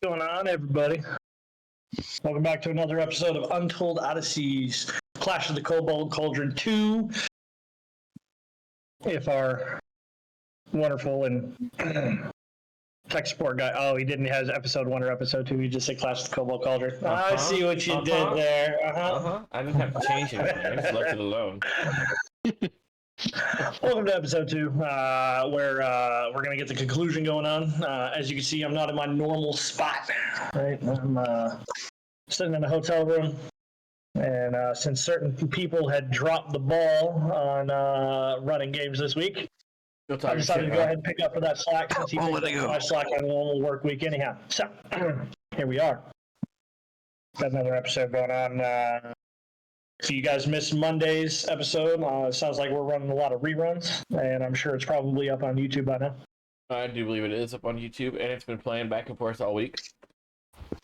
What's going on, everybody? Welcome back to another episode of Untold Odysseys, Clash of the Kobold, Cauldron 2. If our wonderful and tech support guy, he didn't have episode 1 or episode 2, he just said Clash of the Kobold, Cauldron. I see what you did there. I didn't have to change anything, I just left it alone. Welcome to episode 2, where we're going to get the conclusion going on. As you can see, I'm not in my normal spot, right? I'm sitting in a hotel room, and since certain people had dropped the ball on running games this week, I decided to go ahead and pick up for that slack since he picked up my slack on a normal work week anyhow. So, here we are. Got another episode going on. If you guys missed Monday's episode, it sounds like we're running a lot of reruns, and I'm sure it's probably up on YouTube by now. I do believe it is up on YouTube, and it's been playing back and forth all week.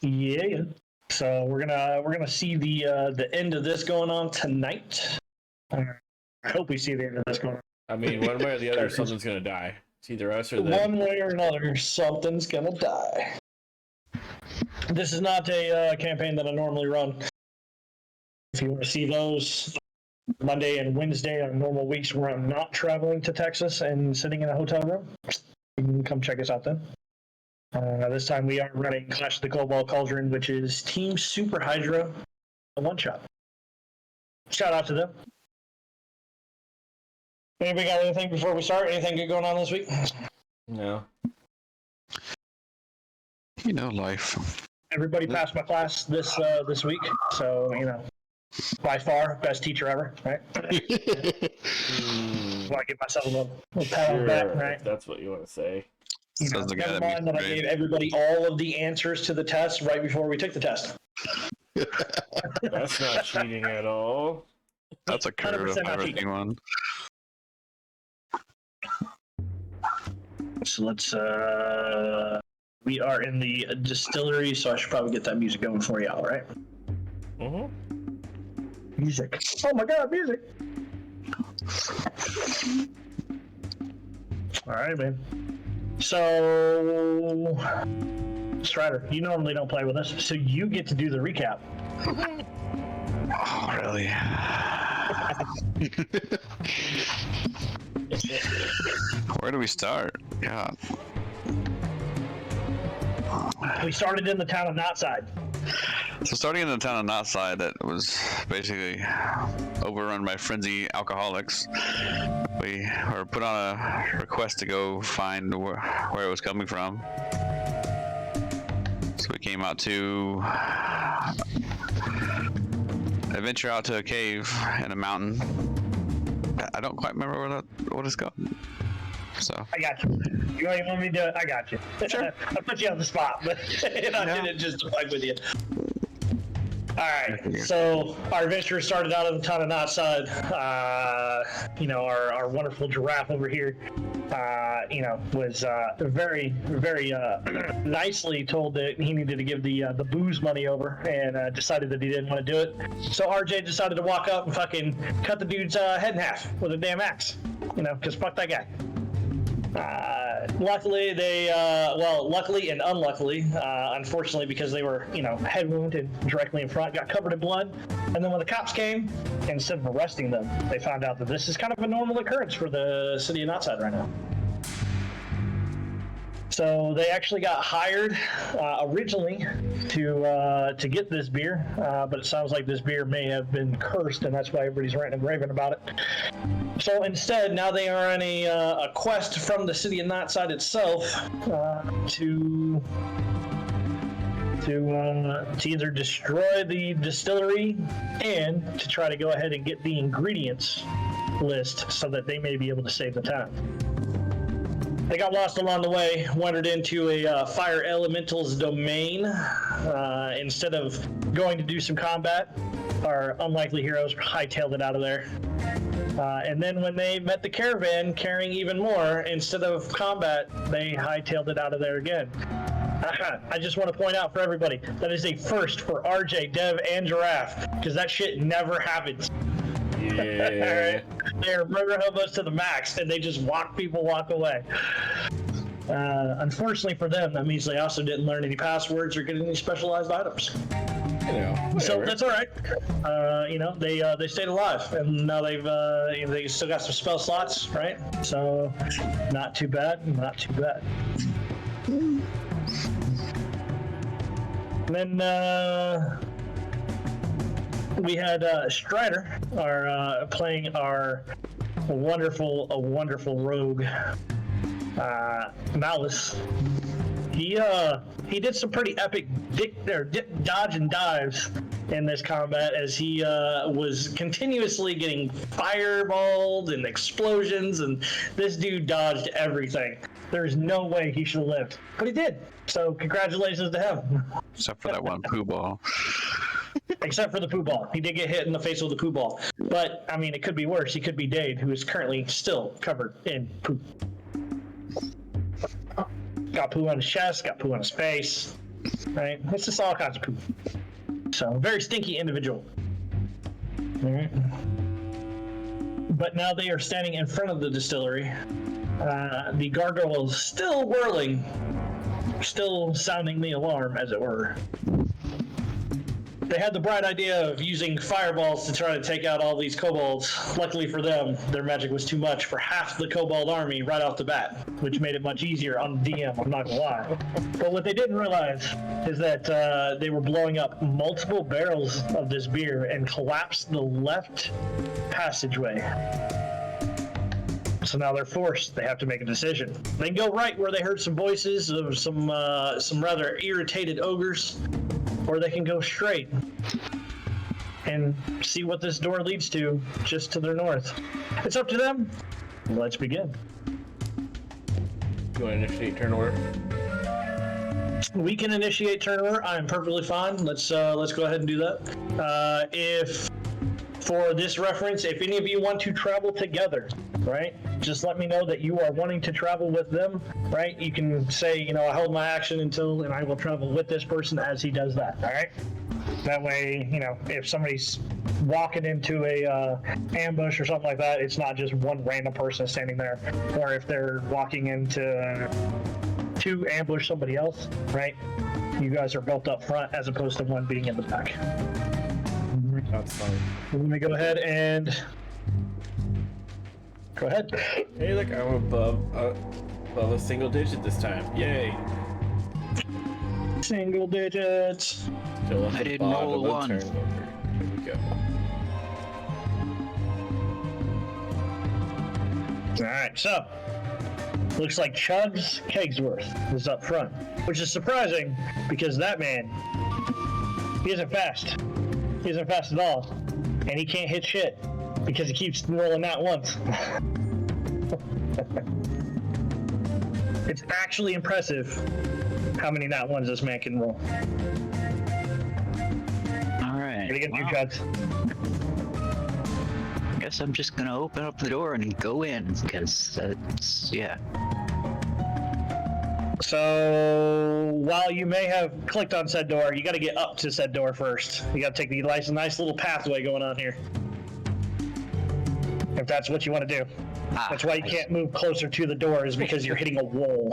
Yeah. So we're gonna see the end of this going on tonight. I hope we see the end of this going on. I mean, one way or the other, something's gonna die. It's either us or them. One way or another, something's gonna die. This is not a campaign that I normally run. If you want to see those, Monday and Wednesday are normal weeks where I'm not traveling to Texas and sitting in a hotel room. You can come check us out then. This time we are running Clash of the Kobold Cauldron, which is Team Super Hydra, a one-shot. Shout out to them. Anybody got anything before we start? Anything good going on this week? No. You know, life. Everybody passed my class this week, so, by far, best teacher ever, right? Want to give myself a little pat on the back, right? If that's what you want to say. Never mind that I gave everybody all of the answers to the test right before we took the test. That's not cheating at all. That's a curve of everyone. So let's, we are in the distillery, so I should probably get that music going for you all, right? Mm-hmm. Music. Oh my god, music! Alright, man. So, Strider, you normally don't play with us, so you get to do the recap. Oh, really? Where do we start? God. We started in the town of Knotside. So starting in the town of Knotside, that was basically overrun by frenzy alcoholics. We were put on a request to go find where it was coming from. So we came out to adventure out to a cave in a mountain. I don't quite remember what it's called. So I got you. You want me to do it? I got you. Sure. I put you on the spot, but I didn't just fight with you. Alright, so our adventure started out in the town of Knotside. Our wonderful giraffe over here, was very, very nicely told that he needed to give the booze money over, and decided that he didn't want to do it. So RJ decided to walk up and fucking cut the dude's head in half with a damn axe. Because fuck that guy. Luckily and unluckily, unfortunately, because they were, head wounded directly in front, got covered in blood. And then when the cops came, instead of arresting them, they found out that this is kind of a normal occurrence for the city of Knotside right now. So they actually got hired originally to get this beer, but it sounds like this beer may have been cursed, and that's why everybody's ranting and raving about it. So instead, now they are on a quest from the city of Knotside itself to either destroy the distillery and to try to go ahead and get the ingredients list so that they may be able to save the town. They got lost along the way, wandered into a fire elemental's domain. Instead of going to do some combat, our unlikely heroes hightailed it out of there. And then when they met the caravan carrying even more, instead of combat, they hightailed it out of there again. I just want to point out for everybody, that is a first for RJ, Dev, and Giraffe, because that shit never happens. Yeah. They're murder hobos to the max, and they just walk away. Unfortunately for them, that means they also didn't learn any passwords or get any specialized items. You know, So whatever. that's all right. They stayed alive, and now they still got some spell slots, right? So not too bad, not too bad. And then we had Strider, playing our wonderful rogue, Malice. He did some pretty epic dodge and dives in this combat, as he was continuously getting fireballed and explosions, and this dude dodged everything. There's no way he should have lived, but he did. So congratulations to him. Except for that one poo ball. Except for the poo ball. He did get hit in the face with the poo ball. But, I mean, it could be worse. He could be Dade, who is currently still covered in poo. Got poo on his chest, got poo on his face, right? It's just all kinds of poo. So, very stinky individual. All right. But now they are standing in front of the distillery. The gargoyle is still whirling, still sounding the alarm, as it were. They had the bright idea of using fireballs to try to take out all these kobolds. Luckily for them, their magic was too much for half the kobold army right off the bat, which made it much easier on the DM, I'm not gonna lie. But what they didn't realize is that they were blowing up multiple barrels of this beer and collapsed the left passageway. So now they're forced. They have to make a decision. They can go right, where they heard some voices of some rather irritated ogres, or they can go straight and see what this door leads to just to their north. It's up to them. Let's begin. You want to initiate turn order? We can initiate turn order. I am perfectly fine. Let's go ahead and do that. If for this reference, if any of you want to travel together, right, just let me know that you are wanting to travel with them, right? You can say, I hold my action until, and I will travel with this person as he does that, all right? That way, if somebody's walking into a ambush or something like that, it's not just one random person standing there. Or if they're walking into to ambush somebody else, right? You guys are built up front as opposed to one being in the back. That's fine. Let me go ahead and go ahead. Hey, look, I'm above a single digit this time. Yay! Single digits. Still at I the didn't bottom roll of one. turn order. Here we go. All right, so looks like Chugs Kegsworth is up front, which is surprising because that man, he isn't fast. He isn't fast at all, and he can't hit shit because he keeps rolling that once. It's actually impressive how many nat ones this man can roll. All right. What are you gonna do, Chugs? I guess I'm just gonna open up the door and go in, because that's, yeah. So while you may have clicked on said door, you got to get up to said door first. You got to take the nice little pathway going on here, if that's what you want to do. That's why you can't move closer to the door, is because you're hitting a wall.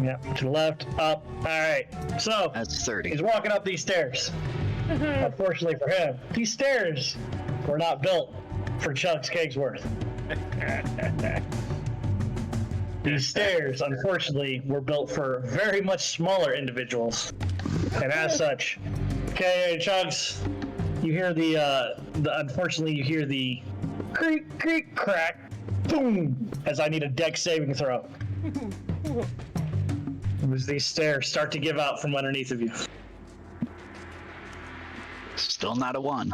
Yep, to the left, up. All right. So That's 30. he's walking up these stairs. Unfortunately for him, these stairs were not built for Chugs Kegsworth. These stairs, unfortunately, were built for very much smaller individuals, and as such, okay, Chugs, you hear unfortunately, you hear the creak, creak, crack, boom, as I need a dex saving throw. As these stairs start to give out from underneath of you. Still not a 1.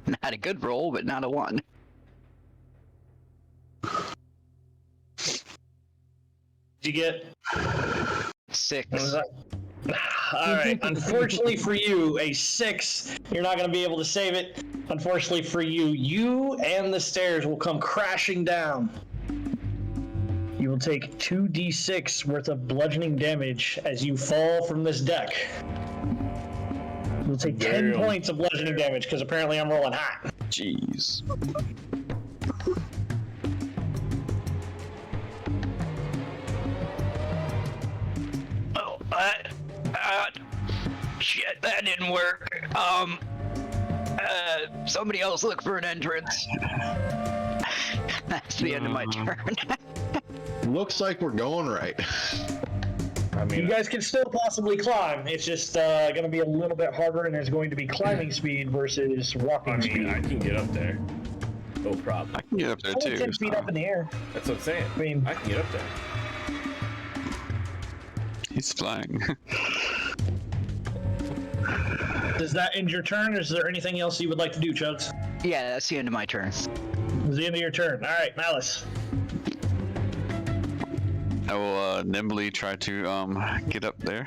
Not a good roll, but not a 1. Did you get 6. what was that? All right. Unfortunately for you, a 6. You're not going to be able to save it. Unfortunately for you, you and the stairs will come crashing down. You will take 2d6 worth of bludgeoning damage as you fall from this deck. You'll take 10 Damn. points of bludgeoning damage because apparently I'm rolling hot. Jeez. shit, that didn't work. Somebody else look for an entrance. That's the end of my turn. Looks like we're going right. I mean, You guys can still possibly climb. It's just going to be a little bit harder, and there's going to be climbing speed versus walking I speed. can get up there. No problem. I can get up there Only too. 10 feet so- up in the air. That's what I'm saying. I mean- I can get up there. He's flying. Does that end your turn, or is there anything else you would like to do, Chugs? Yeah, that's the end of my turn. It's the end of your turn. All right, Malice. I will nimbly try to get up there.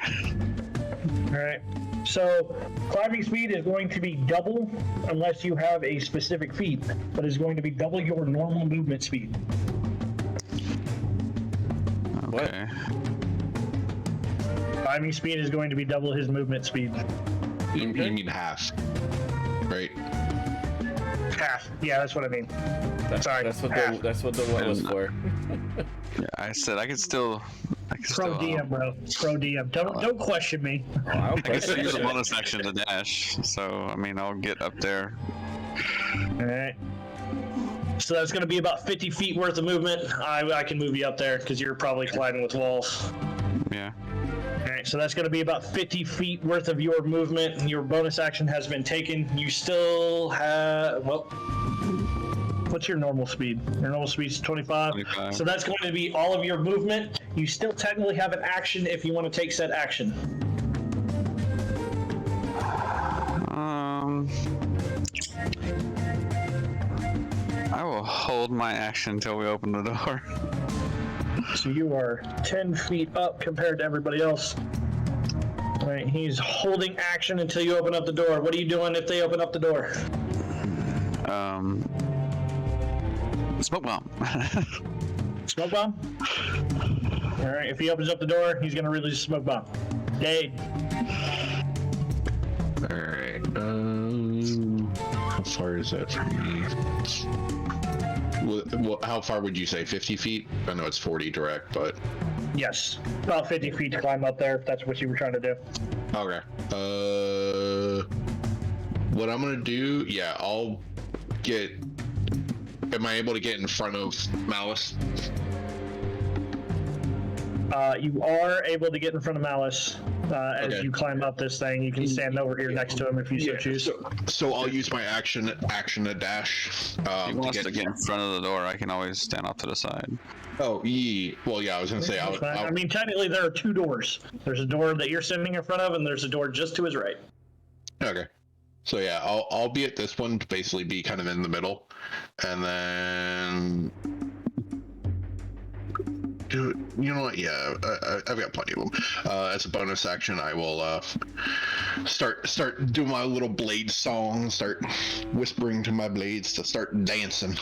All right. So climbing speed is going to be double unless you have a specific feat, but it's going to be double your normal movement speed. Okay. Climbing speed is going to be double his movement speed. You mean half, right? Half. Yeah, that's what I mean. Sorry. That's what half. that's what the one was for. Yeah, I said I could still. Pro DM, bro. Pro DM. Don't question me. Oh, I'll I can still use a shit. bonus action to dash. So I mean, I'll get up there. All right. So that's going to be about 50 feet worth of movement. I can move you up there because you're probably colliding with walls. Yeah. All right, so that's going to be about 50 feet worth of your movement. Your bonus action has been taken. You still have, well, what's your normal speed? Your normal speed is 25. 25. So that's going to be all of your movement. You still technically have an action if you want to take said action. I will hold my action until we open the door. So you are 10 feet up compared to everybody else. All right, he's holding action until you open up the door. What are you doing if they open up the door? Smoke bomb. Smoke bomb? All right, if he opens up the door, he's going to release a smoke bomb. Dade. All right. How far is that from me? How far would you say? 50 feet? I know it's 40 direct, but Yes, about 50 feet to climb up there if that's what you were trying to do. okay. What I'm gonna do? Yeah, I'll get. Am I able to get in front of Malice? You are able to get in front of Malice as Okay. you climb up this thing. You can stand over here next to him if you so choose. So I'll use my action to dash. If he wants to get in front of the door, I can always stand off to the side. Oh, well, yeah. I was gonna say. I mean, technically, there are two doors. There's a door that you're standing in front of, and there's a door just to his right. Okay. So yeah, I'll be at this one to basically be kind of in the middle, and then. Dude, you know what? Yeah, I've got plenty of them. As a bonus action, I will start doing my little blade song, start whispering to my blades to start dancing.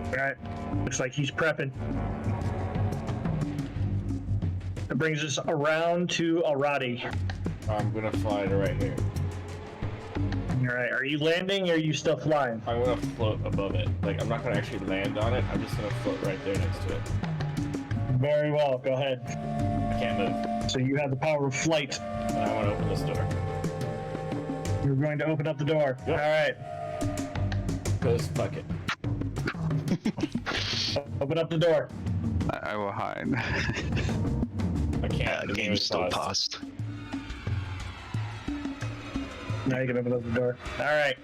All right. Looks like he's prepping. That brings us around to Arati. I'm gonna fly to right here. All right. Are you landing or are you still flying? I'm gonna float above it. Like, I'm not gonna actually land on it. I'm just gonna float right there next to it. Very well. Go ahead. I can't move. So you have the power of flight. And I want to open this door. You're going to open up the door. Yep. All right. Goes fuck it. Open up the door. I will hide. I can't. The game's still paused. Now you can open up the door. All right.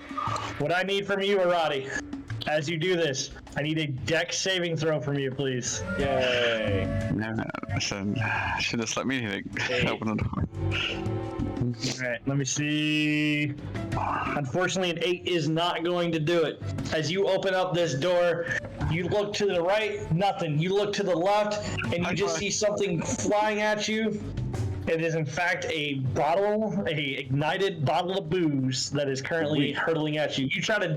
What I need from you, Arati, as you do this, I need a dex saving throw from you, please. Yay. No, I said, should just let me open the door. All right. Let me see. Unfortunately, an 8 is not going to do it. As you open up this door, you look to the right, nothing. You look to the left, and you just see something flying at you. It is in fact a ignited bottle of booze that is currently hurtling at you. You try to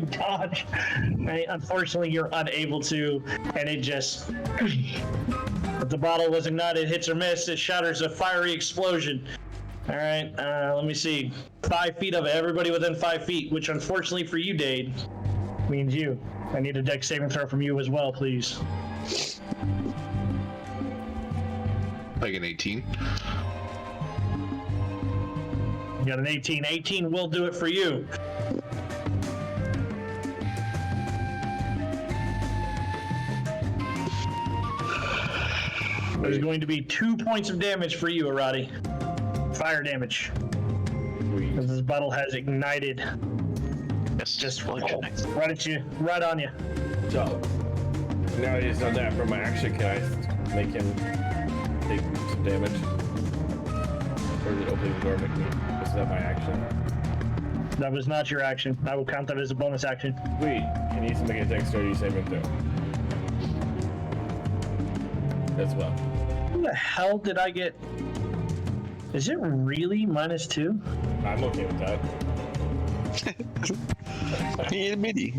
dodge. Right? Unfortunately, you're unable to, and it just. But the bottle was ignited, hits or miss, it shatters a fiery explosion. All right, let me see. 5 feet of it, everybody within 5 feet, which unfortunately for you, Dade, means you. I need a dex saving throw from you as well, please. Like an 18. You got an 18. 18 will do it for you. There's going to be 2 points of damage for you, Arati. Fire damage. As this bottle has ignited. It's just bludgeoning. Right at you. Right on you. So, now he's done that for my action, can I make him take some damage? Or did opening the door make me? Was that my action? That was not your action. I will count that as a bonus action. Sweet. He needs to make a dexterity saving throw. As well. Who the hell did I get? Is it really -2? I'm okay with that. Itty bitty.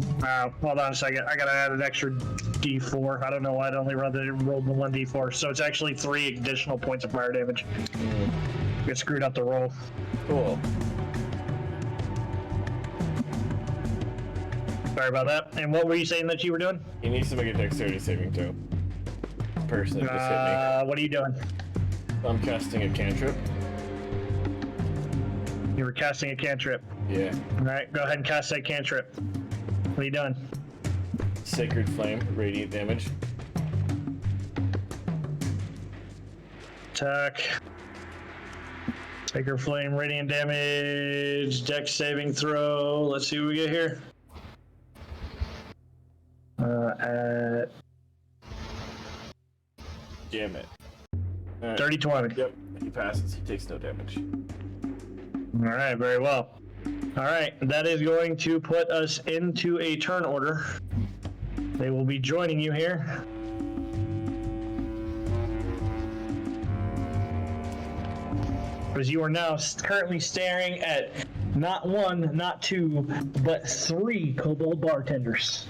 Hold on a second. I gotta add an extra D4. I don't know why I only rolled the 1 D4. So it's actually 3 additional points of fire damage. Get screwed up the roll. Cool. Sorry about that. And what were you saying that you were doing? He needs to make a dexterity saving throw. Person just hit What are you doing? me. I'm casting a cantrip. You were casting a cantrip. Yeah. All right, go ahead and cast that cantrip. What are you doing? Sacred Flame, radiant damage. Attack. Sacred Flame, radiant damage, dex saving throw. Let's see what we get here. At Damn it. Alright. 30-20. Yep, he passes. He takes no damage. All right, very well. All right, that is going to put us into a turn order. They will be joining you here. As you are now currently staring at not 1, not 2, but 3 kobold bartenders.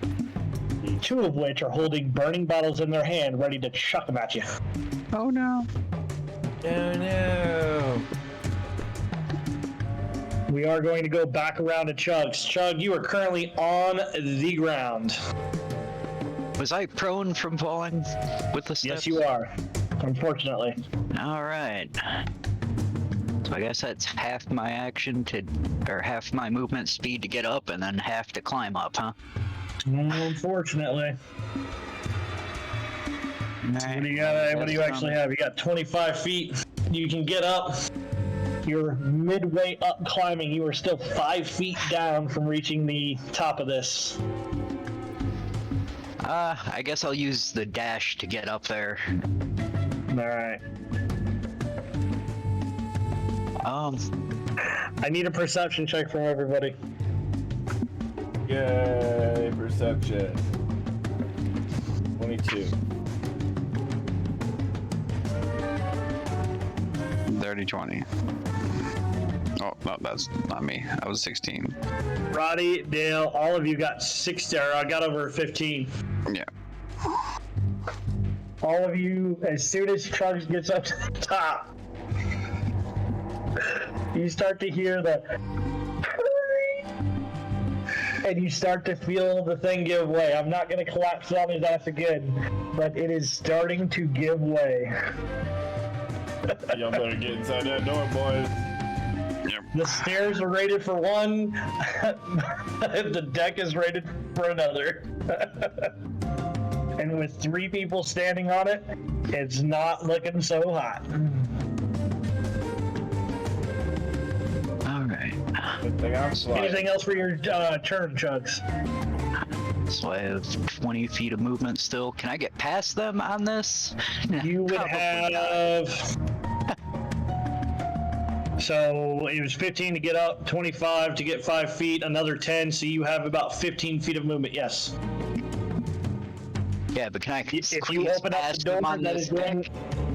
2 of which are holding burning bottles in their hand, ready to chuck them at you. Oh no. Oh no. We are going to go back around to Chugs. Chug, you are currently on the ground. Was I prone from falling with the steps? Yes, you are. Unfortunately. All right. So I guess that's half my action or half my movement speed to get up, and then half to climb up, huh? Unfortunately. What do you got? What do you actually have? You got 25 feet. You can get up. You're midway up climbing. You are still 5 feet down from reaching the top of this. I guess I'll use the dash to get up there. All right. I need a perception check from everybody. Yay, perception. 22. 30-20. Oh, no, that's not me. I was 16. Roddy, Dale, all of you got 6, or I got over 15. Yeah. All of you, as soon as Chugs gets up to the top, you start to hear the and you start to feel the thing give way. I'm not going to collapse on his ass again, but it is starting to give way. Y'all better get inside that door, boys. Yep. The stairs are rated for 1, the deck is rated for another. And with 3 people standing on it, it's not looking so hot. Alright. Good thing I'm flying. Anything else for your turn, Chugs? So I have 20 feet of movement still. Can I get past them on this? You would Probably have... So it was 15 to get up, 25 to get 5 feet, another 10, so you have about 15 feet of movement, yes. Yeah, but can I If you squeeze open up the past door, them on that this is going... deck?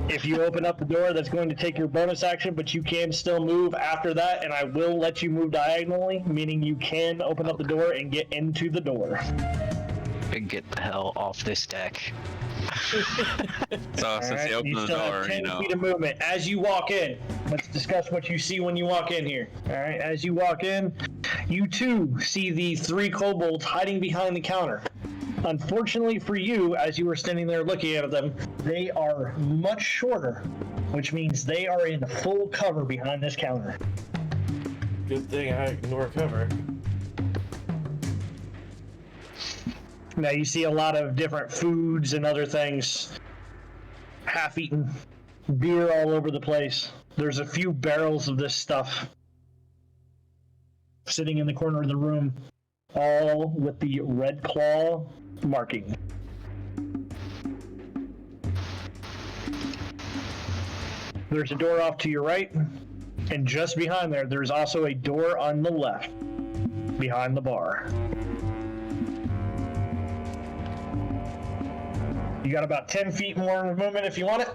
If you open up the door, that's going to take your bonus action, but you can still move after that, and I will let you move diagonally, meaning you can open up the door and get into the door. And get the hell off this deck. So since Alright, you opened you the still door, have 10 you know. feet of movement. As you walk in, let's discuss what you see when you walk in here. Alright, as you walk in, you too see the 3 kobolds hiding behind the counter. Unfortunately for you, as you were standing there looking at them, they are much shorter, which means they are in full cover behind this counter. Good thing I ignore cover. Now you see a lot of different foods and other things half-eaten, beer all over the place. There's a few barrels of this stuff sitting in the corner of the room, all with the red claw marking. There's a door off to your right, and just behind there, there's also a door on the left, behind the bar. You got about 10 feet more movement if you want it.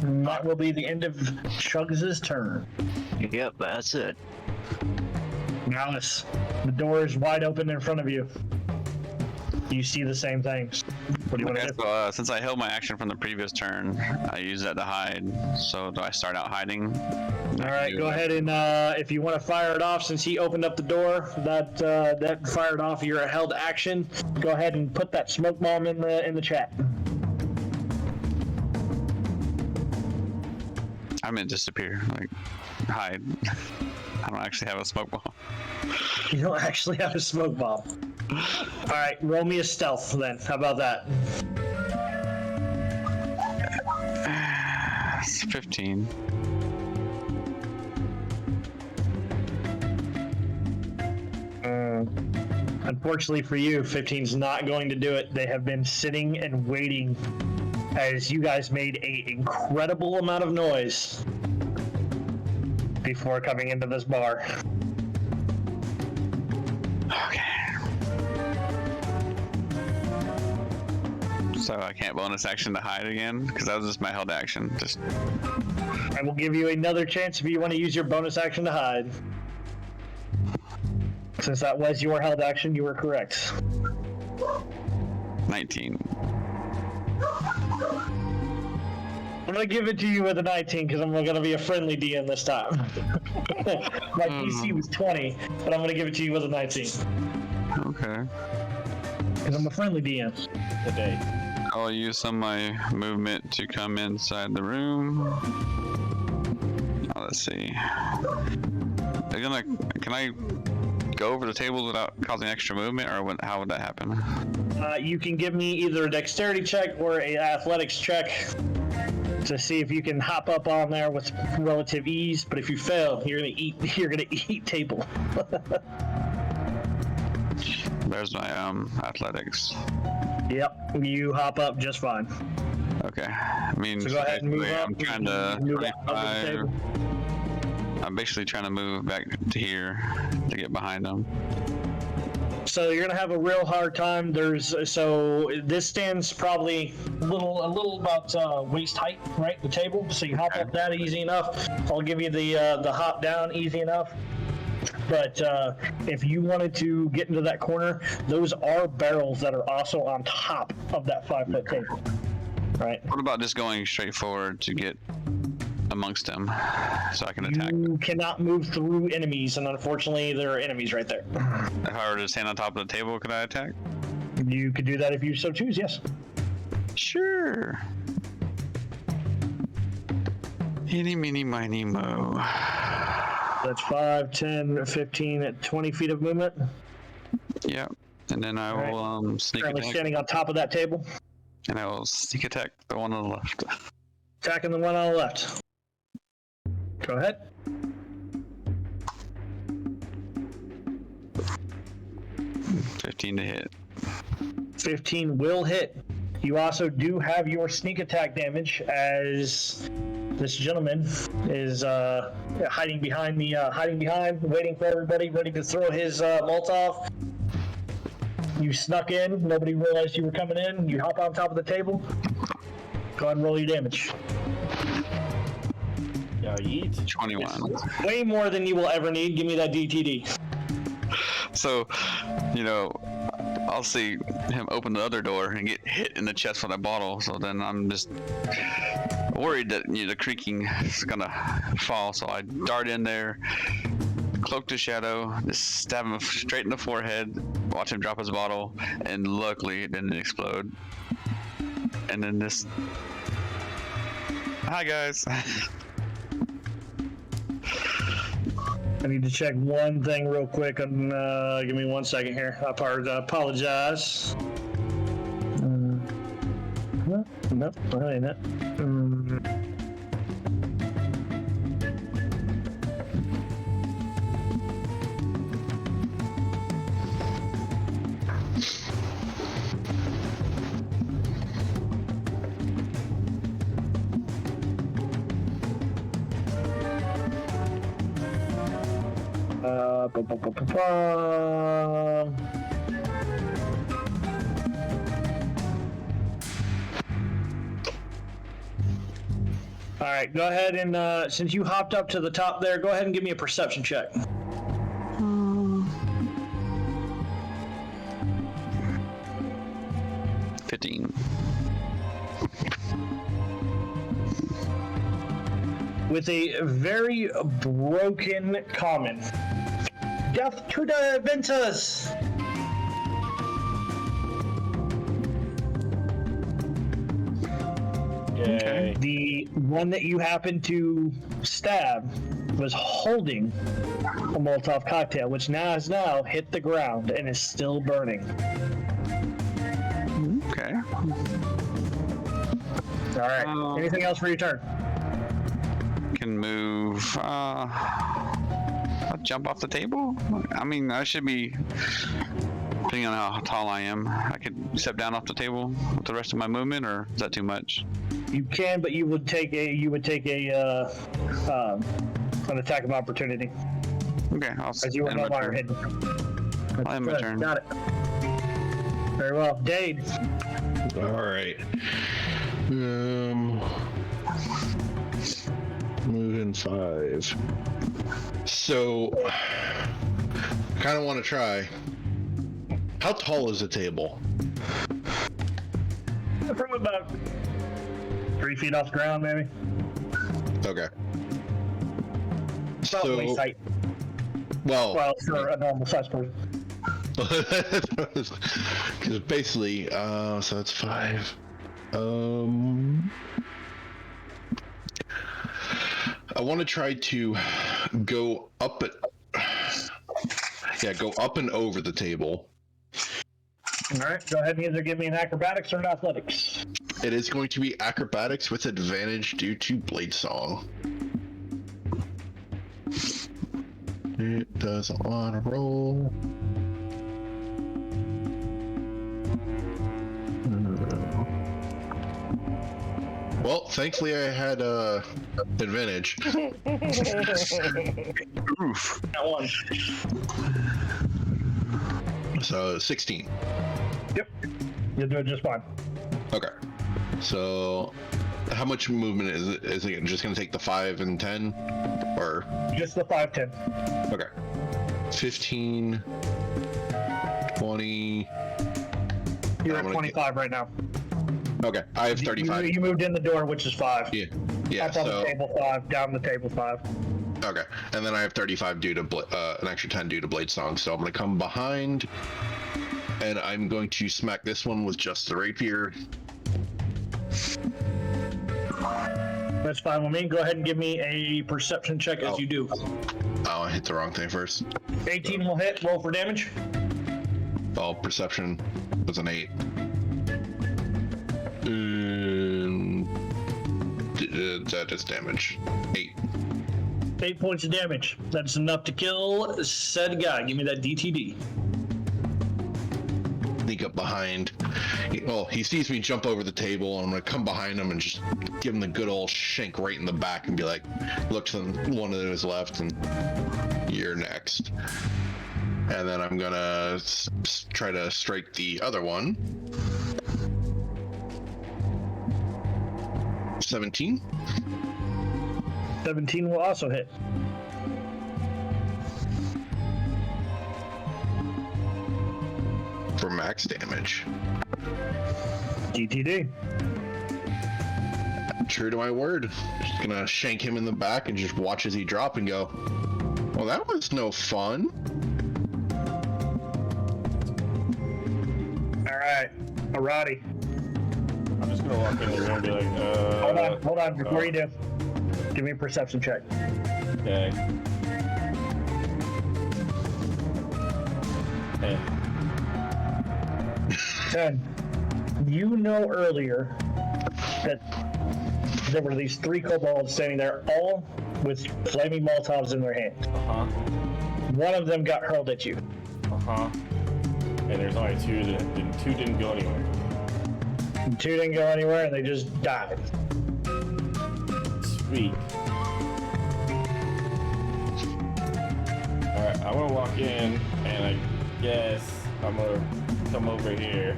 And that will be the end of Chugs' turn. Yep, that's it. Malice, the door is wide open in front of you. You see the same things. What do you want to do? So, since I held my action from the previous turn, I used that to hide. So do I start out hiding? All right, go ahead and if you want to fire it off, since he opened up the door, that fired off your held action. Go ahead and put that smoke bomb in the chat. I meant disappear, like hide. I don't actually have a smoke bomb. You don't actually have a smoke bomb. All right, roll me a stealth then. How about that? It's 15. Unfortunately for you, 15's not going to do it. They have been sitting and waiting as you guys made an incredible amount of noise before coming into this bar. Okay. So I can't bonus action to hide again? Because that was just my held action. Just I will give you another chance if you want to use your bonus action to hide. Since that was your held action, you were correct. 19. I'm going to give it to you with a 19 because I'm going to be a friendly DM this time. My DC was 20, but I'm going to give it to you with a 19. Okay. Because I'm a friendly DM. Today. I'll use some of my movement to come inside the room. Oh, let's see. Can I go over the tables without causing extra movement, or how would that happen? You can give me either a dexterity check or an athletics check to see if you can hop up on there with relative ease. But if you fail, you're gonna eat table. There's my athletics. Yep, you hop up just fine. Okay. I mean, So go ahead and move up. I'm trying to Move up under the 25. table. I'm basically trying to move back to here to get behind them. So you're gonna have a real hard time. So this stands probably a little about waist height, right? The table. So you hop up that easy enough. I'll give you the hop down easy enough. But if you wanted to get into that corner, those are barrels that are also on top of that 5-foot table, right? What about just going straight forward to get amongst them so I can attack You them? cannot move through enemies, and unfortunately, there are enemies right there. If I were to stand on top of the table, could I attack? You could do that if you so choose, yes. Sure. Eeny, meeny, miny, mo. That's 5, 10, 15, 20 feet of movement. Yeah. And then I will sneak Currently attack. standing on top of that table. And I will sneak attack the one on the left. Attacking the one on the left. Go ahead. $15 to hit. 15 will hit. You also do have your sneak attack damage as this gentleman is hiding behind, waiting for everybody, ready to throw his Molotov. You snuck in. Nobody realized you were coming in. You hop on top of the table. Go ahead and roll your damage. Now yeet. 21. Way more than you will ever need. Give me that DTD. So, I'll see him open the other door and get hit in the chest with a bottle. So then I'm just worried that the creaking is gonna fall. So I dart in there, cloak to shadow, just stab him straight in the forehead, watch him drop his bottle, and luckily it didn't explode. And then this. Hi guys. I need to check one thing real quick. Give me 1 second here. I apologize. No, that ain't it. All right, go ahead and since you hopped up to the top there, go ahead and give me a perception check. 15. With a very broken comment. Death to the Ventus! Yay. The one that you happened to stab was holding a Molotov cocktail, which has now hit the ground and is still burning. Okay. All right. Anything else for your turn? Can move. I'll jump off the table. I mean, I should be. Depending on how tall I am, I could step down off the table with the rest of my movement, or is that too much? You can, but you would take an attack of opportunity. Okay, I'll As you were end no my longer turn. hidden. I'll end my Good, turn. got it. Very well. Dade. All right. Moving 5. So, kind of want to try. How tall is the table? From about 3 feet off the ground, maybe. Okay. About waist height. Well, for a normal size person. Because basically, so that's 5. I want to try to go up go up and over the table. All right, go ahead and either give me an acrobatics or an athletics. It is going to be acrobatics with advantage due to Blade Song. It doesn't want to roll. Well, thankfully I had advantage. Oof. That one. So 16. Yep. You'll do it just fine. Okay. So how much movement is it? Is it just going to take the 5 and 10? Or Just the 5, 10. okay. 15, 20. You're I'm at gonna 25 right now. Okay, I have 35. You moved in the door, which is 5. Yeah. Up on So the table 5, down the table 5. okay, and then I have 35 due to an extra 10 due to Blade Song. So I'm going to come behind, and I'm going to smack this one with just the rapier. That's fine with me. Go ahead and give me a perception check as you do. Oh, I hit the wrong thing first. 18 will hit. Roll for damage. Oh, perception was an 8. That is damage. 8. 8 points of damage. That's enough to kill said guy. Give me that DTD. Sneak up behind. He sees me jump over the table, and I'm gonna come behind him and just give him the good old shank right in the back and be like, look to the one that is left, and you're next. And then I'm gonna try to strike the other one. 17. 17 will also hit. For max damage. DTD. True to my word. Just gonna shank him in the back and just watch as he drop and go, Well, that was no fun. All right, Arati. I'm just gonna walk in the room and be like, Hold on. Before you do, give me a perception check. Okay. Hey. 10. You know earlier that there were these 3 kobolds standing there, all with flaming Molotovs in their hands. Uh-huh. One of them got hurled at you. Uh-huh. And there's only 2 that 2 didn't go anywhere. 2 didn't go anywhere, and they just died. Sweet. Alright, I'm gonna walk in, and I guess I'm gonna come over here,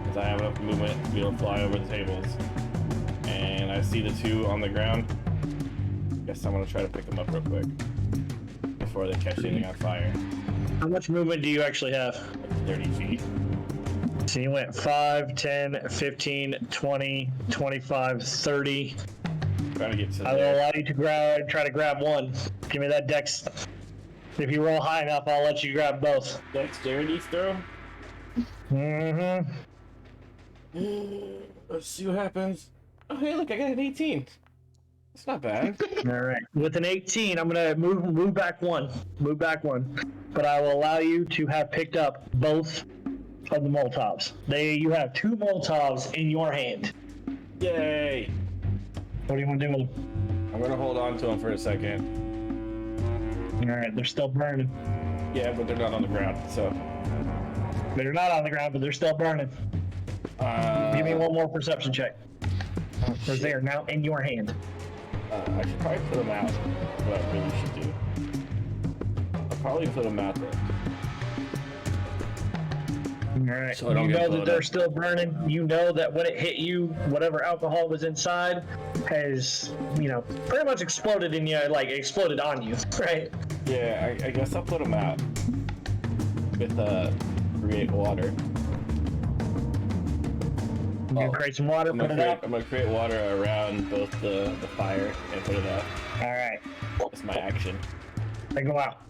because I have enough movement to be able to fly over the tables. And I see the 2 on the ground. Guess I'm gonna try to pick them up real quick before they catch anything on fire. How much movement do you actually have? 30 feet. So you went 5, 10, 15, 20, 25, 30. Trying to get to I will there. allow you to try to grab one. Give me that dex. If you roll high enough, I'll let you grab both. Dexterity throw. Mm-hmm. Let's see what happens. Oh, hey, look, I got an 18. That's not bad. All right. With an 18, I'm gonna move back one. Move back one. But I will allow you to have picked up both of the Molotovs. You have 2 Molotovs in your hand. Yay! What do you want to do with them? I'm gonna hold on to them for a second. All right. They're still burning. Yeah, but they're not on the ground, so. They're not on the ground, but they're still burning. Give me one more perception check. Because they are now in your hand. I should probably put them out. What I really should do. I'll probably put them out there. All right. So I don't You get know blown that they're up. still burning. You know that when it hit you, whatever alcohol was inside has, pretty much exploded in you, like exploded on you, right? Yeah, I guess I'll put them out. With, create water. You can create some water, I'm put it gonna out. create water around both the fire and put it out. All right. That's my action. They go out.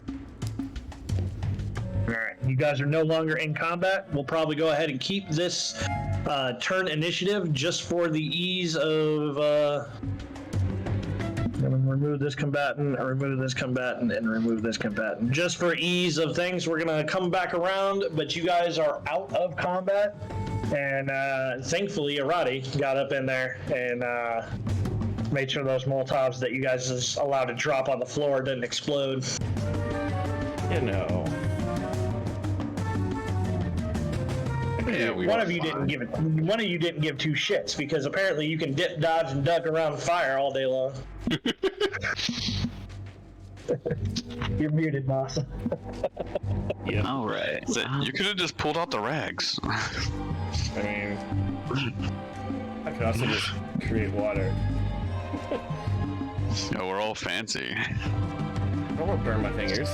All right. You guys are no longer in combat. We'll probably go ahead and keep this turn initiative just for the ease of. I'm gonna remove this combatant, remove this combatant, and remove this combatant. Just for ease of things, we're gonna come back around, but you guys are out of combat. And thankfully, Arati got up in there and made sure those Molotovs that you guys just allowed to drop on the floor didn't explode. You know. Yeah, we One were of you fine. didn't give 2 shits because apparently you can dip, dodge, and duck around fire all day long. You're muted, boss. Yep. All right. So you could have just pulled out the rags. I mean, I could also just create water. We're all fancy. I don't want to burn my fingers.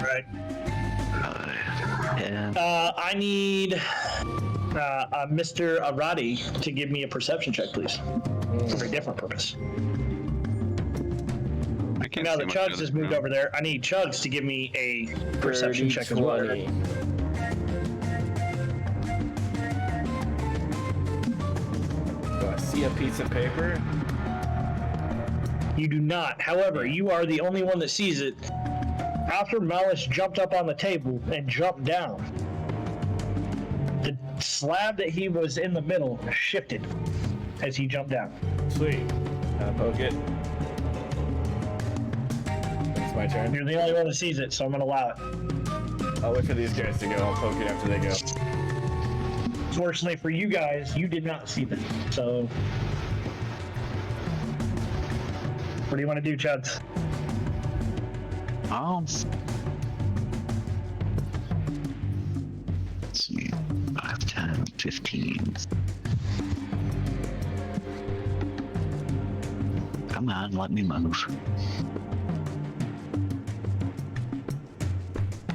Right. Yeah. I need Mr. Arati to give me a perception check, please, for a different purpose. I can't Now see that much Chugs of has this moved now. over there, I need Chugs to give me a perception check as well. 20. Do I see a piece of paper? You do not. However, you are the only one that sees it. After Malice jumped up on the table and jumped down, the slab that he was in the middle shifted as he jumped down. Sweet. Can I poke it? It's my turn. You're the only one that sees it, so I'm going to allow it. I'll wait for these guys to go. I'll poke it after they go. Fortunately for you guys, you did not see them. So, what do you want to do, Chuds? Let's see. 5, 10, 15. Come on, let me move.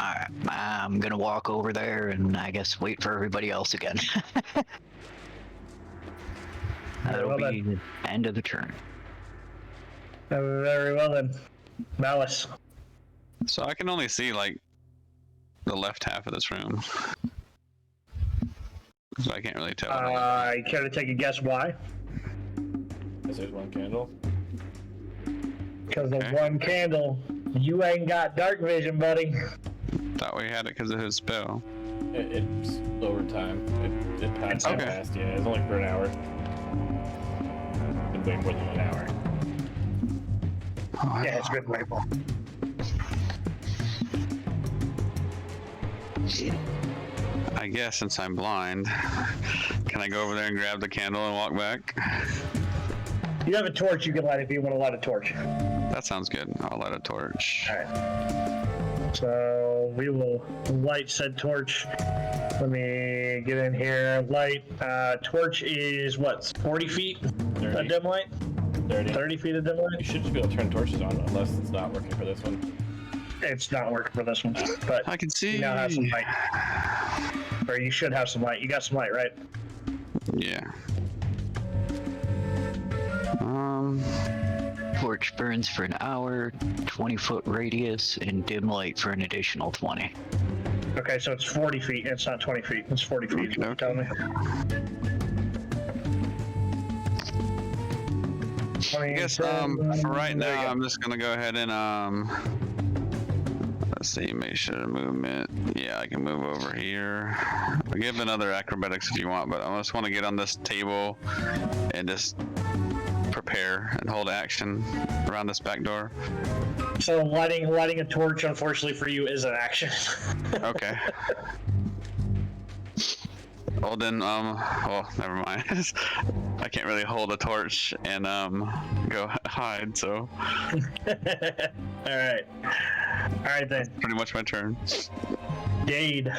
Alright, I'm gonna walk over there and I guess wait for everybody else again. That'll well be the end of the turn. Very well then. Malice. So I can only see like the left half of this room. So I can't really tell. I care to take a guess why? Because there's one candle. Because of one candle. You ain't got dark vision, buddy. Thought we had it because of his spell. It's over time. It passed. Okay. Past, yeah, it's only for an hour. Been way more than an hour. Yeah, it's been way more. I guess since I'm blind, can I go over there and grab the candle and walk back? You have a torch you can light if you want to light a torch. That sounds good. I'll light a torch. Alright. So we will light said torch. Let me get in here. Light. Torch is what? 40 feet? 30. A dim light? 30. 30 feet of dim light? You should just be able to turn torches on unless it's not working for this one. It's not working for this one, but I can see. you now have some light. Or you should have some light. You got some light, right? Yeah. Torch burns for an hour, 20-foot radius, and dim light for an additional 20. Okay, so it's 40 feet. It's not 20 feet. It's 40 feet. Okay, okay. Tell me. I guess for right now I'm just gonna go ahead and let's see, make sure the movement. Yeah, I can move over here. I'll give another acrobatics if you want, but I just want to get on this table and just prepare and hold action around this back door. So lighting a torch, unfortunately for you, is an action. Okay. Well then, well, never mind. I can't really hold a torch and go hide, so. All right then. Pretty much my turn. Dade,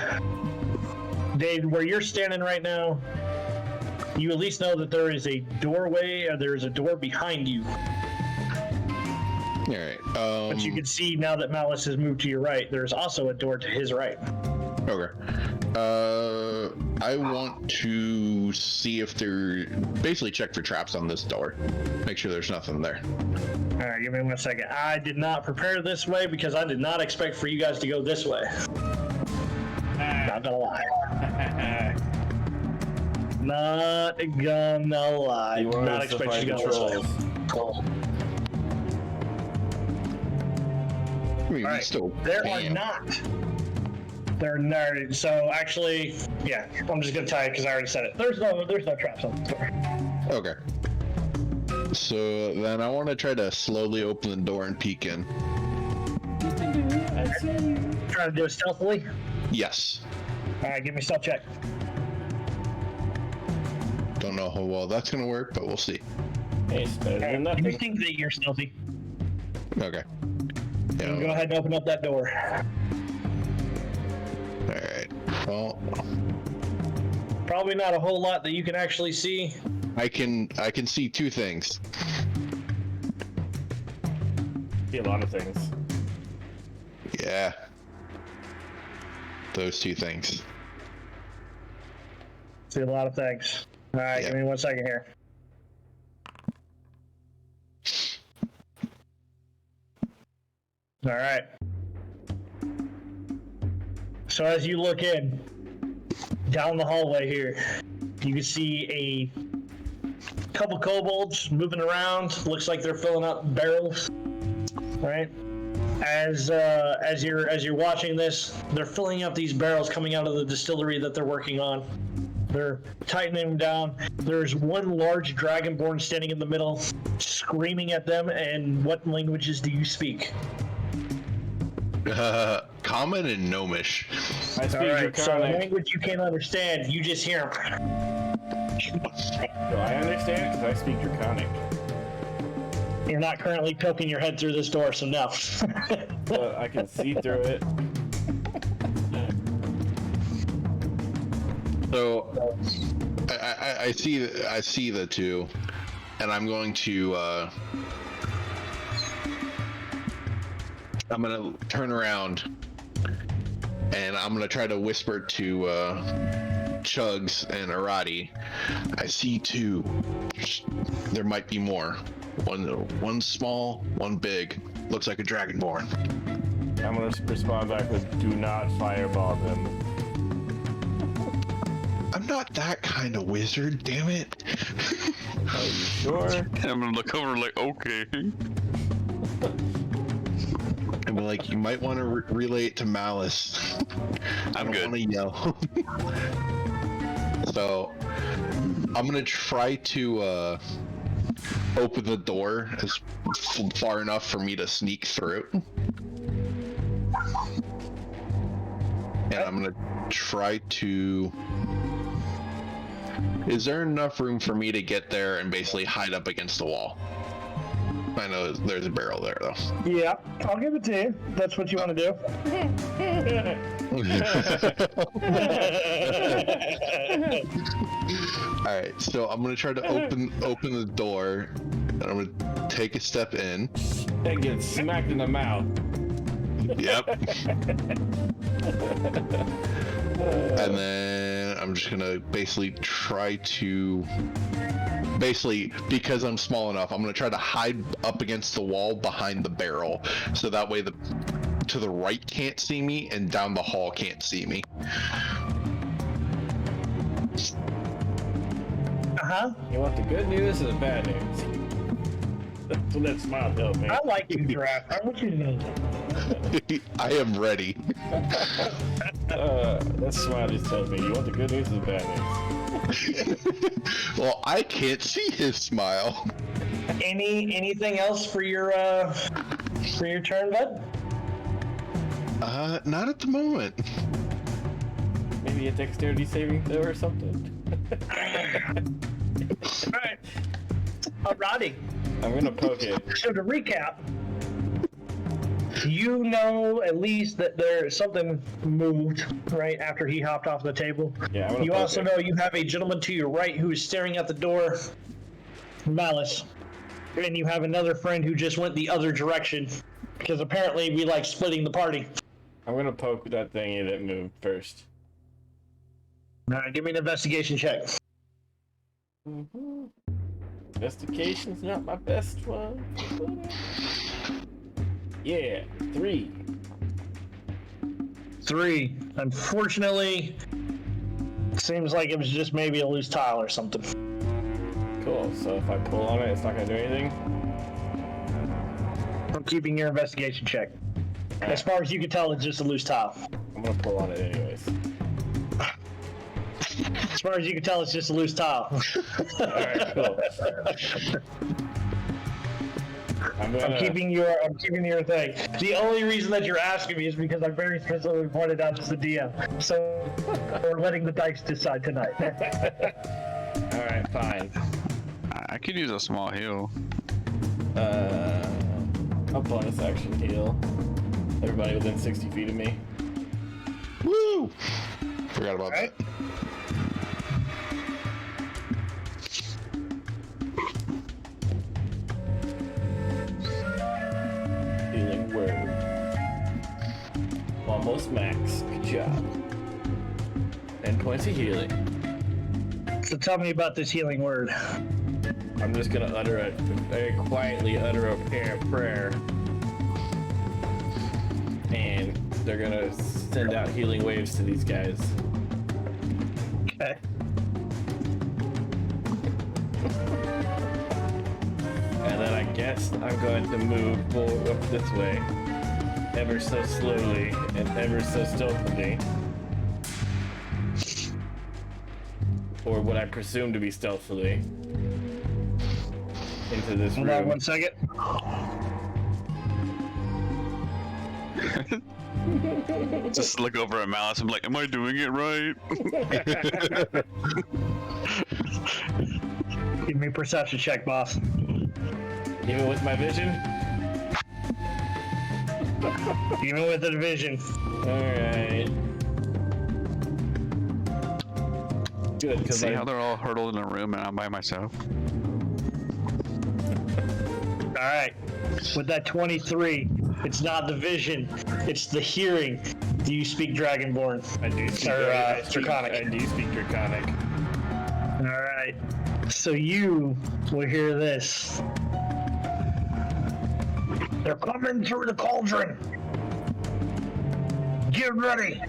where you're standing right now, you at least know that there is a doorway, or there is a door behind you. All right. But you can see now that Malice has moved to your right, there's also a door to his right. Okay. I want to see if they're basically check for traps on this door. Make sure there's nothing there. All right, give me 1 second. I did not prepare this way because I did not expect for you guys to go this way. Not gonna lie. Not gonna lie. You Did want not us to expect you to find go this way. controls. Cool. I mean, All we right. still There can. are not. They're not. So actually, yeah, I'm just gonna tell you because I already said it. There's no traps on the door. Okay. So then I want to try to slowly open the door and peek in. Trying to do it stealthily. Yes. All right, give me a stealth check. Don't know how well that's gonna work, but we'll see. Hey, it's better than You nothing. think that you're stealthy? Okay. You can go Yeah. ahead and open up that door. All right. Well, Probably not a whole lot that you can actually see. I can see two things. See a lot of things. Yeah. Those two things. See a lot of things. All right, Yeah. give me 1 second here. All right. So as you look in, down the hallway here, you can see a couple kobolds moving around. Looks like they're filling up barrels. Right? As you're watching this, they're filling up these barrels coming out of the distillery that they're working on. They're tightening them down. There's one large dragonborn standing in the middle, screaming at them. And what languages do you speak? Common and Gnomish. I speak All right, so a Draconic. language you can't understand, you just hear them. Do I understand? Because I speak Draconic. You're not currently poking your head through this door, so no. But I can see through it. So I see the two, and I'm going to I'm gonna turn around, and I'm gonna try to whisper to Chugs and Arati. I see two. There might be more. One small, one big. Looks like a dragonborn. I'm gonna respond back with, do not fireball them. I'm not that kind of wizard, damn it. Are you sure? And I'm gonna look over like, okay. And be like, you might want to relay it to Malice. I I'm don't good. want to yell. So, I'm gonna try to open the door as far enough for me to sneak through. And I'm gonna try to... Is there enough room for me to get there and basically hide up against the wall? I know there's a barrel there, though. Yeah, I'll give it to you. That's what you want to do. Alright, so I'm gonna try to open the door, and I'm gonna take a step in. And get smacked in the mouth. Yep. And then I'm just gonna basically try to... Basically, because I'm small enough, I'm gonna try to hide up against the wall behind the barrel, so that way the to the right can't see me, and down the hall can't see me. Uh-huh. You want the good news or the bad news? That's what that smile tells me. I like you, Giraffe. I want you to know that. I am ready. That smile just tells me, you want the good news or the bad news? Well, I can't see his smile. Anything else for your turn, bud? Not at the moment. Maybe a dexterity saving throw or something? Alright. Alrighty. I'm gonna poke it. So to recap, you know at least that there's something moved right after he hopped off the table. Yeah, I'm gonna You poke also it. know you have a gentleman to your right who is staring at the door, Malice, and you have another friend who just went the other direction because apparently we like splitting the party. I'm gonna poke that thingy that moved first. All right, give me an investigation check. Investigation's not my best one. Yeah, 3. 3. Unfortunately, seems like it was just maybe a loose tile or something. Cool, so if I pull on it, it's not gonna do anything? I'm keeping your investigation check. As far as you can tell, it's just a loose tile. I'm gonna pull on it anyways. As far as you can tell, it's just a loose tile. Alright, cool. I'm keeping your thing. The only reason that you're asking me is because I very specifically pointed out it's the DM. So we're letting the dice decide tonight. Alright, fine. I could use a small heal. A bonus action heal. Everybody within 60 feet of me. Woo! Forgot about that. Healing word. Almost max. Good job. 10 points of healing. So tell me about this healing word. I'm just gonna very quietly utter a prayer. And they're gonna send out healing waves to these guys. Okay. And then I guess I'm going to move up this way. Ever so slowly and ever so stealthily. Or what I presume to be stealthily. Into this Hold on room. 1 second. Just look over at Malice and be like, am I doing it right? Give me a perception check, boss. Even with my vision? Even with the division. Alright. Good, because See how they're all huddled in a room and I'm by myself? Alright. With that 23, it's not the vision, it's the hearing. Do you speak Dragonborn? I do speak Draconic. I do speak Draconic. Alright. So you will hear this. They're coming through the cauldron. Get ready.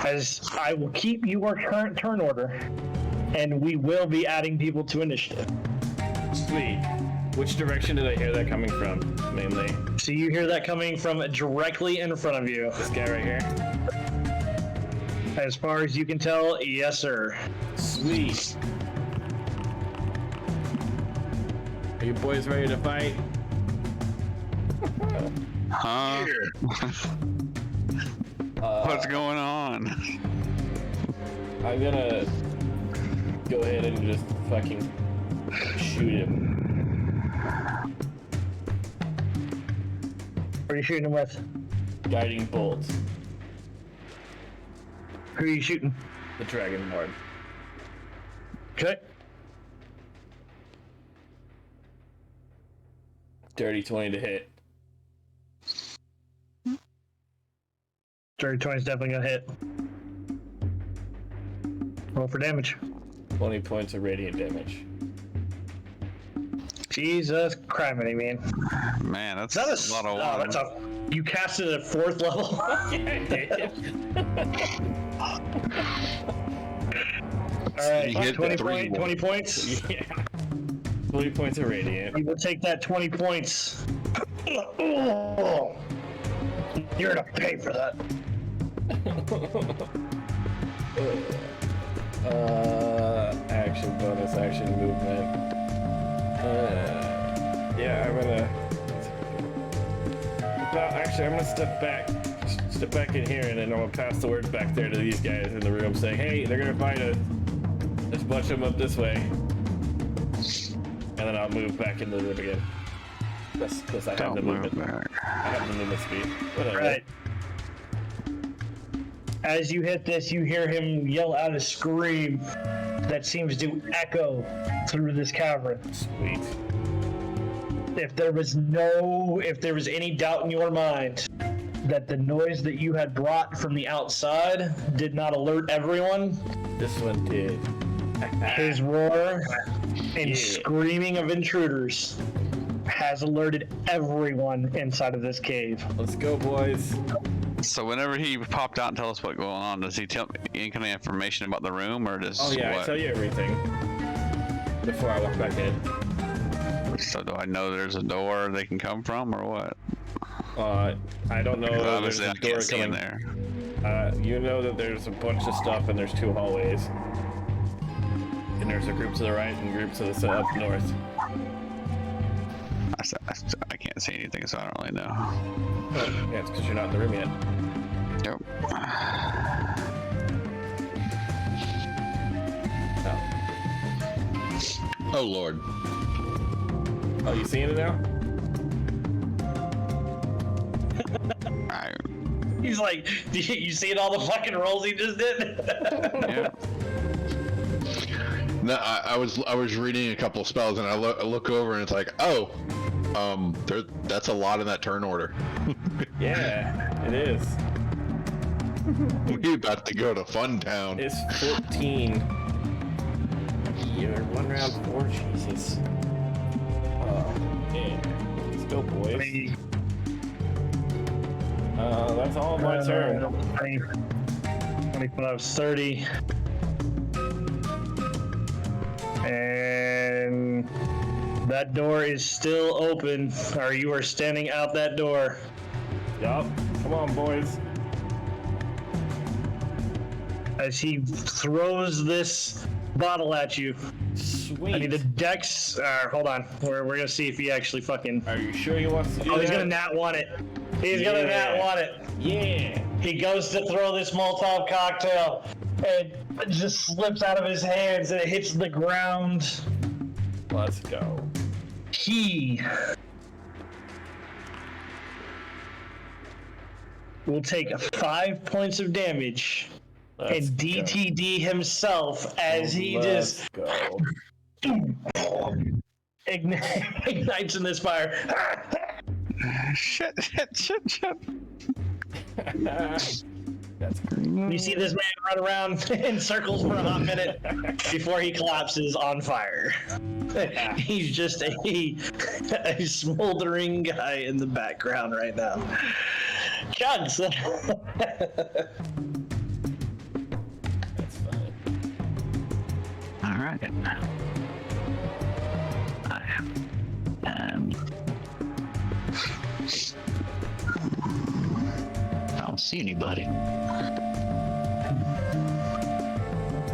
As I will keep your current turn order, and we will be adding people to initiative. Sweet. Which direction did I hear that coming from, mainly? So you hear that coming from directly in front of you. This guy right here? As far as you can tell, yes, sir. Sweet. Are you boys ready to fight? Huh? What's going on? I'm gonna go ahead and just fucking shoot him. What are you shooting him with? Guiding bolts. Who are you shooting? The Dragonborn. Okay. Dirty 20 to hit. Dirty 20 is definitely gonna hit. Roll for damage. 20 points of radiant damage. Jesus criminy, man. Man, that's That a is lot of oh, water. that's a. You cast it at 4th level. All right, You hit 20 3 points. Yeah. 20 points of radiant. You will take that 20 points. Oh, you're gonna pay for that. Action, bonus action, movement. Yeah, I'm gonna. Well, actually, I'm gonna step back in here, and then I'm gonna pass the word back there to these guys in the room, saying, "Hey, they're gonna find us. There's a bunch of them up this way." And then I'll move back into the room again. That's because I have Don't the move movement. back. I have the movement speed. Whatever. Right. As you hit this, you hear him yell out a scream that seems to echo through this cavern. Sweet. If there was any doubt in your mind that the noise that you had brought from the outside did not alert everyone, This one did. his roar and Yeah. screaming of intruders has alerted everyone inside of this cave. Let's go, boys. So whenever he popped out and tell us what's going on, does he tell me any kind of information about the room, or just Oh yeah, I what? tell you everything before I walk back in. So do I know there's a door they can come from, or what? I don't know. Because There's obviously a I door can't see in coming. there. You know that there's a bunch of stuff and there's 2 hallways. And there's a group to the right and groups to the up north. I can't see anything, so I don't really know. Oh, yeah, it's because you're not in the room yet. Yep. Oh. Oh Lord. Oh, you seeing it now? He's like, you seen all the fucking rolls he just did? Yeah. No, I was reading a couple of spells and I look over and it's like, oh, that's a lot in that turn order. Yeah, it is. We about to go to Fun Town. It's 14. You're 1 round 4, Jesus. Oh, yeah. Let's go, boys. That's all of my turn. 25, 30. And that door is still open, or you are standing out that door. Yup. Come on, boys. As he throws this bottle at you. Sweet. I need a dex. Hold on. We're gonna see if he actually fucking. Are you sure he wants to do Oh, that? he's gonna nat one it. He's gonna nat one it. Yeah. He goes to throw this Molotov cocktail, and it just slips out of his hands and it hits the ground. Let's go. He will take 5 points of damage Let's and DTD himself as he Let's just go. ignites in this fire. Shit. That's great. You see this man run around in circles for a hot minute before he collapses on fire. He's just a smoldering guy in the background right now. Chugs! That's funny. All right. I don't see anybody. I'm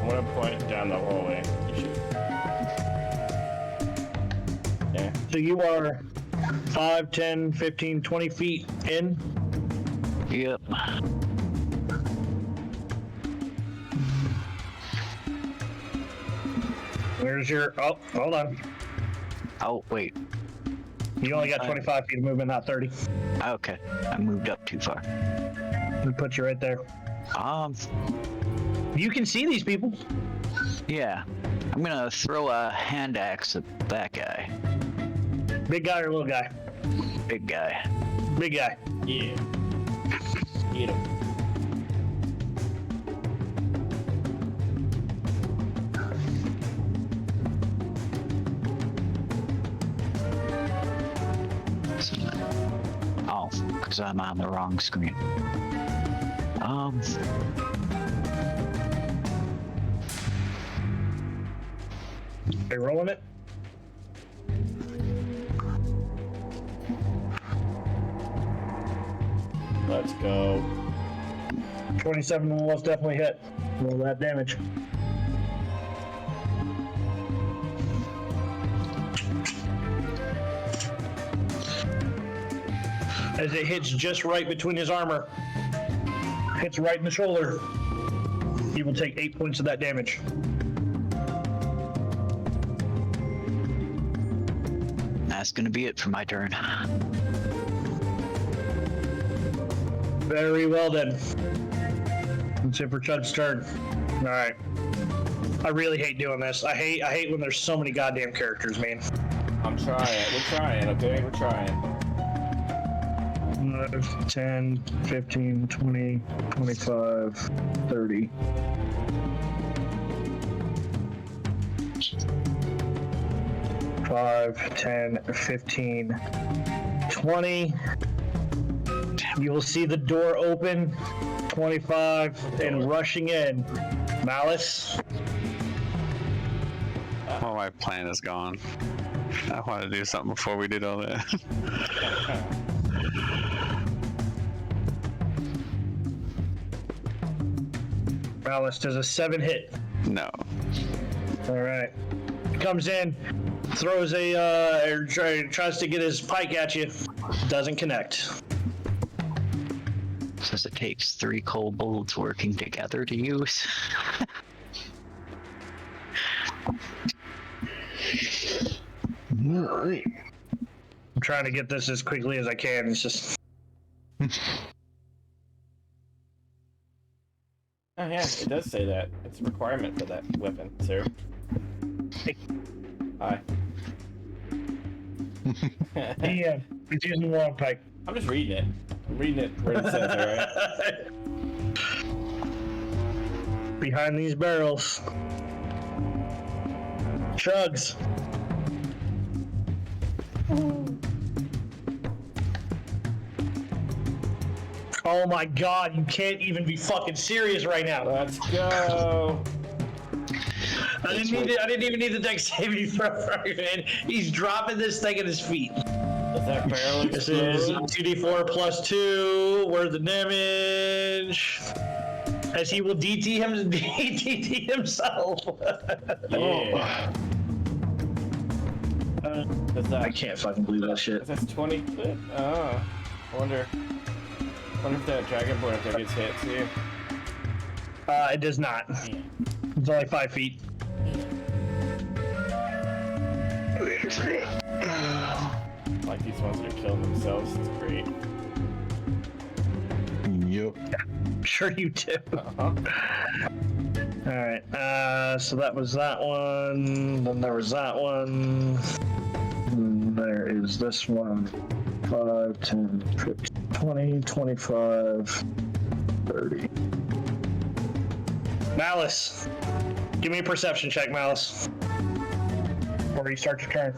gonna point down the hallway. You should. Yeah. So you are 5, 10, 15, 20 feet in. Yep. Where's your... Oh, hold on. Oh, wait. You only got 25 feet of movement, not 30. Okay. I moved up too far. We put you right there. You can see these people. Yeah. I'm gonna throw a hand axe at that guy. Big guy or little guy? Big guy. Big guy. Yeah. Eat him. Oh, because I'm on the wrong screen. Are you rolling it? Let's go. 27 will most definitely hit. Roll that damage. As it hits just right between his armor, hits right in the shoulder, he will take 8 points of that damage. That's gonna be it for my turn. Very well then. That's it for Chud's turn. All right. I really hate doing this. I hate when there's so many goddamn characters, man. I'm trying. We're trying, okay? We're trying. 10, 15, 20, 25, 30. Five, 10, 15, 20. You will see the door open. 25 and rushing in. Malice. Well, my plan is gone. I want to do something before we did all that. Malice does a 7 hit. No. All right. Comes in, throws a tries to get his pike at you. Doesn't connect. Says it takes 3 kobolds working together to use. I'm trying to get this as quickly as I can. It's just. Oh yeah, it does say that. It's a requirement for that weapon, sir. Hi. Yeah, he's using the long pike. I'm just reading it. I'm reading it where it says, alright? Behind these barrels. Chugs. Oh my god, you can't even be fucking serious right now. Let's go. I didn't even need the deck saving throw from you, man. He's dropping this thing at his feet. Does that barrel This is explode? 2d4 plus 2. Where's the damage? As he will DT himself. Yeah. Does that? I can't fucking believe that shit. That's 20 foot? Oh. I wonder if that dragonborn up there gets hit too. It does not. Yeah. It's only 5 feet. Like these ones that are killing themselves. It's great. Yep. Sure you do. Uh-huh. Alright, so that was that one. Then there was that one. And there is this one. 5, 10, 15, 20, 25, 30. 30. Malice. Give me a perception check, Malice. Before you start your turn.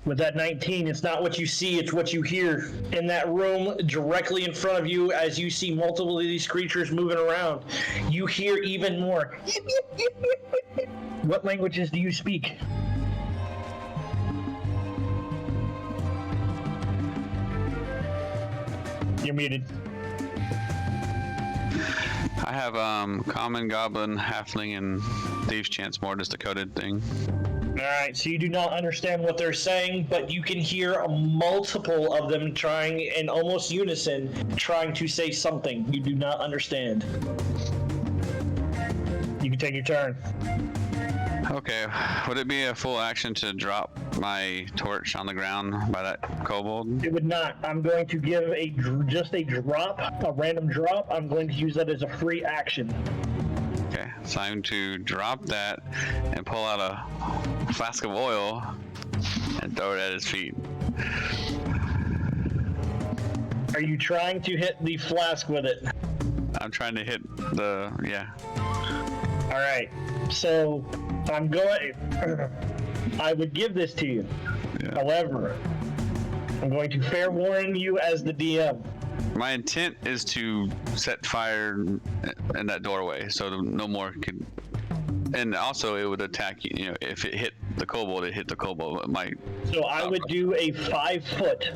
With that 19, it's not what you see, it's what you hear. In that room, directly in front of you, as you see multiple of these creatures moving around, you hear even more. What languages do you speak? You're muted. I have common, goblin, halfling, and thieves' chance, more just a coded thing. Alright, so you do not understand what they're saying, but you can hear multiple of them trying, in almost unison, trying to say something you do not understand. You can take your turn. Okay, would it be a full action to drop my torch on the ground by that kobold? It would not. I'm going to give just a drop, a random drop. I'm going to use that as a free action. Okay, so I'm to drop that and pull out a flask of oil and throw it at his feet. Are you trying to hit the flask with it? I'm trying to hit the, yeah. Alright, so I'm going... I would give this to you. Yeah. However, I'm going to fair warn you as the DM. My intent is to set fire in that doorway, so no more could. And also, it would attack you. You know, if it hit the kobold, it hit the kobold. It might. So I would do a 5 foot,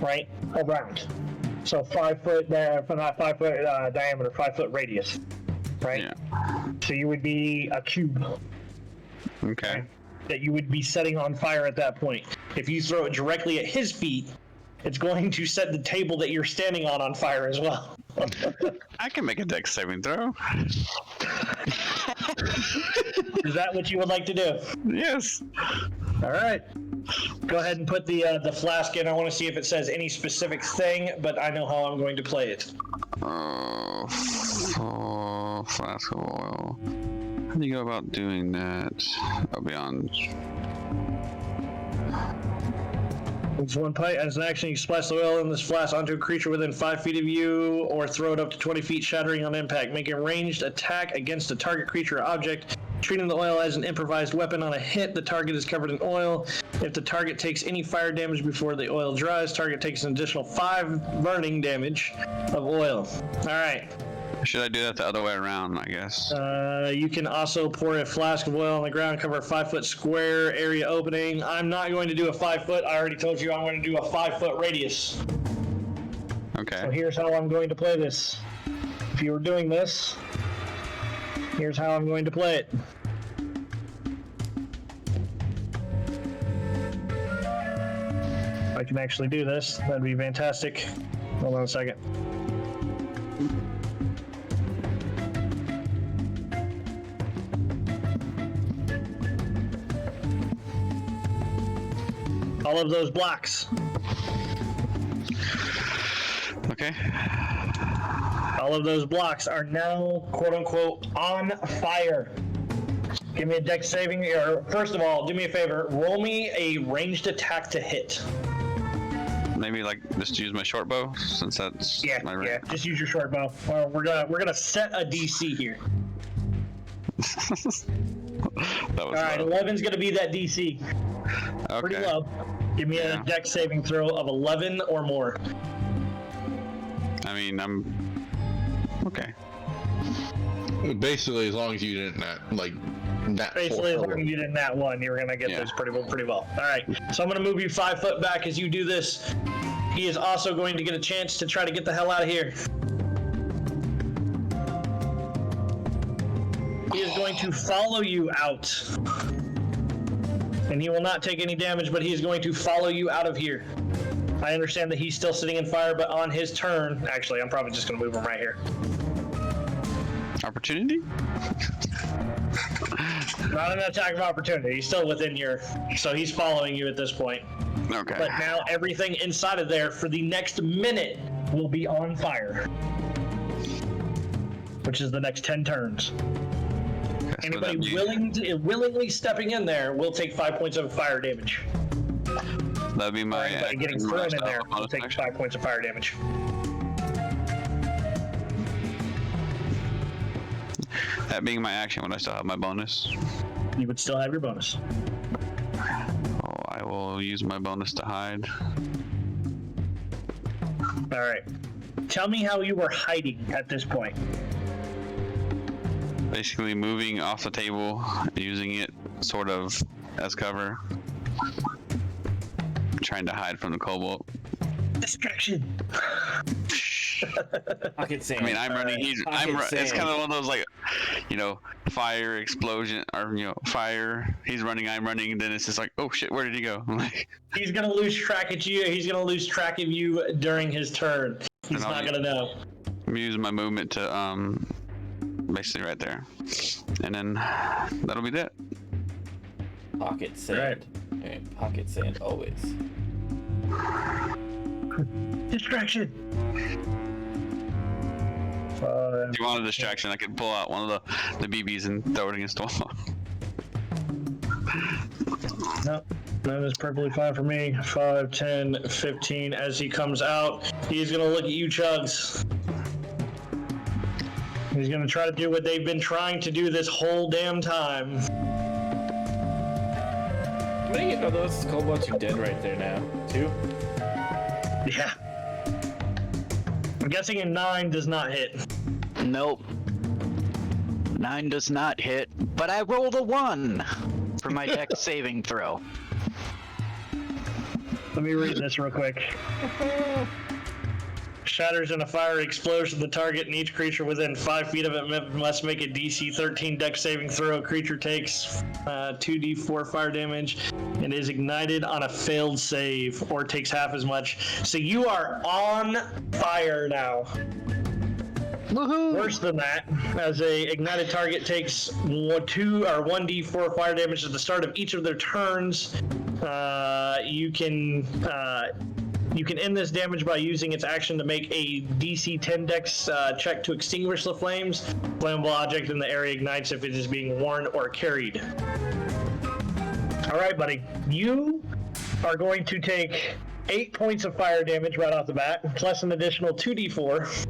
right, around. So 5 foot, not 5 foot diameter, 5 foot radius, right? Yeah. So you would be a cube. Okay. Right, that you would be setting on fire at that point. If you throw it directly at his feet, it's going to set the table that you're standing on fire as well. I can make a dex saving throw. Is that what you would like to do? Yes. All right. Go ahead and put the flask in. I want to see if it says any specific thing, but I know how I'm going to play it. Flask of oil. How do you go about doing that? Oh, beyond. It's one pipe. As an action, you splash the oil in this flask onto a creature within 5 feet of you, or throw it up to 20 feet, shattering on impact. Make a ranged attack against a target creature or object. Treating the oil as an improvised weapon on a hit, the target is covered in oil. If the target takes any fire damage before the oil dries, target takes an additional 5 burning damage of oil. All right. Should I do that the other way around, I guess? You can also pour a flask of oil on the ground, cover a 5 foot square area opening. I'm not going to do a 5 foot. I already told you I'm going to do a 5 foot radius. Okay. So here's how I'm going to play this. If you were doing this, here's how I'm going to play it. If I can actually do this, that'd be fantastic. Hold on a second. All of those blocks. Okay. All of those blocks are now, quote unquote, on fire. Give me a dex saving, or first of all, do me a favor, roll me a ranged attack to hit. Maybe like just use my short bow, since that's my range. Yeah, just use your short bow. We're gonna set a DC here. That was All right, low. 11's gonna be that DC. Okay. Pretty low. Give me a dex saving throw of 11 or more. I mean, I'm okay. Basically, as long as you didn't Basically, as long as you did nat 1, you were gonna get this pretty well. All right, so I'm gonna move you 5 foot back as you do this. He is also going to get a chance to try to get the hell out of here. He is going to follow you out. And he will not take any damage, but he is going to follow you out of here. I understand that he's still sitting in fire, but on his turn... Actually, I'm probably just going to move him right here. Opportunity? Not an attack of opportunity. He's still within your... So he's following you at this point. Okay. But now everything inside of there for the next minute will be on fire. Which is the next 10 turns. Okay, so Anybody willingly stepping in there will take 5 points of fire damage. That'd be my. Anybody getting action. thrown in there will Bonus take action. 5 points of fire damage. That being my action, would I still have my bonus? You would still have your bonus. Oh, I will use my bonus to hide. All right. Tell me how you were hiding at this point. Basically, moving off the table, using it sort of as cover, trying to hide from the kobold. Distraction. Pocket sand. I mean, I'm running. It's kind of one of those like, fire explosion or fire. He's running. I'm running. And then it's just like, oh shit, where did he go? Like, He's gonna lose track of you. He's gonna lose track of you during his turn. He's And I'll not gonna know. I'm using my movement to basically right there, and then that'll be that. Pocket sand. Alright, pocket sand always. Distraction. If you want a distraction, I could pull out one of the BBs and throw it against the wall. No, that is perfectly fine for me. 5, 10, 15. As he comes out, he's gonna look at you, Chugs. He's gonna try to do what they've been trying to do this whole damn time. How many of those kobolds you dead right there now? 2? Yeah. I'm guessing a 9 does not hit. Nope. 9 does not hit, but I rolled a 1 for my dex saving throw. Let me read this real quick. Shatters in a fiery explosion the target, and each creature within 5 feet of it must make a DC 13 dex saving throw. Creature takes 2d4 fire damage and is ignited on a failed save, or takes half as much. So you are on fire now. Woohoo! Worse than that, as a ignited target takes 1d4 fire damage at the start of each of their turns. You can end this damage by using its action to make a DC 10 dex check to extinguish the flames. Flammable object in the area ignites if it is being worn or carried. All right, buddy. You are going to take 8 points of fire damage right off the bat, plus an additional 2d4.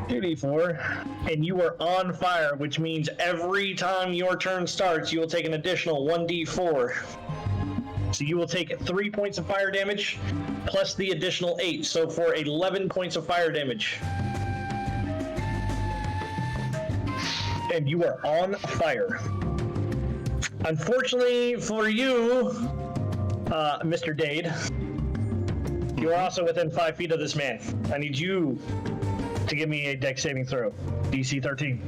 2d4, and you are on fire, which means every time your turn starts, you will take an additional 1d4. So you will take 3 points of fire damage, plus the additional 8, so for 11 points of fire damage. And you are on fire. Unfortunately for you, Mr. Dade, you are also within 5 feet of this man. I need you to give me a dex saving throw. DC 13.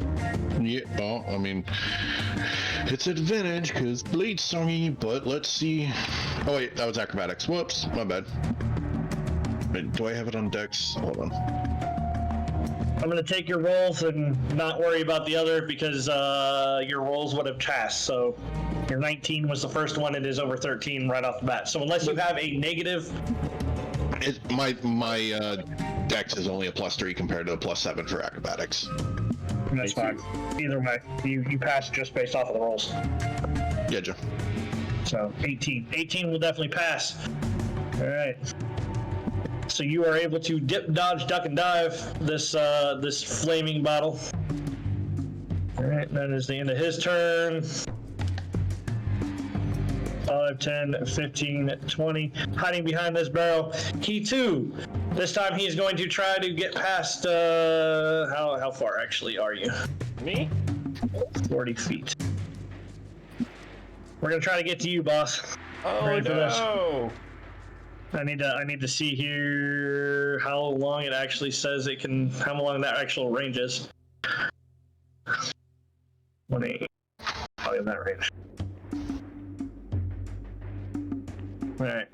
Yeah, well, I mean, it's advantage because blade songy, but let's see. Oh wait, that was acrobatics. Whoops, my bad. Wait, do I have it on dex? Hold on. I'm going to take your rolls and not worry about the other because your rolls would have passed. So your 19 was the first one. It is over 13 right off the bat. So unless you have a negative... My dex is only a +3 compared to a +7 for acrobatics. That's fine. Either way, you pass just based off of the rolls. Yeah, Joe. So 18. 18 will definitely pass. All right. So you are able to dip, dodge, duck, and dive this this flaming bottle. All right, that is the end of his turn. 5, 10, 15, 20. Hiding behind this barrel. Key 2. This time he's going to try to get past, how far actually are you? Me? 40 feet. We're going to try to get to you, boss. Oh Ready for this? no! I need to see here how long it actually says it can, how long that actual range is. 20. Probably in that range. Alright.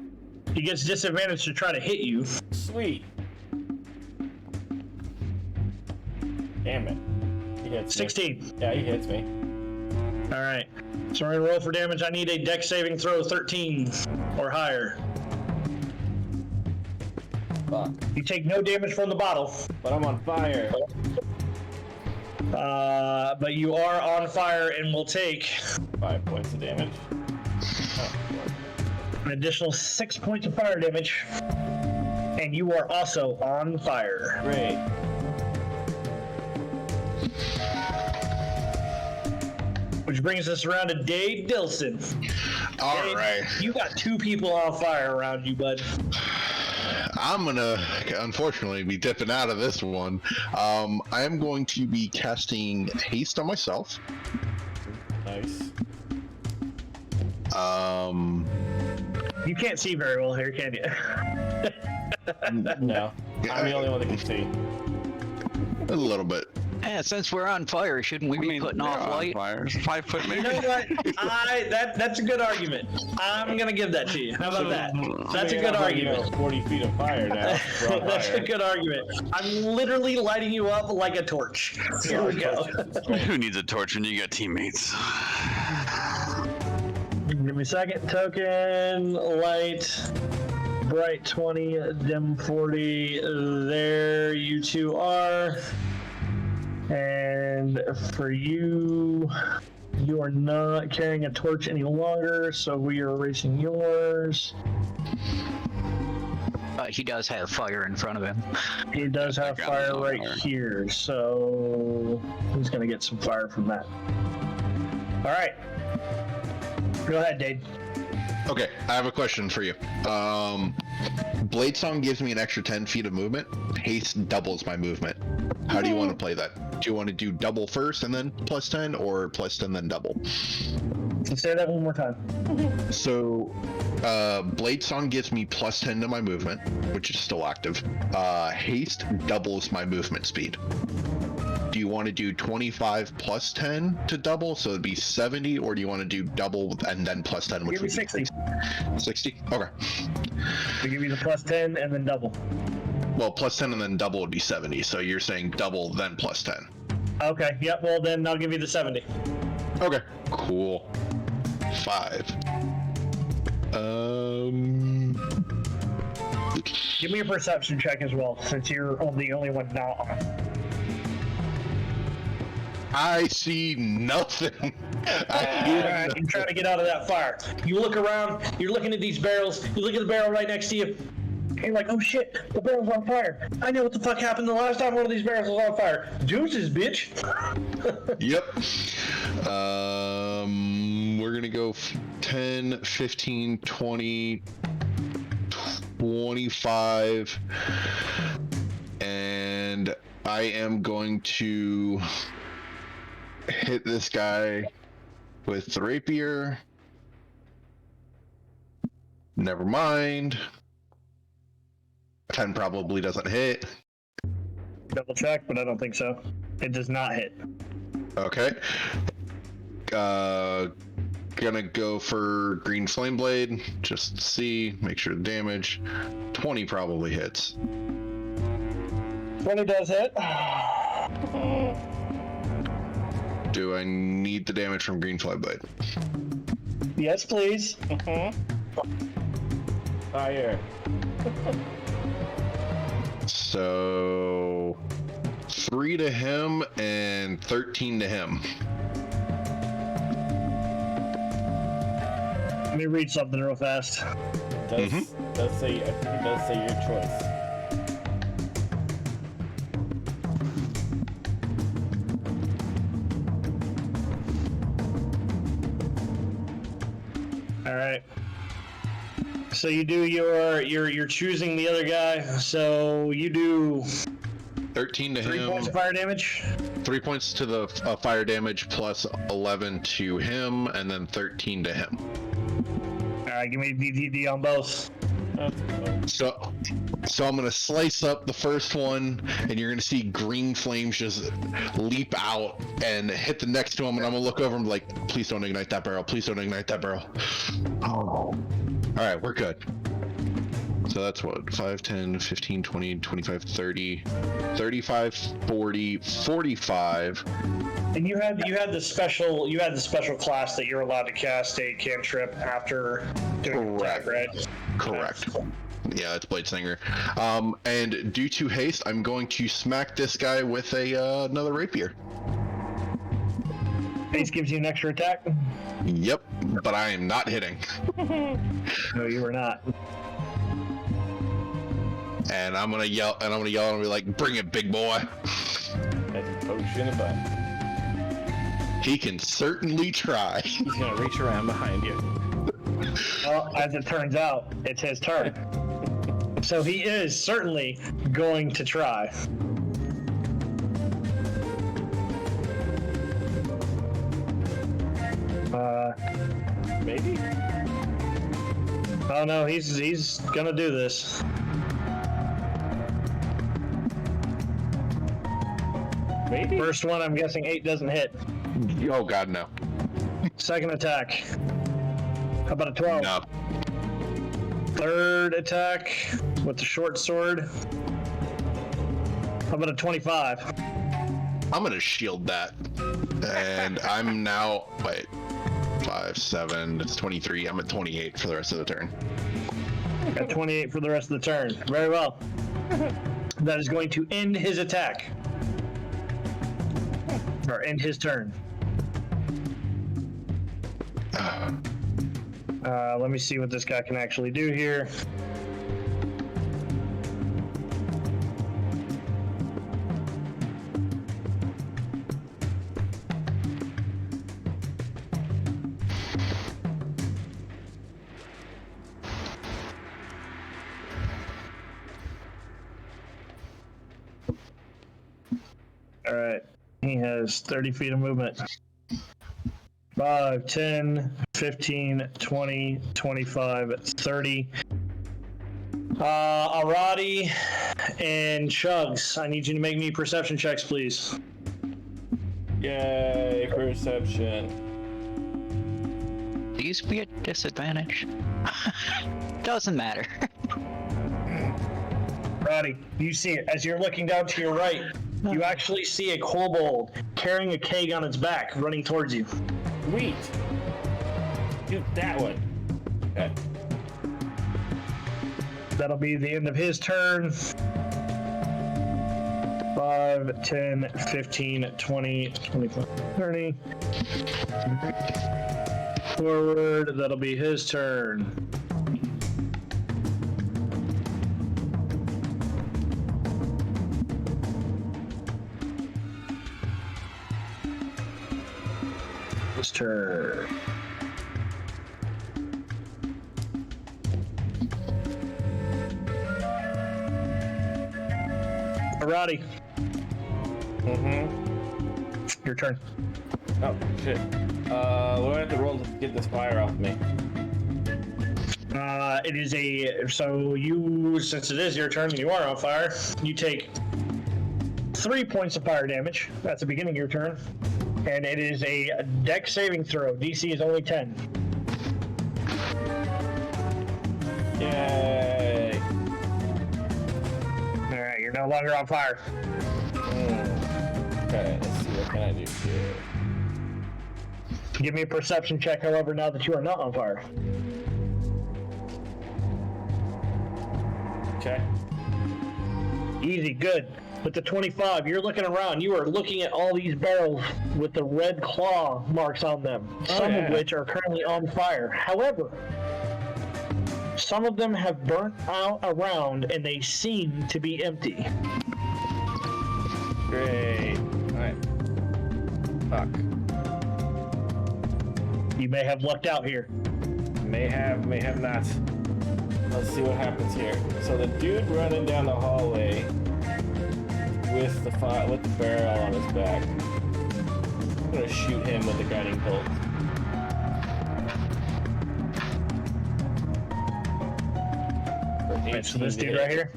He gets disadvantage to try to hit you. Sweet. Damn it. He hits 16. me. Yeah, he hits me. Alright. So we're gonna roll for damage. I need a dex saving throw 13 or higher. Fuck. You take no damage from the bottle. But I'm on fire. But you are on fire and will take 5 points of damage. An additional 6 points of fire damage. And you are also on fire. Great. Which brings us around to Dave Dilson. All Dave, right. You got 2 people on fire around you, bud. I'm gonna, unfortunately, be dipping out of this one. I am going to be casting haste on myself. Nice. You can't see very well here, can you? No. I'm the only one that can see. A little bit. Yeah, since we're on fire, shouldn't we be putting off light? Fires. 5 foot maybe. You know what? That's a good argument. I'm gonna give that to you. How about that? That's a good argument. 40 feet of fire now. We're on That's a fire. good argument. I'm literally lighting you up like a torch. Here we go. Who needs a torch when you got teammates? Give me a second. Token, light, bright 20, dim 40. There you two are. And for you, you are not carrying a torch any longer, so we are erasing yours. He does have fire in front of him. He does have fire right here, so he's gonna get some fire from that. All right. Go ahead, Dave. Okay, I have a question for you. Blade Song gives me an extra 10 feet of movement. Haste doubles my movement. How do you want to play that? Do you want to do double first and then plus 10, or plus 10 then double? So say that one more time. So, Blade Song gives me plus 10 to my movement, which is still active. Haste doubles my movement speed. Do you want to do 25 plus 10 to double, so it'd be 70, or do you want to do double and then plus 10, which Give me would 60. be 60? Okay. To give you the plus 10 and then double. Well, plus 10 and then double would be 70, so you're saying double then plus 10. Okay, yep, well then I'll give you the 70. Okay, cool. 5. Give me a perception check as well, since you're the only one not on. I see nothing. Alright, you're trying to get out of that fire. You look around, you're looking at these barrels, you look at the barrel right next to you, and you're like, oh shit, the barrel's on fire. I know what the fuck happened the last time one of these barrels was on fire. Deuces, bitch. Yep. We're gonna go 10, 15, 20, 25, and I am going to hit this guy with the rapier. Never mind. 10 probably doesn't hit. Double check, but I don't think so. It does not hit. Okay. Gonna go for Green Flame Blade, just to see, make sure the damage. 20 probably hits. 20 does hit. Do I need the damage from Green Flame Blade? Yes, please. Fire. So 3 to him and 13 to him. Let me read something real fast. Does say, I think it does say your choice. All right. So you do you're choosing the other guy. So you do 13 to 3 him. points of fire damage. 3 points to the fire damage plus 11 to him, and then 13 to him. All right, give me DDD on both. So I'm gonna slice up the first one, and you're gonna see green flames just leap out and hit the next to him, and I'm gonna look over and be like, please don't ignite that barrel, please don't ignite that barrel. Oh. Alright, we're good. So that's what, 5, 10, 15, 20, 25, 30, 35, 40, 45. And you had the special class that you're allowed to cast a cantrip after doing an attack, right? Correct. Yeah, it's Blade Singer. And due to haste, I'm going to smack this guy with another rapier. Base gives you an extra attack. Yep, but I am not hitting. No, you are not. And I'm gonna yell, and be like, "Bring it, big boy." That's a potion in the butt. He can certainly try. He's gonna reach around behind you. Well, as it turns out, it's his turn. So he is certainly going to try. Maybe? Oh no, he's gonna do this. Maybe? First one, I'm guessing 8 doesn't hit. Oh God, no. Second attack. How about a 12? No. Third attack with the short sword. How about a 25? I'm gonna shield that. And I'm now, wait, 5, 7, it's 23. I'm at 28 for the rest of the turn. Got 28 for the rest of the turn. Very well. That is going to end his attack. Or end his turn. Let me see what this guy can actually do here. All right. He has 30 feet of movement. 5, 10, 15, 20, 25, 30. Arati and Chugs, I need you to make me perception checks, please. Yay, perception. These be at disadvantage. Doesn't matter. Arati, you see it. As you're looking down to your right, you actually see a kobold carrying a keg on its back running towards you. Sweet. Do that one. Okay. That'll be the end of his turn. 5, 10, 15, 20, 25, 30. Forward, that'll be his turn. His turn. Arati, your turn. Oh, shit. What do I have to roll to get this fire off me? It is so you, since it is your turn and you are on fire, you take 3 points of fire damage. That's the beginning of your turn. And it is a dex saving throw. DC is only 10. Yay. Alright, you're no longer on fire. Okay, let's see, what can I do here? Give me a perception check, however, now that you are not on fire. Okay. Easy, good. With the 25, you're looking around. You are looking at all these barrels with the red claw marks on them, some of which are currently on fire. However, some of them have burnt out around and they seem to be empty. Great. Alright. Fuck. You may have lucked out here. May have not. Let's see what happens here. So the dude running down the hallway with the barrel on his back. I'm gonna shoot him with the guiding bolt. Right, so this dude right here.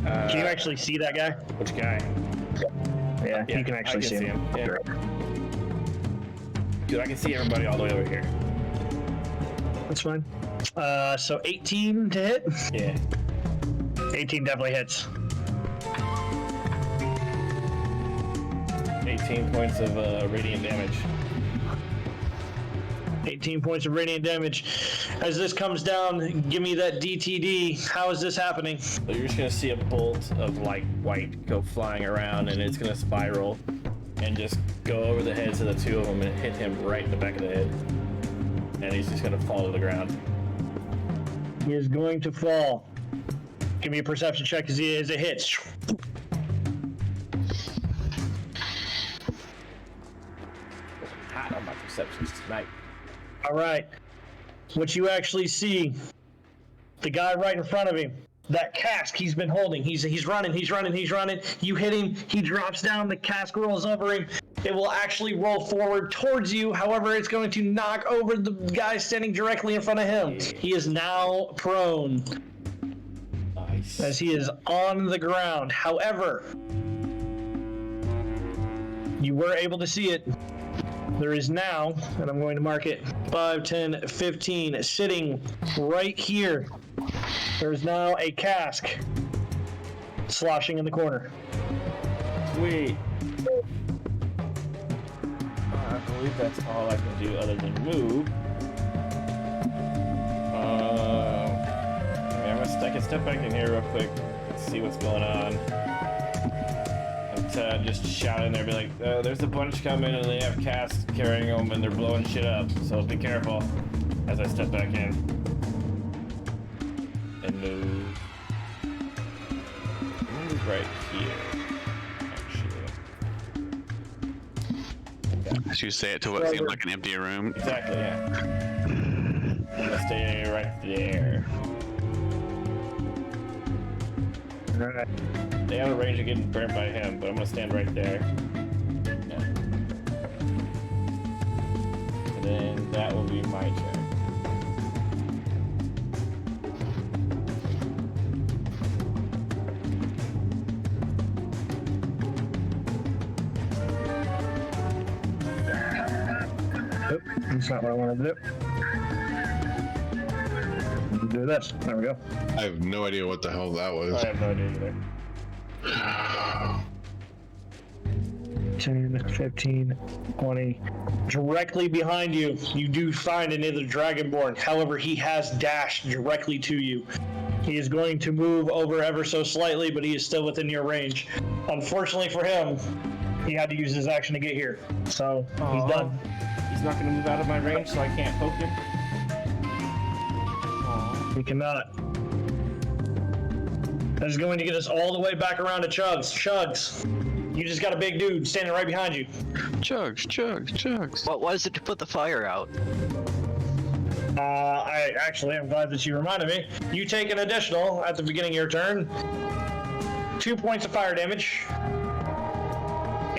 Can you actually see that guy? Which guy? Yeah, you can actually see him. Yeah. Dude, I can see everybody all the way over here. That's fine. So 18 to hit? Yeah. 18 definitely hits. 18 points of radiant damage. 18 points of radiant damage. As this comes down, give me that DTD. How is this happening? So you're just gonna see a bolt of like white go flying around, and it's gonna spiral and just go over the heads of the two of them and hit him right in the back of the head. And he's just gonna fall to the ground. He is going to fall. Give me a perception check as it hits. Hot on my perceptions tonight. All right. What you actually see, the guy right in front of him, that cask he's been holding, he's running. You hit him, he drops down, the cask rolls over him. It will actually roll forward towards you. However, it's going to knock over the guy standing directly in front of him. He is now prone. Nice. As he is on the ground. However, you were able to see it. There is now, and I'm going to mark it, 5, 10, 15, sitting right here. There's now a cask sloshing in the corner. Sweet. I believe that's all I can do other than move. I can step back in here real quick and see what's going on. And just shout in there, be like, there's a bunch coming and they have casks carrying them and they're blowing shit up. So be careful as I step back in. And move. Move right here, actually. As you say it to what seems like an empty room. Exactly, yeah. I'm gonna stay right there. Alright. They have a range of getting burnt by him, but I'm gonna stand right there. Yeah. And then that will be my turn. Nope, that's not what I wanted to do. Do this. There we go. I have no idea what the hell that was. I have no idea either. 10, 15, 20. Directly behind you, you do find another Dragonborn. However, he has dashed directly to you. He is going to move over ever so slightly, but he is still within your range. Unfortunately for him, he had to use his action to get here. So, he's done. He's not gonna move out of my range, so I can't poke him. He cannot. That is going to get us all the way back around to Chugs. Chugs, you just got a big dude standing right behind you. Chugs. What was it to put the fire out? I'm glad that you reminded me. You take an additional, at the beginning of your turn, 2 points of fire damage.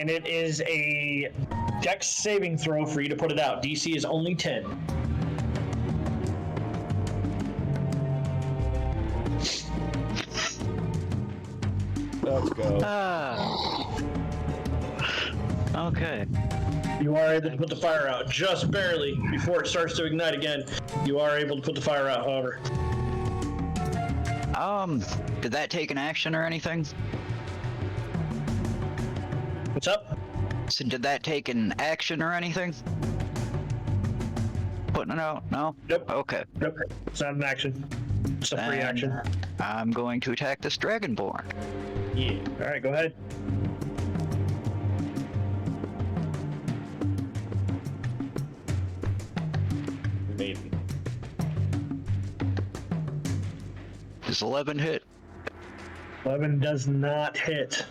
And it is a Dex saving throw for you to put it out. DC is only 10. Let's go. Okay. You are able to put the fire out just barely before it starts to ignite again. You are able to put the fire out, however. Did that take an action or anything? What's up? So did that take an action or anything? Putting it out? No? Nope. Okay. Nope. It's not an action. It's a free Then action. I'm going to attack this Dragonborn. Yeah. Alright, go ahead. Maybe. Does 11 hit? 11 does not hit.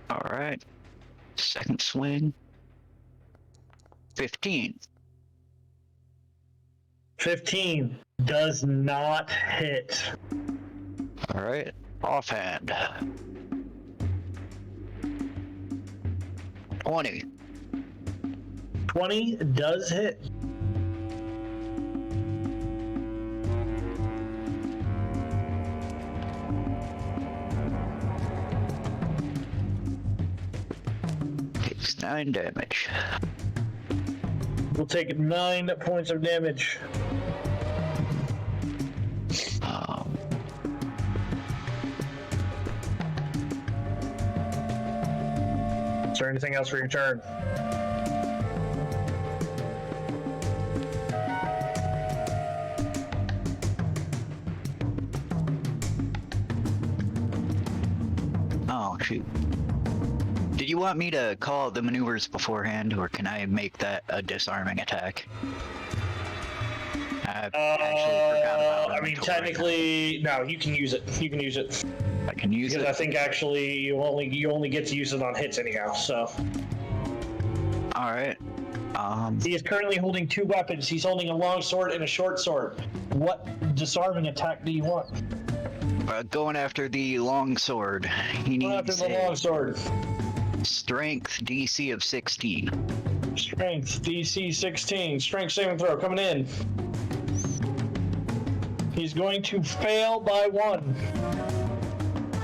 Alright. Second swing. 15. 15 does not hit. Alright. Offhand. 20. 20 does hit. Takes 9 damage. We'll take 9 points of damage. Is there anything else for your turn? Oh, shoot. Did you you want me to call the maneuvers beforehand, or can I make that a disarming attack? I actually forgot about I mean, inventory. technically, no. You can use it. You can use it I can use because it. I think actually you only get to use it on hits anyhow. So All right. he is currently holding 2 weapons. He's holding a long sword and a short sword. What disarming attack do you want? Going after the long sword. He Go after needs the long sword. strength DC of 16. Strength DC 16. Strength saving throw coming in. He's going to fail by 1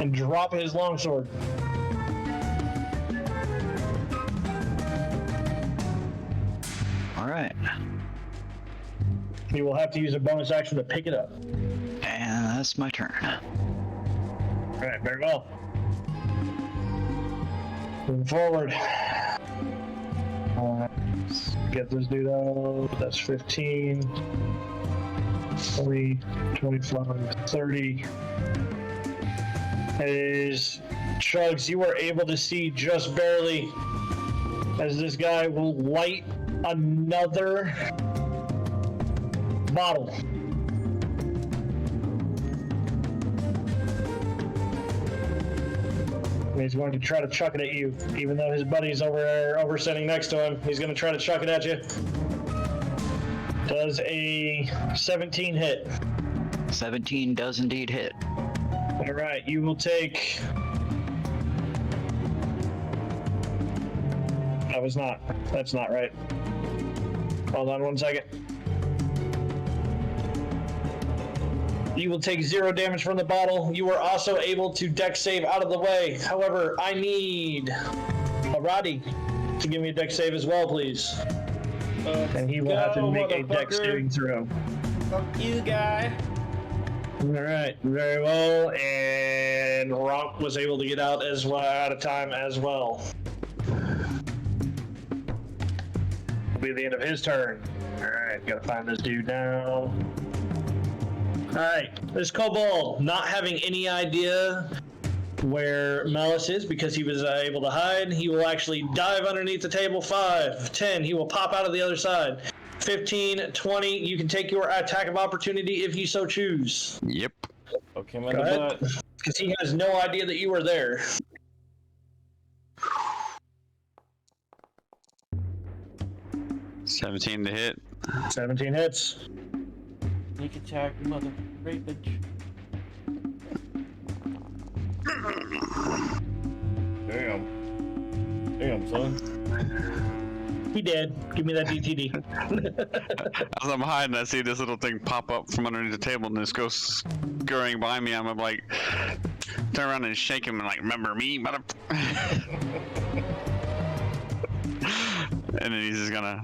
and drop his longsword. All right. He will have to use a bonus action to pick it up. And that's my turn. All right, very well. Moving forward. Let's get this dude out. That's 15. 20, 25, 30. As Chugs, you were able to see just barely as this guy will light another bottle. He's going to try to chuck it at you, even though his buddy's over sitting next to him. He's going to try to chuck it at you. Does a 17 hit? 17 does indeed hit. All right, you will take. That's not right. Hold on 1 second. You will take 0 damage from the bottle. You are also able to dex save out of the way. However, I need a Roddy to give me a dex save as well, please. And he will have to make a dex saving throw. Fuck you, guy. All right, very well. And Ronk was able to get out as well, out of time as well. Be the end of his turn. All right, gotta find this dude now. All right, this Kobold, not having any idea where Malice is because he was able to hide, he will actually dive underneath the table. 5, 10, he will pop out of the other side. 15, 20, you can take your attack of opportunity if you so choose. Yep. Okay, my Go ahead, butt. because he has no idea that you were there. $17 to hit. 17 hits. Sneak attack, mother rapage. Damn, son. He did. Give me that DTD. As I'm hiding, I see this little thing pop up from underneath the table, and this goes scurrying by me. I'm like, turn around and shake him and like, remember me, mother. And then he's just gonna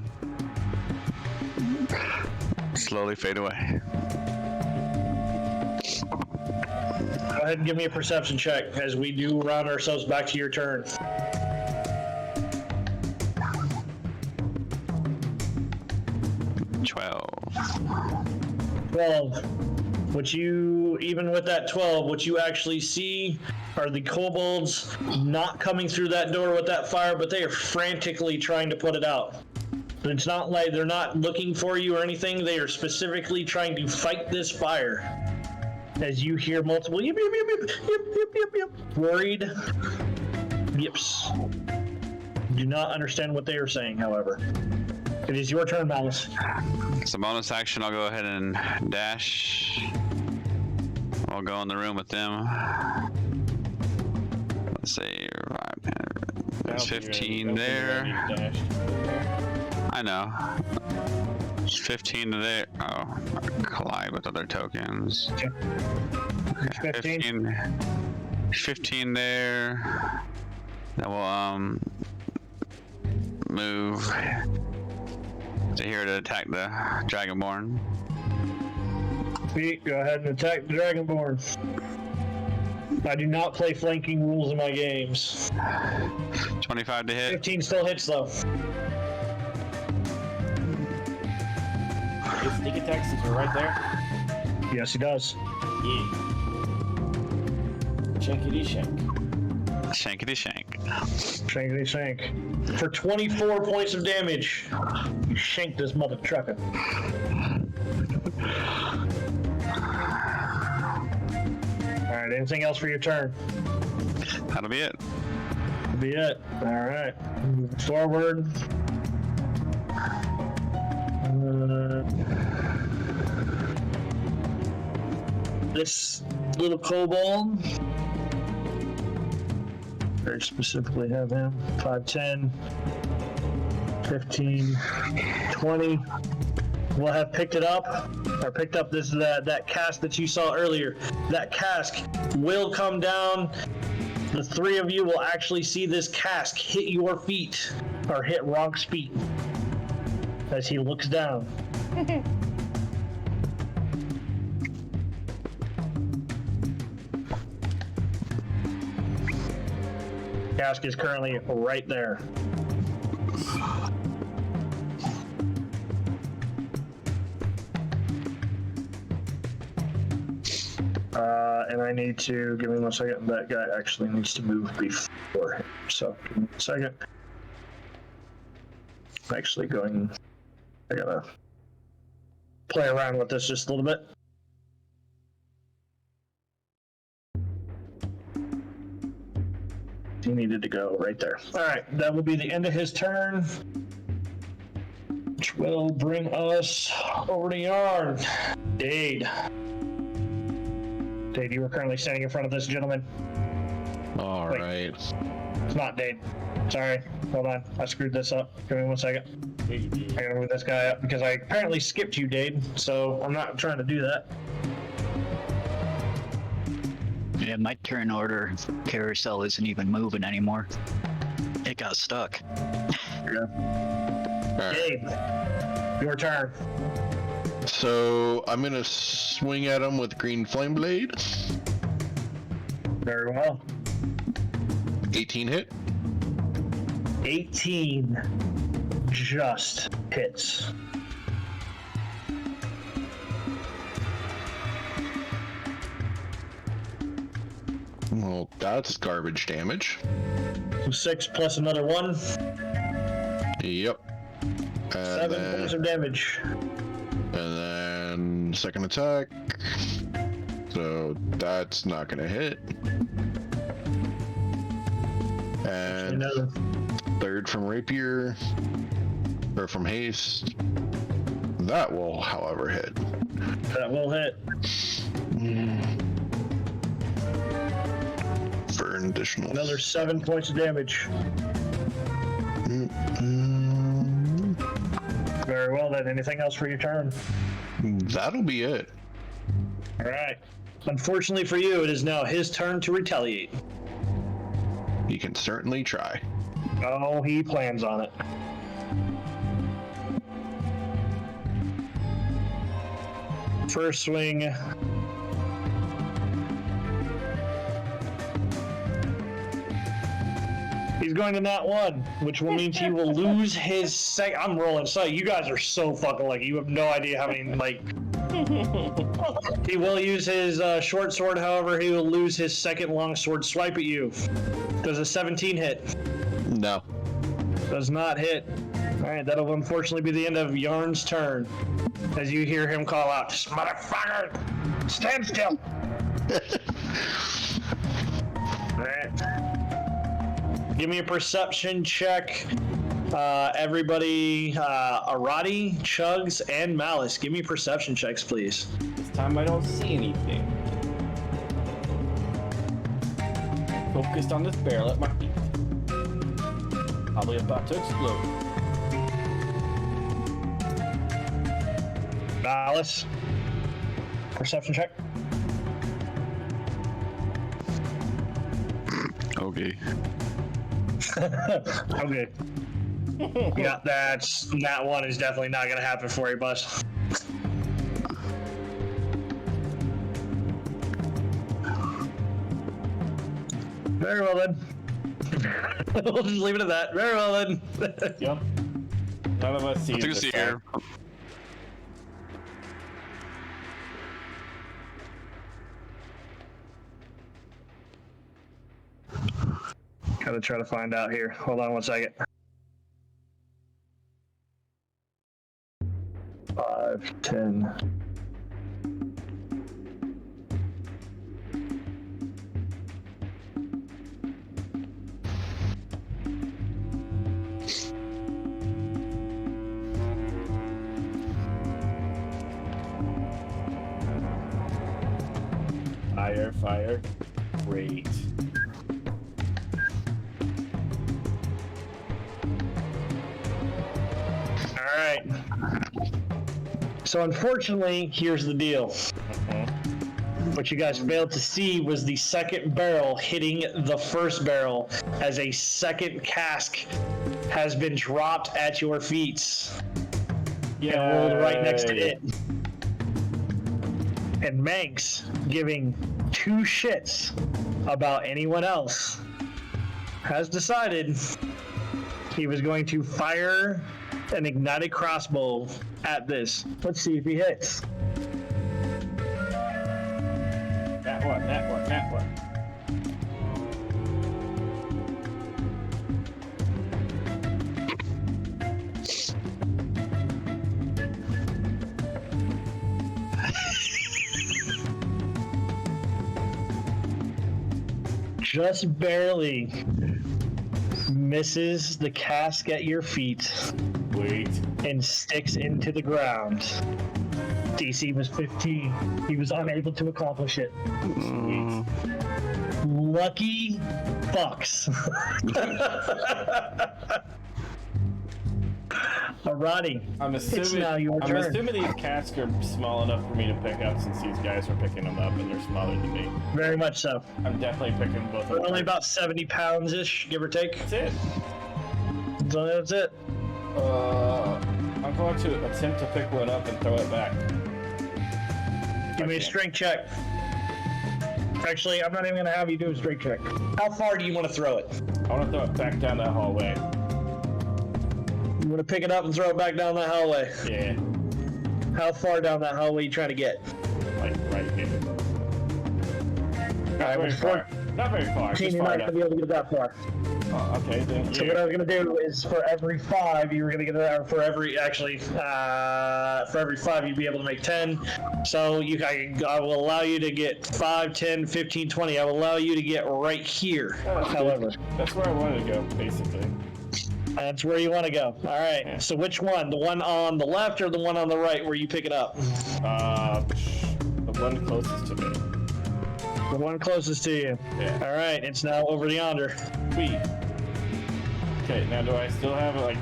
slowly fade away. Go ahead and give me a perception check as we do round ourselves back to your turn. 12. What you, even with that 12, what you actually see are the kobolds not coming through that door with that fire, but they are frantically trying to put it out. It's not like they're not looking for you or anything. They are specifically trying to fight this fire. As you hear multiple yip, yip, yip, yip, yip, yip, yip, yip, worried yips. Do not understand what they are saying, however. It is your turn, Malice. It's a bonus action. I'll go ahead and dash. I'll go in the room with them. Let's see. There's 15 there. I know. There's 15 there. Oh, collide with other tokens. Okay, 15 there. Then we'll move to here to attack the Dragonborn. Pete, go ahead and attack the Dragonborn. I do not play flanking rules in my games. 25 to hit. 15 still hits though. His sneak attack since we're right there. Yes, he does. Yeah. Shankity shank. Shankity shank. Shankety shank. For 24 points of damage, you shank this mother trucker. Alright, anything else for your turn? That'll be it. That'll be it. Alright. Moving forward. This little kobold. Very specifically have him. 5'10", 15, 20. We'll have picked it up, or picked up this that cask that you saw earlier. That cask will come down. The three of you will actually see this cask hit your feet, or hit Ronk's feet, as he looks down. Cask is currently right there. And I need to, give me 1 second, that guy actually needs to move before him. So, give me 1 second. I'm actually going, I gotta play around with this just a little bit. He needed to go right there. All right, that will be the end of his turn, which will bring us over to Yarn. Dade. Dade, you are currently standing in front of this gentleman. All Wait. right. It's not Dade. Sorry. Hold on. I screwed this up. Give me 1 second. I gotta move this guy up because I apparently skipped you, Dade. So I'm not trying to do that. Yeah, my turn order carousel isn't even moving anymore. It got stuck. All right. Dade, your turn. So I'm gonna swing at him with green flame blade. Very well. 18 hit. 18 just hits. Well, that's garbage damage. So 6 plus another 1. Yep. 7 points of damage. And then second attack. So that's not gonna hit. And third from rapier, or from haste. That will, however, hit. That will hit. For an additional. Another 7 points of damage. Very well then. Anything else for your turn? That'll be it. All right. Unfortunately for you, it is now his turn to retaliate. You can certainly try. Oh, he plans on it. First swing. He's going to that one, which will mean he will lose his second. I'm rolling. So you guys are so fucking lucky. You have no idea how many, like. He will use his short sword, however, he will lose his second long sword swipe at you. Does a 17 hit? No. Does not hit. Alright, that'll unfortunately be the end of Yarn's turn. As you hear him call out, "Motherfucker! Stand still!" Alright. Give me a perception check. Everybody, Arati, Chugs, and Malice, give me perception checks, please. This time I don't see anything. Focused on this barrel at my feet. Probably about to explode. Malice, perception check. Okay. Okay. Yeah, that one is definitely not gonna happen for you, Buzz. Very well then. We'll just leave it at that. Very well then. Yep. None of us see Nothing to this see time. here. Gotta try to find out here. Hold on one second. 5, 10. Fire. Great. All right. So unfortunately, here's the deal. What you guys failed to see was the second barrel hitting the first barrel as a second cask has been dropped at your feet and rolled right next to it. And Manx, giving 2 shits about anyone else, has decided he was going to fire an ignited crossbow at this. Let's see if he hits. That one. Just barely misses the cask at your feet Wait. and sticks into the ground. DC was 15. He was unable to accomplish it. Lucky fucks. Alrighty. It's now your I'm turn. assuming these casks are small enough for me to pick up since these guys are picking them up and they're smaller than me. Very much so. I'm definitely picking both of They're them. only about 70 pounds-ish, give or take. That's it. So that's it. I'm going to attempt to pick one up and throw it back. Give me a strength check. Actually, I'm not even going to have you do a strength check. How far do you want to throw it? I want to throw it back down that hallway. You want to pick it up and throw it back down that hallway? Yeah, How far down that hallway are you trying to get? like right here. Not Alright, very with far. Not very far. Just You're far not going enough. to be able to get that far. Oh, okay, then. So what I was going to do is for every 5, you were going to get that, or for every 5, you'd be able to make 10. So I will allow you to get 5, 10, 15, 20. I will allow you to get right here, however. That's where I wanted to go, basically. That's where you want to go. All right. Yeah. So which one? The one on the left or the one on the right where you pick it up? The one closest to me. The one closest to you. Yeah. All right. It's now over yonder. Sweet. Okay, now do I still have can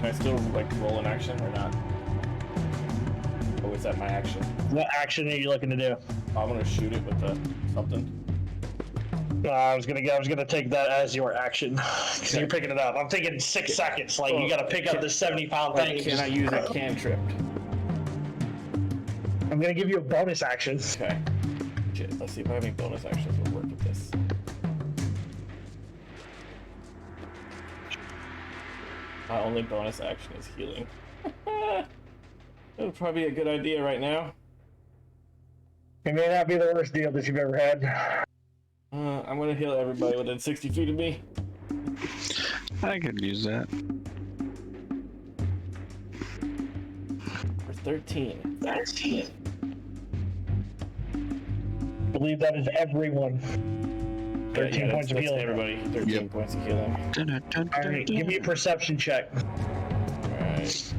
I still roll an action or not? Or was that my action? What action are you looking to do? I'm gonna shoot it with something. I was gonna take that as your action because you're picking it up. I'm thinking 6 seconds. Like you got to pick up this 70-pound thing. and Can I use a cantrip? I'm gonna give you a bonus action. Okay. Shit, let's see if I have any bonus actions that work with this. My only bonus action is healing. That would probably be a good idea right now. It may not be the worst deal that you've ever had. I'm gonna heal everybody within 60 feet of me. I could use that. For 13. 13. I believe that is everyone. 13 points of that's healing. Everybody, 13 points of healing. All right, give me a perception check. Alright.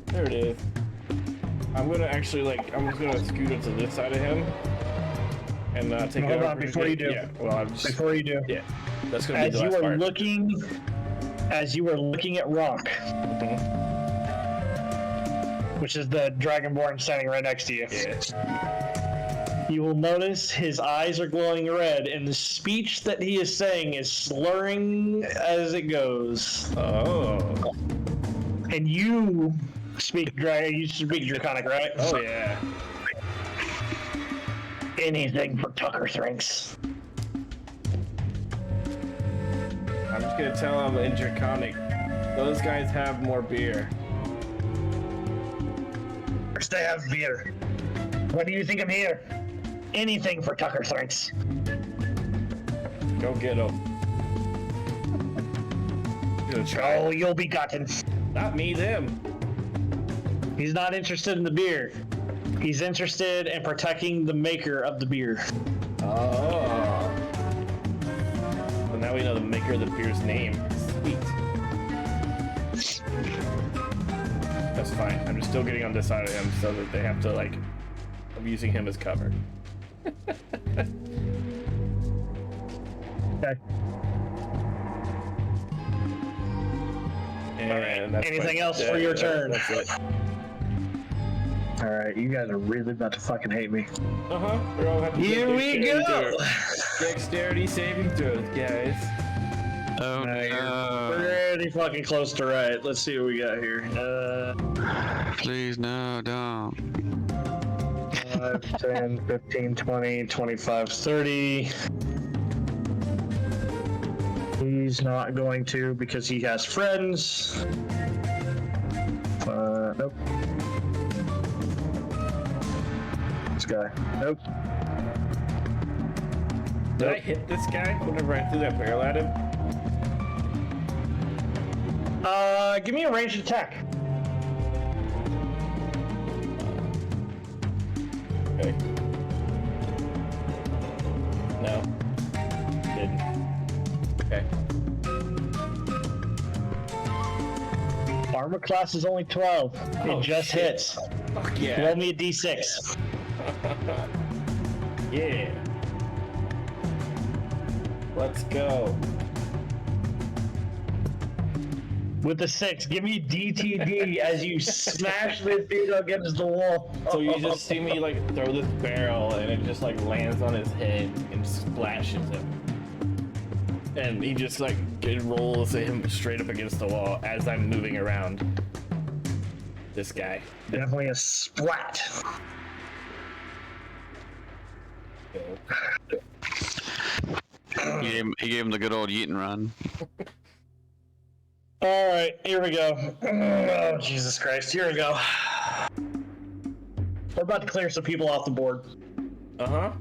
There it is. I'm gonna actually I'm just gonna scoot it to this side of him and take it Hold over. on, before you do. Yeah, well, I'm just, Before you do, yeah, that's gonna be as the you last are part. looking at Rock, Mhm. which is the Dragonborn standing right next to you. Yeah. You will notice his eyes are glowing red, and the speech that he is saying is slurring as it goes. Oh. And you speak Draconic, right? Oh yeah. Anything for Tucker Thrinks. I'm just gonna tell him in Draconic, those guys have more beer. First, they have beer. What do you think I'm here? Anything for Tucker Thrinks. Go get him. Gonna try. Oh, you'll be gotten. Not me, them. He's not interested in the beer. He's interested in protecting the maker of the beer. Oh. Well, now we know the maker of the beer's name. Sweet. That's fine. I'm just still getting on this side of him so that they have to, like, I'm using him as cover. Okay. And that's Anything my- else for your turn? That's it. All right, you guys are really about to fucking hate me. Uh-huh. We're all having Here good we dexterity go. Dexterity saving throws, guys. Oh, Now you're no. pretty fucking close to right. Let's see what we got here. Please, no, don't. 5, 10, 15, 20, 25, 30. He's not going to because he has friends. Nope. This guy. Nope. Did I hit this guy whenever I threw that barrel at him? Give me a ranged attack. Okay. No. Didn't. Okay. Armor class is only 12. Oh, It just shit. hits. Fuck yeah. Roll me a d6. Yeah. Let's go. With the 6, give me DTD as you smash this dude against the wall. So you just see me like throw this barrel and it just like lands on his head and splashes him. And he just like rolls him straight up against the wall as I'm moving around. This guy. Definitely a splat. He gave him the good old yeet and run. All right, here we go. Oh, Jesus Christ. Here we go. We're about to clear some people off the board. Uh-huh.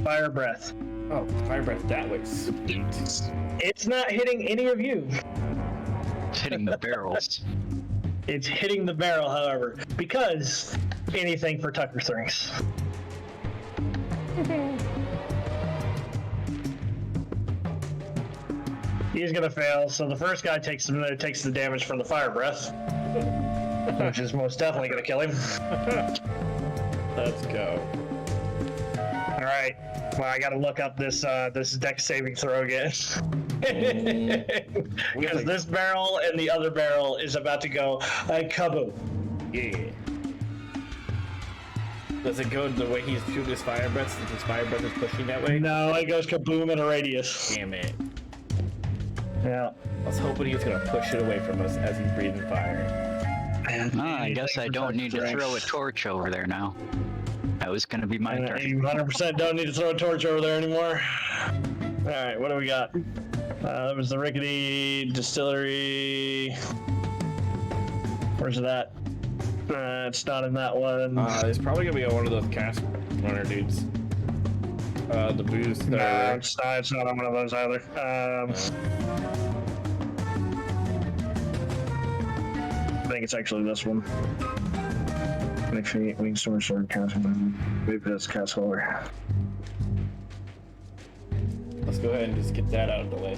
Fire breath. Oh, fire breath that way. Sweet. It's not hitting any of you. It's hitting the barrels. It's hitting the barrel, however, because anything for Tucker Thinks. He's gonna fail, so the first guy takes the damage from the fire breath, which is most definitely gonna kill him. Let's go. All right. Well, I gotta look up this dex saving throw again. Because this barrel and the other barrel is about to go kaboom. Yeah. Does it go the way he's shooting his fire breath since his fire breath is pushing that way? No, it goes kaboom in a radius. Damn it. Yeah. I was hoping he was gonna push it away from us as he's breathing fire. I guess I don't need to throw a torch over there now. That was gonna be my turn. You 100% don't need to throw a torch over there anymore. All right, what do we got? That was the Rickety Distillery. Where's it at? It's not in that one. It's probably gonna be one of those cast runner dudes. The booze. No, it's not on one of those either. I think it's actually this one. Actually, we can store cast. Maybe that's cast holder. Let's go ahead and just get that out of the way.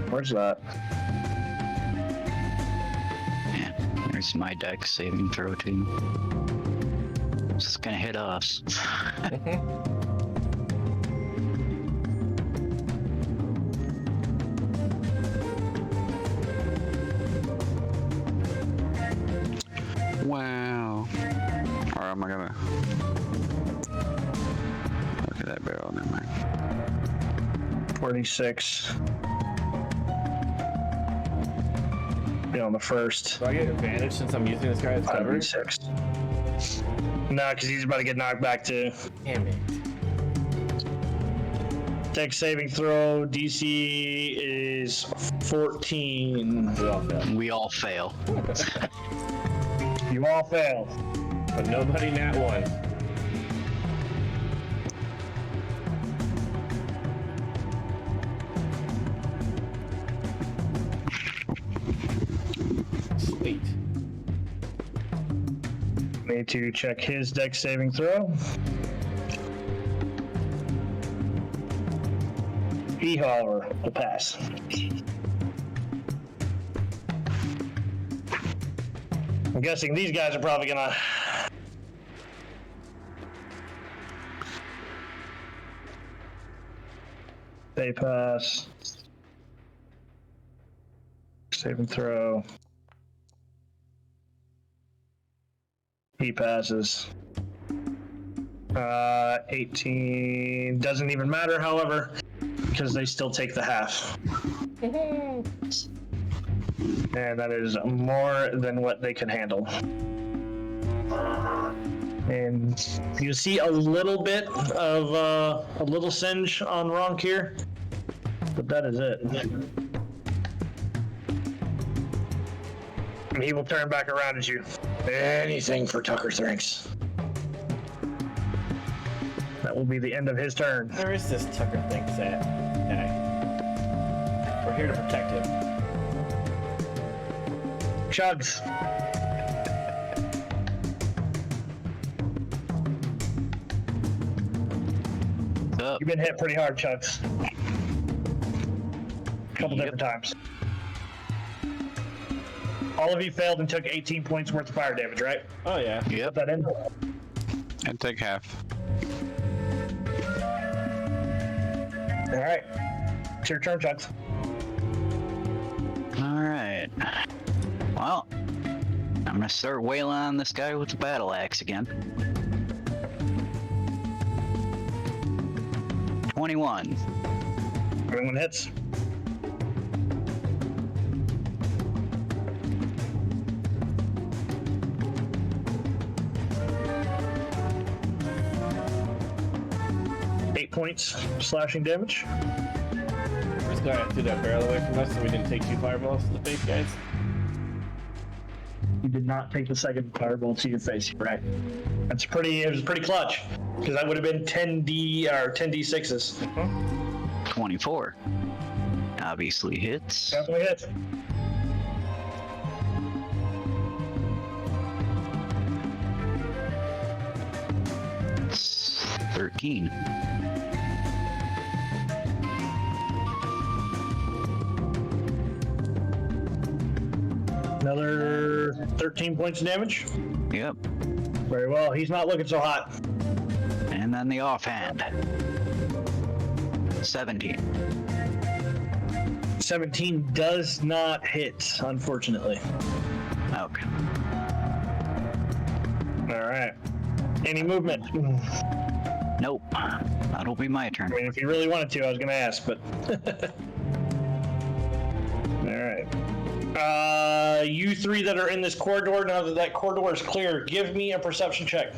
Where's that? Yeah, there's my dex saving throw too. It's just gonna hit us. Wow. Or am I gonna look at that barrel? Never mind. 46. Yeah, on the first. Do I get advantage since I'm using this guy as cover? 5d6. Nah, because he's about to get knocked back too. Damn it. Dex saving throw, DC is 14. We all fail. We all fail. You all fail. But nobody nat one. Sweet. Need to check his Dex saving throw. He, however, will pass. I'm guessing these guys are probably gonna. They pass. Save and throw. He passes. 18 doesn't even matter, however, because they still take the half. And that is more than what they can handle. And you see a little bit of a little singe on Ronk here, but that is it. And he will turn back around at you. Anything for Tucker Thanks. That will be the end of his turn. Where is this Tucker Thanks at? Guy. We're here to protect him. Chugs. Up. You've been hit pretty hard, Chugs. A couple different times. All of you failed and took 18 points worth of fire damage, right? Oh yeah. Yep. Put that in. And take half. All right. It's your turn, Chugs. All right. Well, I'm gonna start wailing on this guy with the battle axe again. 21. Everyone hits. Points slashing damage. Just glad I threw that barrel away from us so we didn't take 2 fireballs to the face, guys. You did not take the second fireball to your face, right? It was pretty clutch, because that would have been 10d or 10d6s. 24. Obviously hits. Definitely hits. It's 13. Another 13 points of damage. Yep. Very well. He's not looking so hot. And then the offhand. 17. 17 does not hit, unfortunately. Okay. All right. Any movement? Nope. That'll be my turn. I mean, if you really wanted to, I was going to ask, but... All right. You three that are in this corridor, now that that corridor is clear, give me a perception check.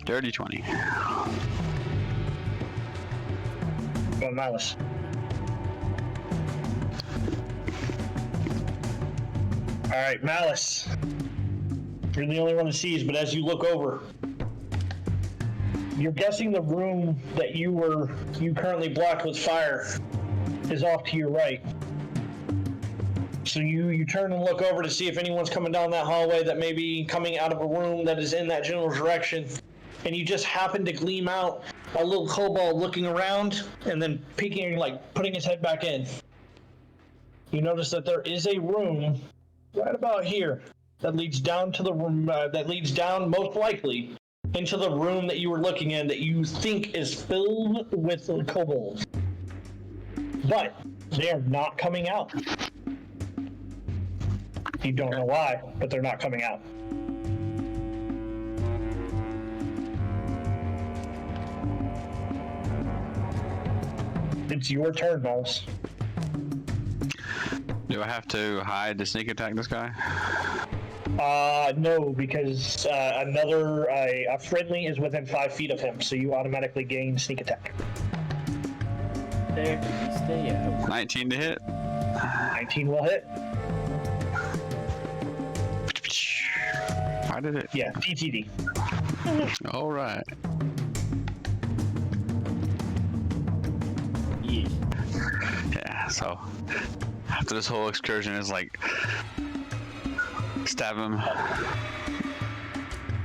Dirty 20. Well, Malice. All right, Malice. You're the only one that sees, but as you look over, you're guessing the room that you currently blocked with fire is off to your right. So you turn and look over to see if anyone's coming down that hallway that may be coming out of a room that is in that general direction. And you just happen to gleam out a little kobold looking around and then peeking, like putting his head back in. You notice that there is a room right about here that leads down to the room, that leads down most likely into the room that you were looking in that you think is filled with kobolds. But they are not coming out. You don't know why, but they're not coming out. It's your turn, Mouse. Do I have to hide to sneak attack this guy? No, because a friendly is within 5 feet of him, so you automatically gain sneak attack. There, stay out. 19 to hit. 19 will hit. How did it? Yeah, DTD. All right. Yeah. Yeah. So after this whole excursion is like stab him,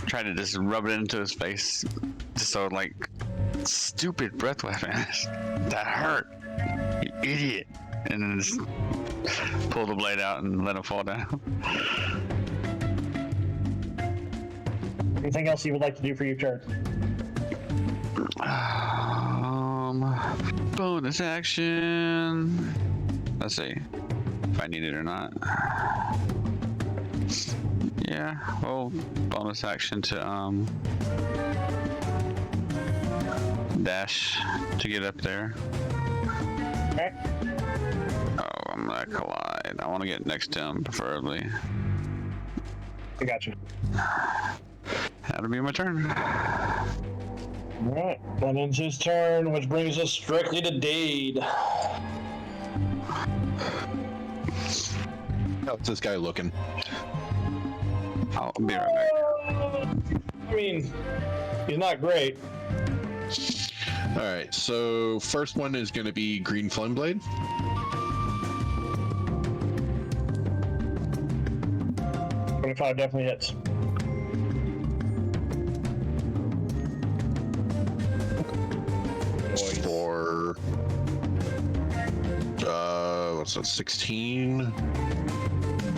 try to just rub it into his face, just so like stupid breath weapons that hurt, you idiot, and then just pull the blade out and let him fall down. Anything else you would like to do for your turn? Bonus action. Let's see if I need it or not. Yeah, well, bonus action to dash to get up there. Okay. Oh, I'm gonna collide. I want to get next to him, preferably. I got you. That'll be my turn. Alright, that ends his turn, which brings us directly to Dade. How's this guy looking? I'll be right back. I mean, he's not great. All right, so first one is going to be Green Flame Blade. $25 definitely hits. For what's that? 16.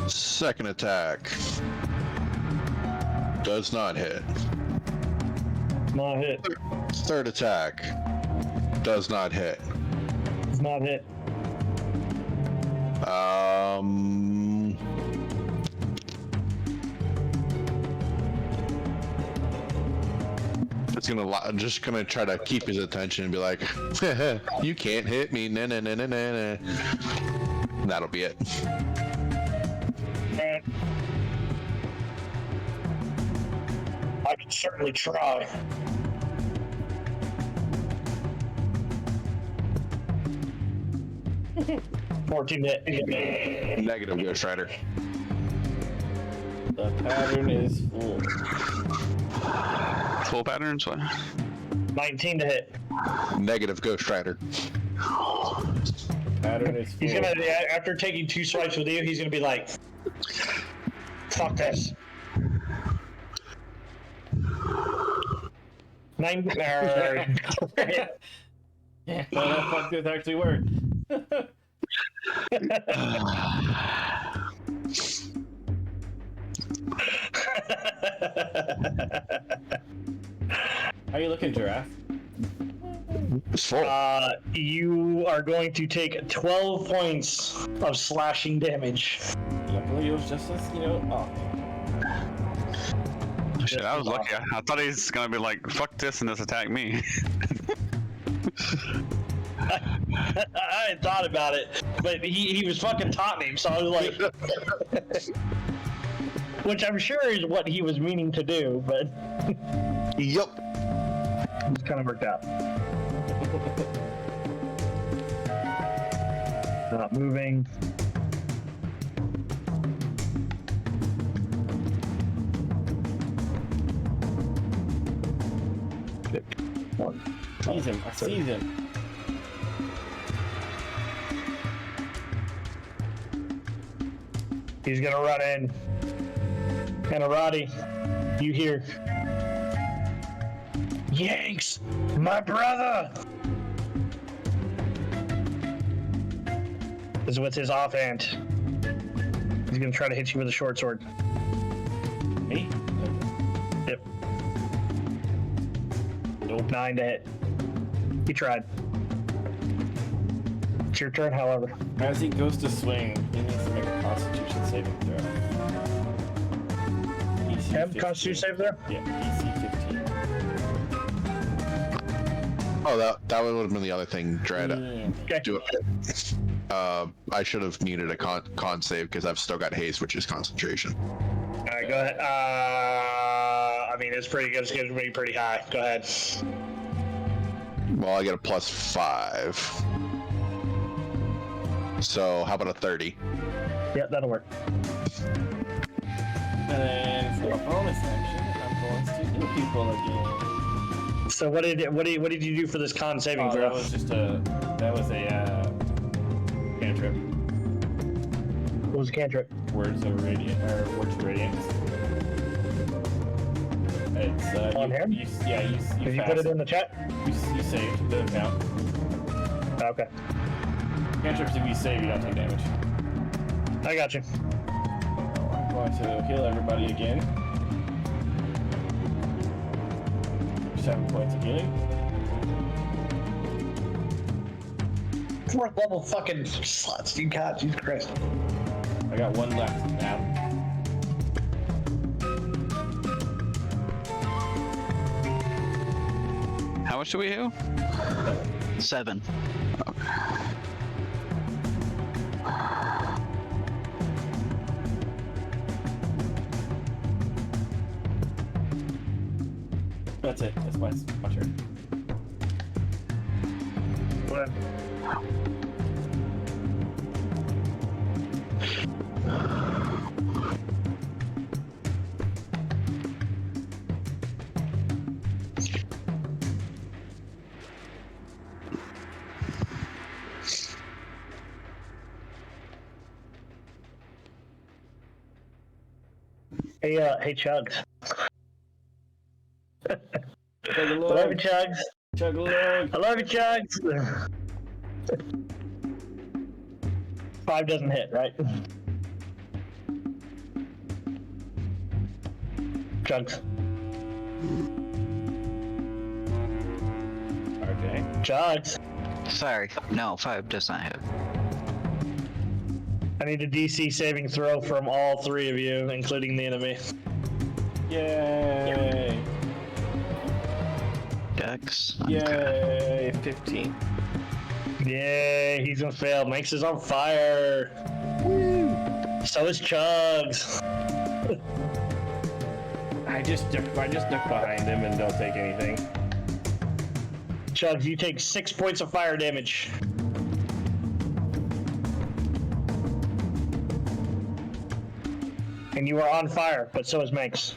Second attack does not hit. Not hit. Third attack does not hit. It's not hit. It's just gonna try to keep his attention and be like, "You can't hit me, nah, nah, nah, nah, nah, nah." And that'll be it. Alright. I can certainly try. $14 hit. Negative, Ghost Rider. The pattern is full. Full patterns, what? 19 to hit. Negative, Ghost Rider. Pattern is full. He's gonna, after taking 2 swipes with you, he's gonna be like, fuck this. 9. Yeah, well, that fuck this actually worked. How you looking, Giraffe? It's full. You are going to take 12 points of slashing damage. Luckily, it was just as, oh. Shit, I was lucky. I thought he was gonna be like, fuck this and just attack me. I hadn't thought about it, but he was fucking taunting me, so I was like... Which I'm sure is what he was meaning to do, but... Yup. It kind of worked out. Not moving. One. Seize him. I seize him. He's gonna run in. Kanarati, you hear? Yanks, my brother! This is with his offhand. He's gonna try to hit you with a short sword. Me? Yep. Nope. 9 to hit. He tried. It's your turn, however. As he goes to swing, he needs to make a Constitution saving throw. DC Have 15. Constitution save there? Yeah, DC 15. Oh, that would have been the other thing. Try to Yeah. Okay. do it. I should have needed a con save because I've still got haste, which is concentration. All right, go ahead. I mean, it's pretty good. It's going to be pretty high. Go ahead. Well, I get a +5. So how about a 30? Yep, that'll work. And then for a bonus action, I'm going to heal people again. So what did you do for this con saving throw? That was a cantrip. What was the cantrip? Words of radiance. It's On you, him? You Did you put it in the chat? You saved the account. Okay, Cantrips, if you save, you don't take damage. I got you. I'm going to heal everybody again. 7 points of healing. 4th level fucking slots, you got. Jesus Christ. I got 1 left now. How much do we heal? 7. That's it. That's my turn. What? Hey, Chugs. I love you, Chugs. Chug along. I love you, Chugs. 5 doesn't hit, right? Chugs. Okay. Chugs. Sorry, no, 5 does not hit. I need a DC saving throw from all 3 of you, including the enemy. Yay! Dex. Yay! 15. Yay, he's gonna fail. Manx is on fire. Woo! So is Chugs. I just duck behind him and don't take anything. Chugs, you take 6 points of fire damage. And you are on fire, but so is Manx.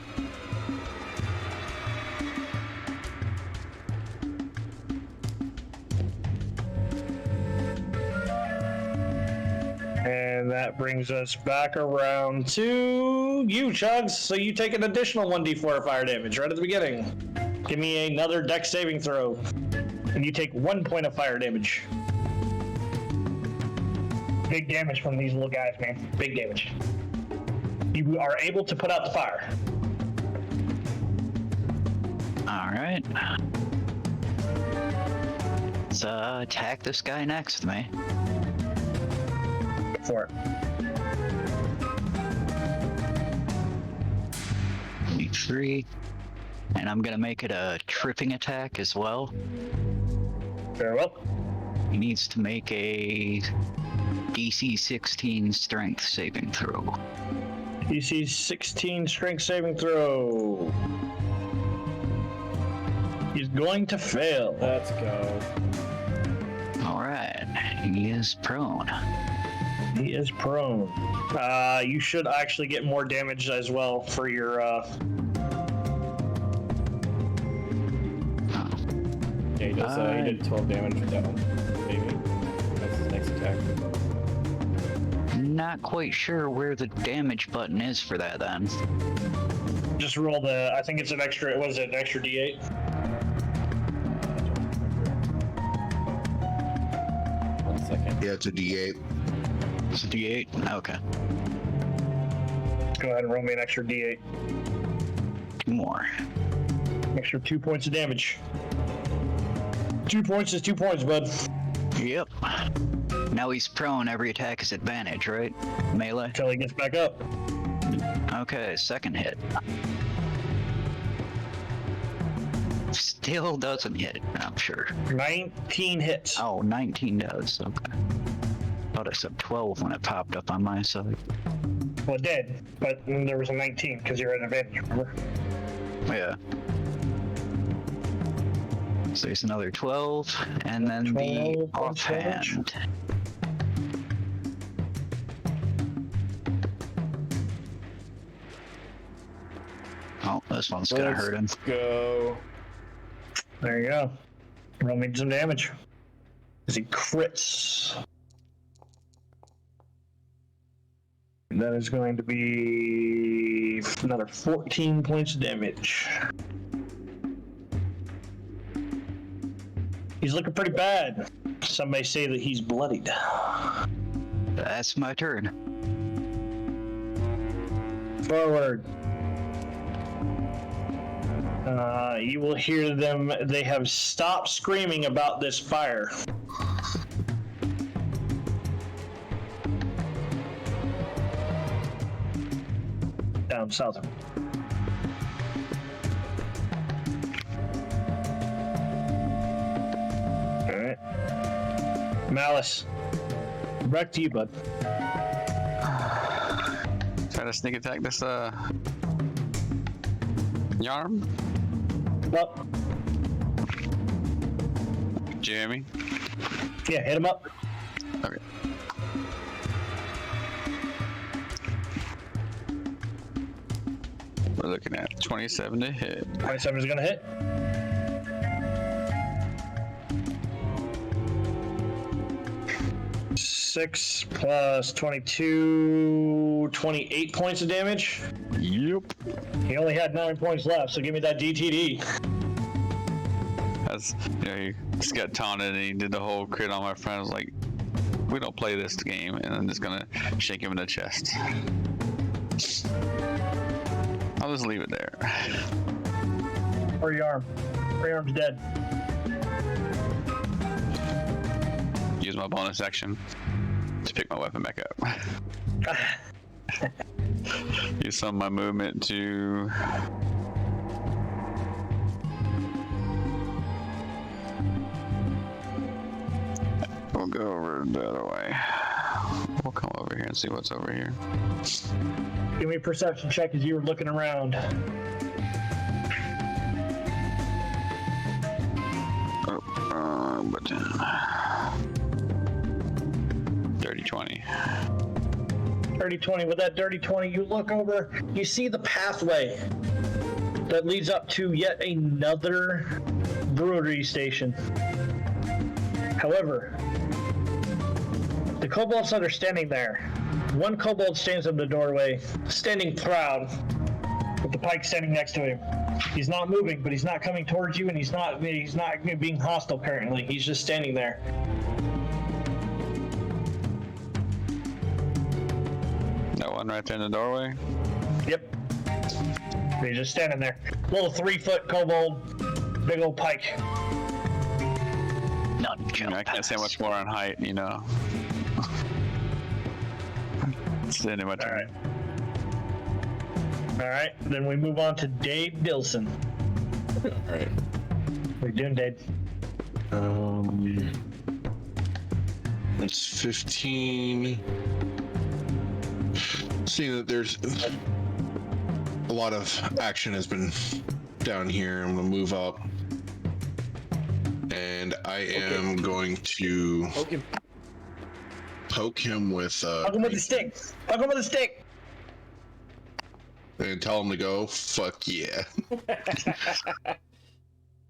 And that brings us back around to you, Chugs. So you take an additional 1d4 of fire damage right at the beginning. Give me another dex saving throw. And you take 1 point of fire damage. Big damage from these little guys, man. Big damage. You are able to put out the fire. Alright. Let's attack this guy next to me. Go for it. 23. And I'm gonna make it a tripping attack as well. Very well. He needs to make a DC 16 strength saving throw. DC 16 strength saving throw. He's going to fail. Let's go. Alright, he is prone. He is prone. You should actually get more damage as well for your. Yeah, he did 12 damage with that one. Maybe. That's his next attack. Not quite sure where the damage button is for that then. Just roll the. I think it's an extra. What is it? An extra D8. One second. Yeah, it's a D8. It's a D8? Okay. Go ahead and roll me an extra D8. 2 more. Extra 2 points of damage. 2 points is 2 points, bud. Yep. Now he's prone, every attack is advantage, right? Melee? Until he gets back up. Okay, second hit. Still doesn't hit, I'm sure. 19 hits. Oh, 19 does, okay. thought it said 12 when it popped up on my side. Well, it did, but there was a 19 because you're at advantage, remember? Yeah. So there's another 12, and then 12 the points damage. offhand. Oh, this one's gonna hurt him. Let's go. There you go. Roll me some damage. As he crits. That is going to be another 14 points of damage. He's looking pretty bad. Some may say that he's bloodied. That's my turn. Forward. You will hear them. They have stopped screaming about this fire. Down south. All right. Malice. Back to you, bud. Try to sneak attack this Yarm. Up. Jeremy. Yeah, hit him up. Okay. We're looking at 27 to hit. 27 is gonna hit. Six plus 22, 28 points of damage. Yep. He only had 9 points left, so give me that DTD. That's, he just got taunted and he did the whole crit on my friend. I was like, we don't play this game, and I'm just gonna shake him in the chest. I'll just leave it there. Or your arm. Or your arm's dead. Use my bonus action to pick my weapon back up. Use some of my movement to we'll go over the other way. We'll come over here and see what's over here. Give me a perception check as you were looking around. But 30-20. 30-20. With that dirty 20, you look over, you see the pathway that leads up to yet another brewery station. However, the kobolds that are standing there, one kobold stands in the doorway, standing proud, with the pike standing next to him. He's not moving, but he's not coming towards you, and he's not being hostile currently. He's just standing there. That one right there in the doorway? Yep. He's just standing there. Little 3-foot kobold, big old pike. Not jump. I can't say much more on height, you know. It's the end of my turn. All right, then we move on to Dave Dilson. All right. What are you doing, Dave? It's 15. Seeing that there's a lot of action has been down here, I'm gonna move up, and I am going to Okay. poke him with Poke him with the stick. Poke him with the stick. and tell him to go. Fuck yeah.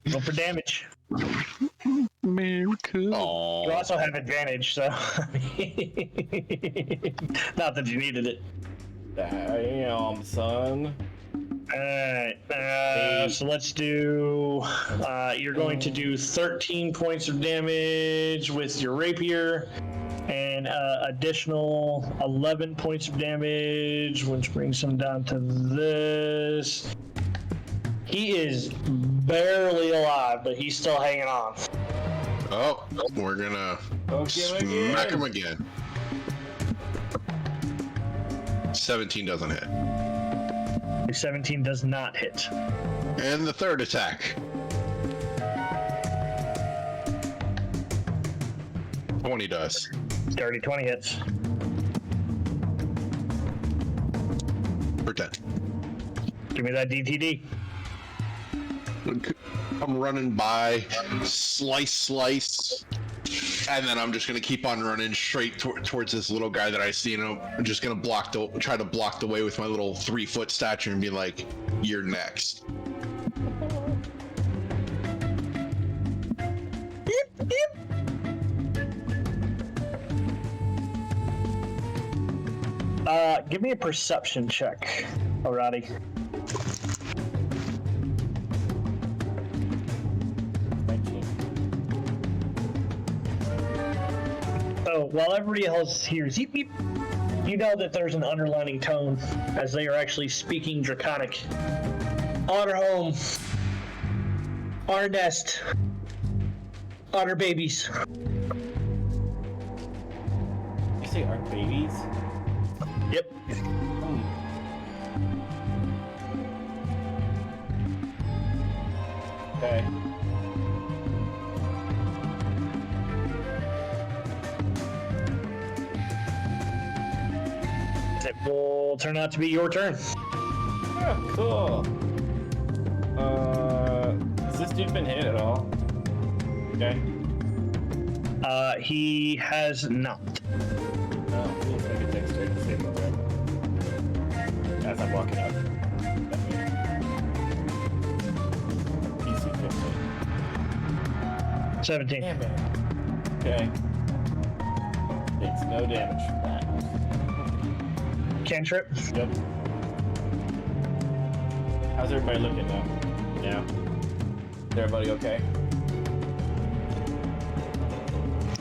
Go for damage. America. You Oh, also have advantage, so not that you needed it. Damn, son. Alright, so let's do, you're going to do 13 points of damage with your rapier, and additional 11 points of damage, which brings him down to this. He is barely alive, but he's still hanging on. oh, we're gonna smack him again. 17 doesn't hit. The 17 does not hit. And the third attack. 20 does. Dirty 20 hits. For 10. Give me that DTD. I'm running by, slice, and then I'm just gonna keep on running straight towards this little guy that I see, and I'm just gonna try to block the way with my little 3-foot stature and be like, "You're next." Give me a perception check, Alrighty. 19. So while everybody else hears yeep yeep, you know that there's an underlining tone as they are actually speaking Draconic. On our home, our nest, on our babies. You say our babies? Yep. Okay. It will turn out to be your turn. Oh, cool. Has this dude been hit at all? Okay. He has not. Oh, let's make a dexterity saving throw. As I'm walking up. DC 15. 17. Damn it. Okay. Takes no damage from that. Cantrip. Yep. How's everybody looking now? Yeah. Is everybody okay?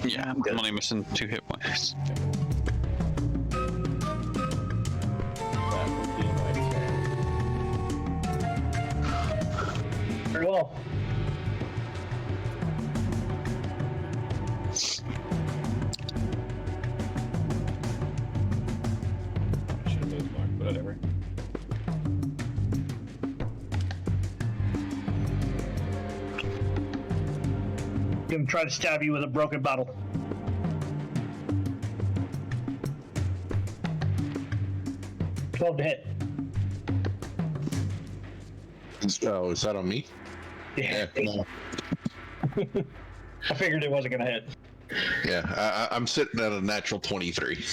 Yeah, I'm only missing 2 hit points. That would be my turn. Very well. Should have moved more, but whatever. Gonna try to stab you with a broken bottle. $12 to hit. Oh, is that on me? Yeah. No. I figured it wasn't gonna hit. Yeah, I'm sitting at a natural 23.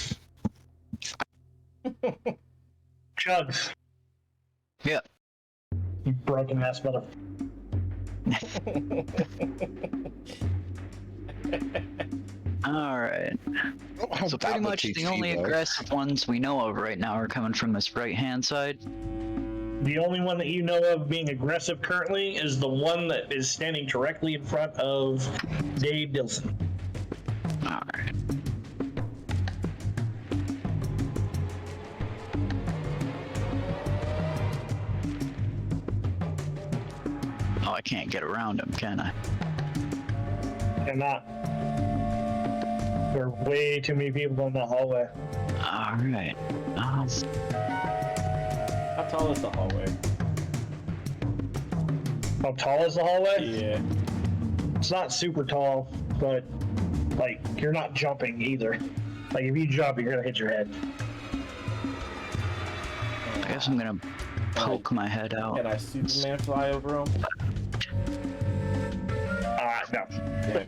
Chugs. Yeah. You broken ass mother. Alright. So pretty much the only aggressive ones we know of right now are coming from this right-hand side. The only one that you know of being aggressive currently is the one that is standing directly in front of Dave Dilson. Alright. Oh, I can't get around him, can I? Cannot. There are way too many people in the hallway. Alright. How tall is the hallway? How tall is the hallway? Yeah. It's not super tall, but like you're not jumping either. Like if you jump, you're gonna hit your head. I guess I'm gonna poke my head out. Can I Superman fly over him? No. Yeah.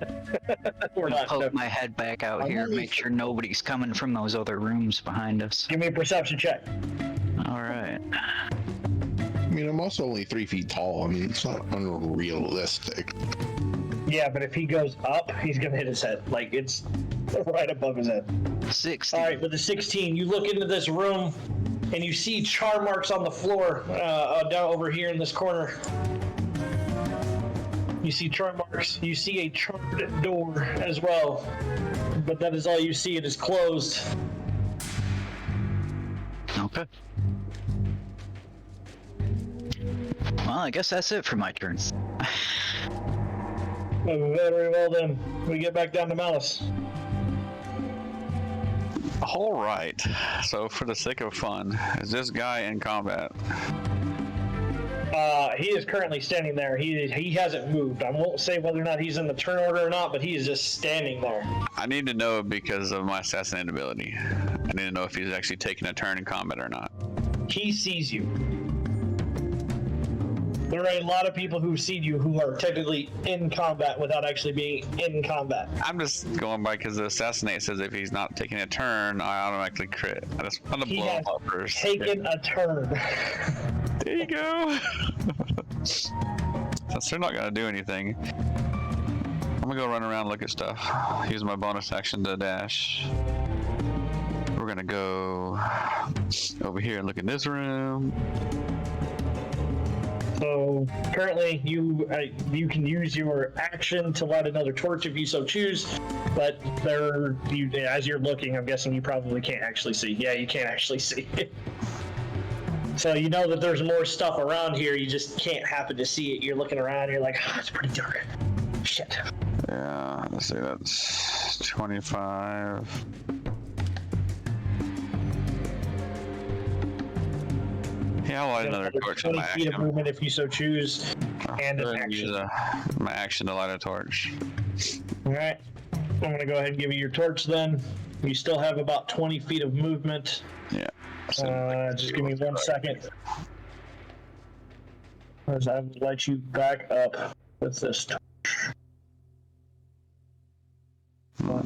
We're not. Poke my head back out I'm here, only make sure nobody's coming from those other rooms behind us. Give me a perception check. Alright. I mean, I'm also only 3 feet tall. I mean, it's not unrealistic. Yeah, but if he goes up, he's gonna hit his head. Like it's right above his head. 60. All right, with the 16, you look into this room and you see char marks on the floor down over here in this corner. You see char marks. You see a charred door as well, but that is all you see. It is closed. Okay. Well, I guess that's it for my turn. Very well then. We get back down to Malice. All right. So for the sake of fun, is this guy in combat? He is currently standing there. He hasn't moved. I won't say whether or not he's in the turn order or not, but he is just standing there. I need to know because of my assassinate ability. I need to know if he's actually taking a turn in combat or not. He sees you. There are a lot of people who see you who are technically in combat without actually being in combat. I'm just going by because the assassinate says if he's not taking a turn, I automatically crit. I just want to He blow has him up first. taken a turn. There you go. Since they're not gonna do anything, I'm gonna go run around and look at stuff. Use my bonus action to dash. We're gonna go over here and look in this room. So currently, you can use your action to light another torch if you so choose, but as you're looking, I'm guessing you probably can't actually see. Yeah, you can't actually see. So you know that there's more stuff around here. You just can't happen to see it. You're looking around. You're like, it's pretty dark. Shit. Yeah, let's see. That's 25. Yeah, I'll light another torch in 20 my feet of action. movement if you so choose, and Go an ahead and use action. my action to light a torch. All right. I'm going to go ahead and give you your torch then. You still have about 20 feet of movement. Yeah. Just give me 1 second. As I will light you back up with this torch.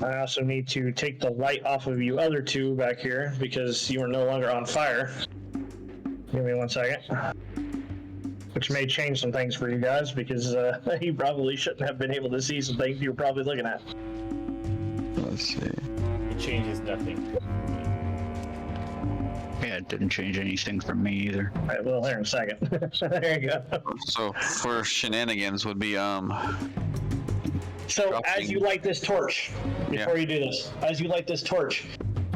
I also need to take the light off of you other two back here because you are no longer on fire. Give me 1 second. Which may change some things for you guys because you probably shouldn't have been able to see some things you were probably looking at. Let's see. It changes nothing. Yeah, it didn't change anything for me either. All right, well, here in a second. There you go. So for shenanigans would be So Dropping. as you light this torch, before you do this, as you light this torch,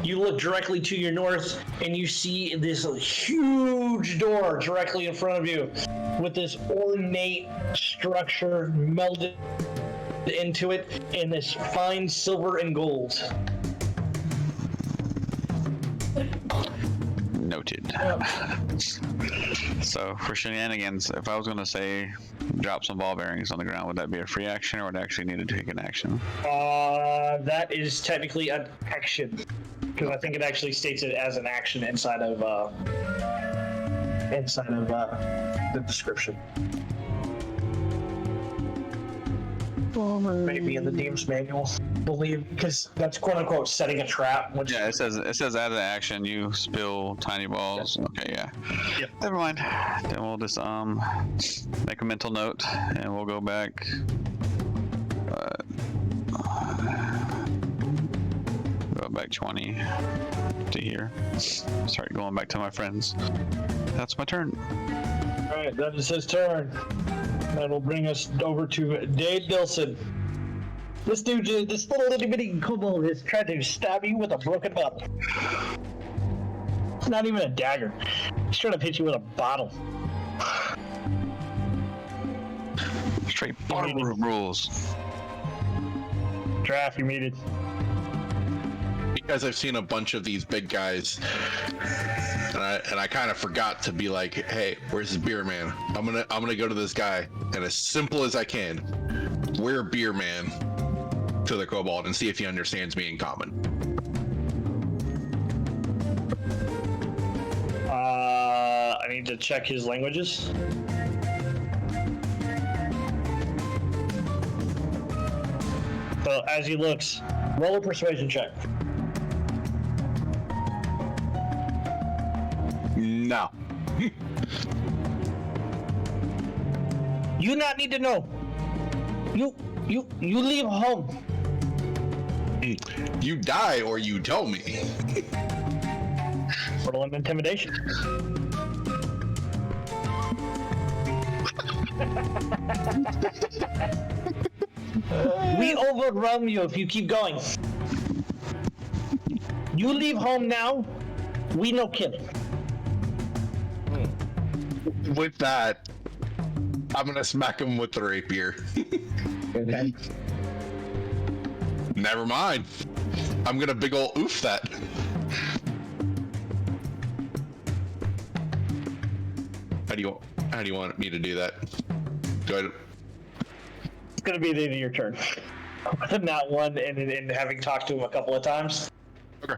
you look directly to your north and you see this huge door directly in front of you with this ornate structure melded into it in this fine silver and gold. noted. So for shenanigans, if I was going to say drop some ball bearings on the ground, would that be a free action or would I actually need to take an action? That is technically an action, because I think it actually states it as an action inside of the description. Maybe in the DM's manual, believe, because that's quote unquote setting a trap. Which, Yeah, it says as an action you spill tiny balls. Okay, yeah. Yep. Never mind. Then we'll just make a mental note and we'll go back. Go back 20 to here. Start going back to my friends. That's my turn. all right, that is his turn. That'll bring us over to Dave Dilson. This dude, this little itty bitty kobold is trying to stab you with a broken bottle. It's not even a dagger. He's trying to hit you with a bottle. Straight barroom rules. Draft, you muted. Because I've seen a bunch of these big guys, and I kind of forgot to be like, hey, where's the beer man? I'm gonna go to this guy, and as simple as I can, we're beer man to the kobold and see if he understands me in common. I need to check his languages. So as he looks, roll a persuasion check. No. You not need to know. You leave home. You die or you tell me. Roll an intimidation. We overwhelm you if you keep going. You leave home now. We no killing. With that, I'm gonna smack him with the rapier. Okay. Never mind. I'm gonna big ol' oof that. How do you want me to do that? Do I? It's gonna be the end of your turn. Not one, and having talked to him a couple of times. Okay.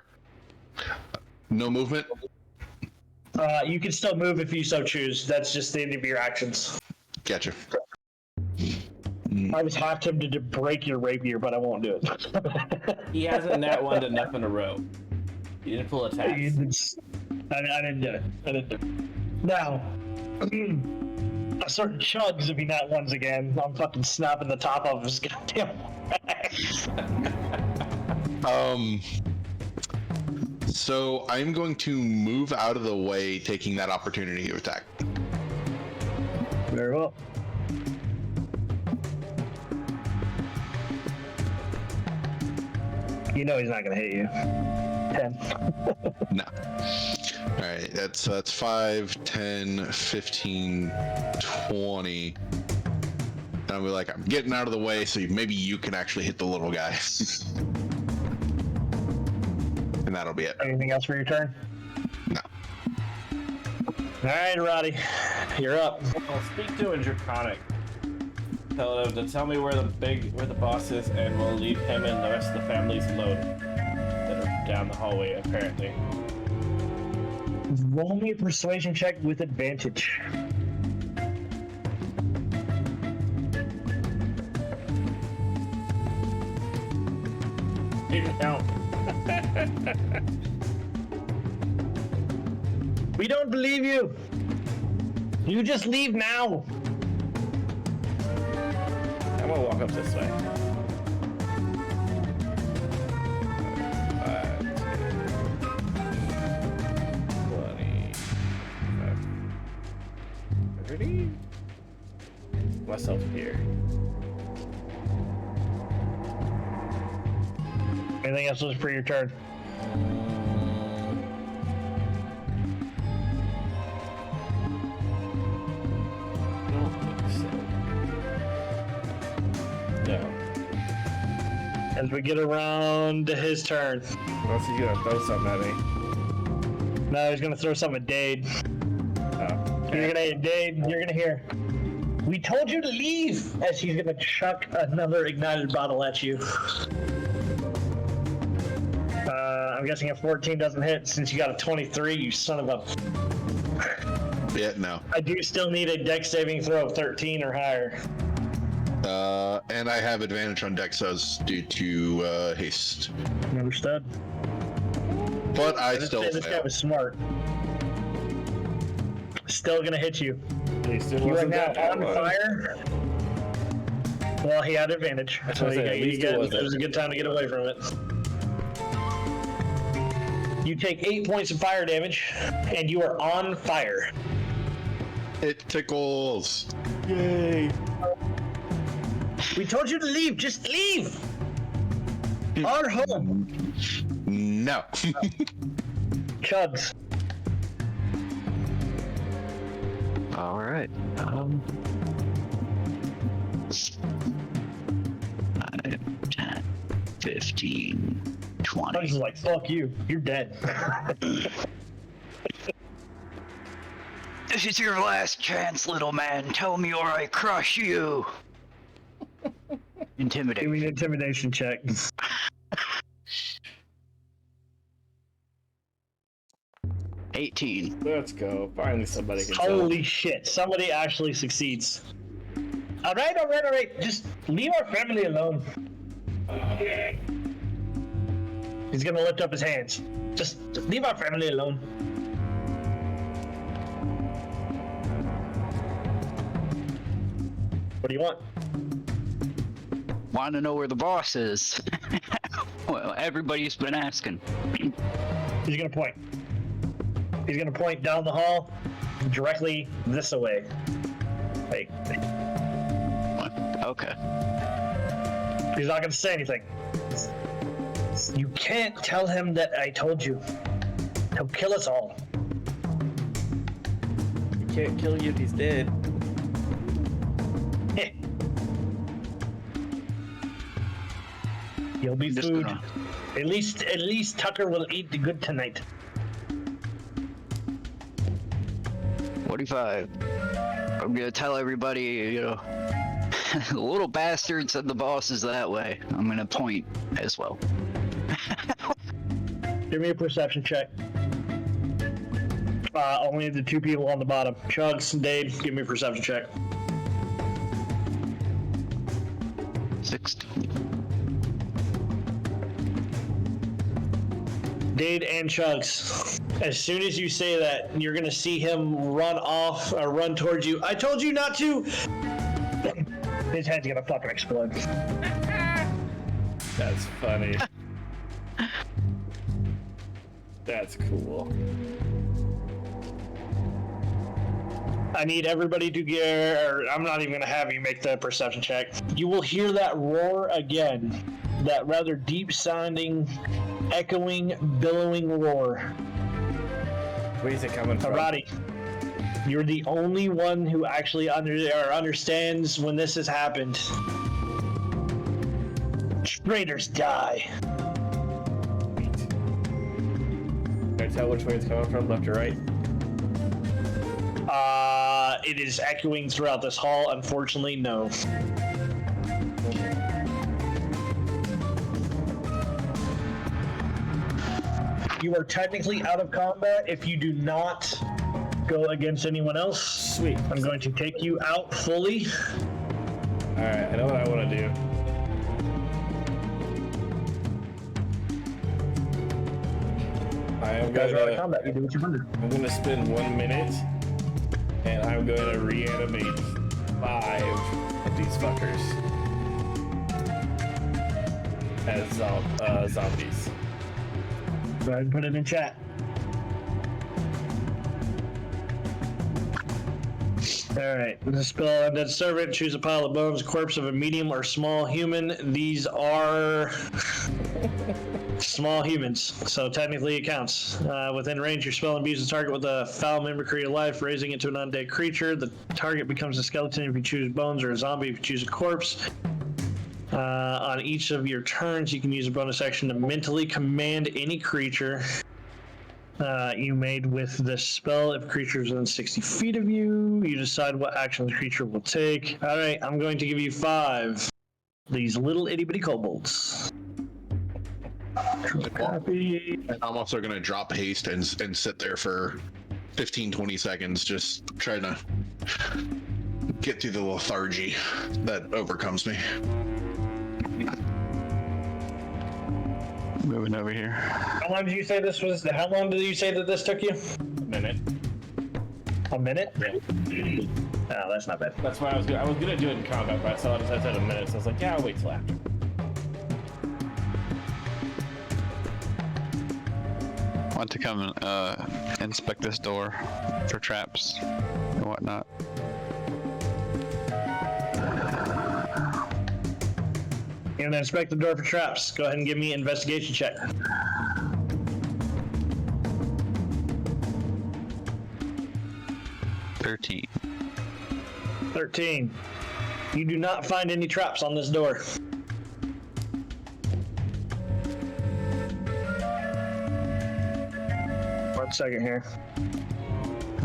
No movement. You can still move if you so choose. That's just the end of your actions. Gotcha. I was half tempted to break your rapier, but I won't do it. He hasn't nat one enough in a row. He didn't pull attacks. I didn't do it. I didn't do it. Now, a certain chugs if he not ones again. I'm fucking snapping the top of his goddamn wax. So I'm going to move out of the way, taking that opportunity to attack. Very well. You know he's not gonna hit you. 10. No. All right, that's 5, 10, 15, 20. And I'll be like, I'm getting out of the way, so maybe you can actually hit the little guy. And that'll be it. Anything else for your turn? No. Alright, Roddy. You're up. I'll speak to a draconic. Tell him to tell me where the boss is, and we'll leave him and the rest of the families alone that are down the hallway, apparently. Roll me a persuasion check with advantage. Didn't count. We don't believe you. You just leave now. I'm gonna walk up this way. 30. Myself here. Anything else for your turn? I don't think so. No. As we get around to his turn. Unless he's gonna throw something at me. No, he's gonna throw something at Dade. Oh. You're gonna hit Dade, you're gonna hear, "We told you to leave!" As he's gonna chuck another ignited bottle at you. I'm guessing a 14 doesn't hit since you got a 23, you son of a... Yeah, no. I do still need a dex saving throw of 13 or higher. And I have advantage on dex saves due to haste. Understood. But I still This guy fail. was smart. Still gonna hit you. He still You are wasn't now that on bad. fire. Well, he had advantage, That's so what I said, at least it it wasn't. was a good time to get away from it. You take 8 points of fire damage, and you are on fire. It tickles. Yay. We told you to leave. Just leave. Our home. No. Chuds. All right. 5, 10, 15, I was 20. just like, fuck you. You're dead. This is your last chance, little man. Tell me or I crush you. Give Intimidate. me an intimidation check. $18. Let's go. Finally somebody can tell. Holy shit. Somebody actually succeeds. All right. Just leave our family alone. He's gonna lift up his hands. Just leave our family alone. What do you want? Want to know where the boss is? Well, everybody's been asking. He's gonna point. He's gonna point down the hall, directly this way. Like, Okay. he's not gonna say anything. You can't tell him that I told you. He'll kill us all. He can't kill you if he's dead. Heh. You'll be Just food. gonna- At least Tucker will eat the good tonight. 45. I'm gonna tell everybody, you know, the little bastard said the boss is that way. I'm gonna point as well. Give me a perception check. Only the two people on the bottom. Chugs and Dave, give me a perception check. 16. Dade and Chugs. As soon as you say that, you're gonna see him run off or run towards you. I told you not to! His head's gonna fucking explode. That's funny. That's cool. I need everybody to get, or I'm not even gonna have you make the perception check. You will hear that roar again. That rather deep sounding, echoing, billowing roar. Where's it coming from? Karate. You're the only one who actually understands when this has happened. Traitors die. Can I tell which way it's coming from, left or right? It is echoing throughout this hall. Unfortunately, no. You are technically out of combat if you do not go against anyone else. Sweet. I'm going to take you out fully. Alright, I know what I want to do. I am You guys are out of gonna, combat. You do what you want to do. I'm gonna spend 1 minute, and I'm going to reanimate 5 of these fuckers as zombies. Go ahead and put it in chat. Alright, the spell Undead Servant, choose a pile of bones, corpse of a medium or small human. These are small humans, so technically it counts. Within range, your spell imbues the target with a foul mimicry of life, raising it to an undead creature. The target becomes a skeleton if you choose bones, or a zombie if you choose a corpse. On each of your turns, you can use a bonus action to mentally command any creature you made with this spell. If a creature is within 60 feet of you, you decide what action the creature will take. All right, I'm going to give you 5. These little itty bitty kobolds. Copy. And I'm also going to drop haste and sit there for 15-20 seconds, just trying to get through the lethargy that overcomes me. Moving over here. How long did you say this was? How long did you say that this took you? A minute. A minute? Yeah. Oh, that's not bad. That's why I was gonna do it in combat, but I saw it as I said a minute, so I was like, yeah, I'll wait till after. I want to come inspect this door for traps and whatnot. You're gonna inspect the door for traps. Go ahead and give me an investigation check. $13. 13. You do not find any traps on this door. One second here.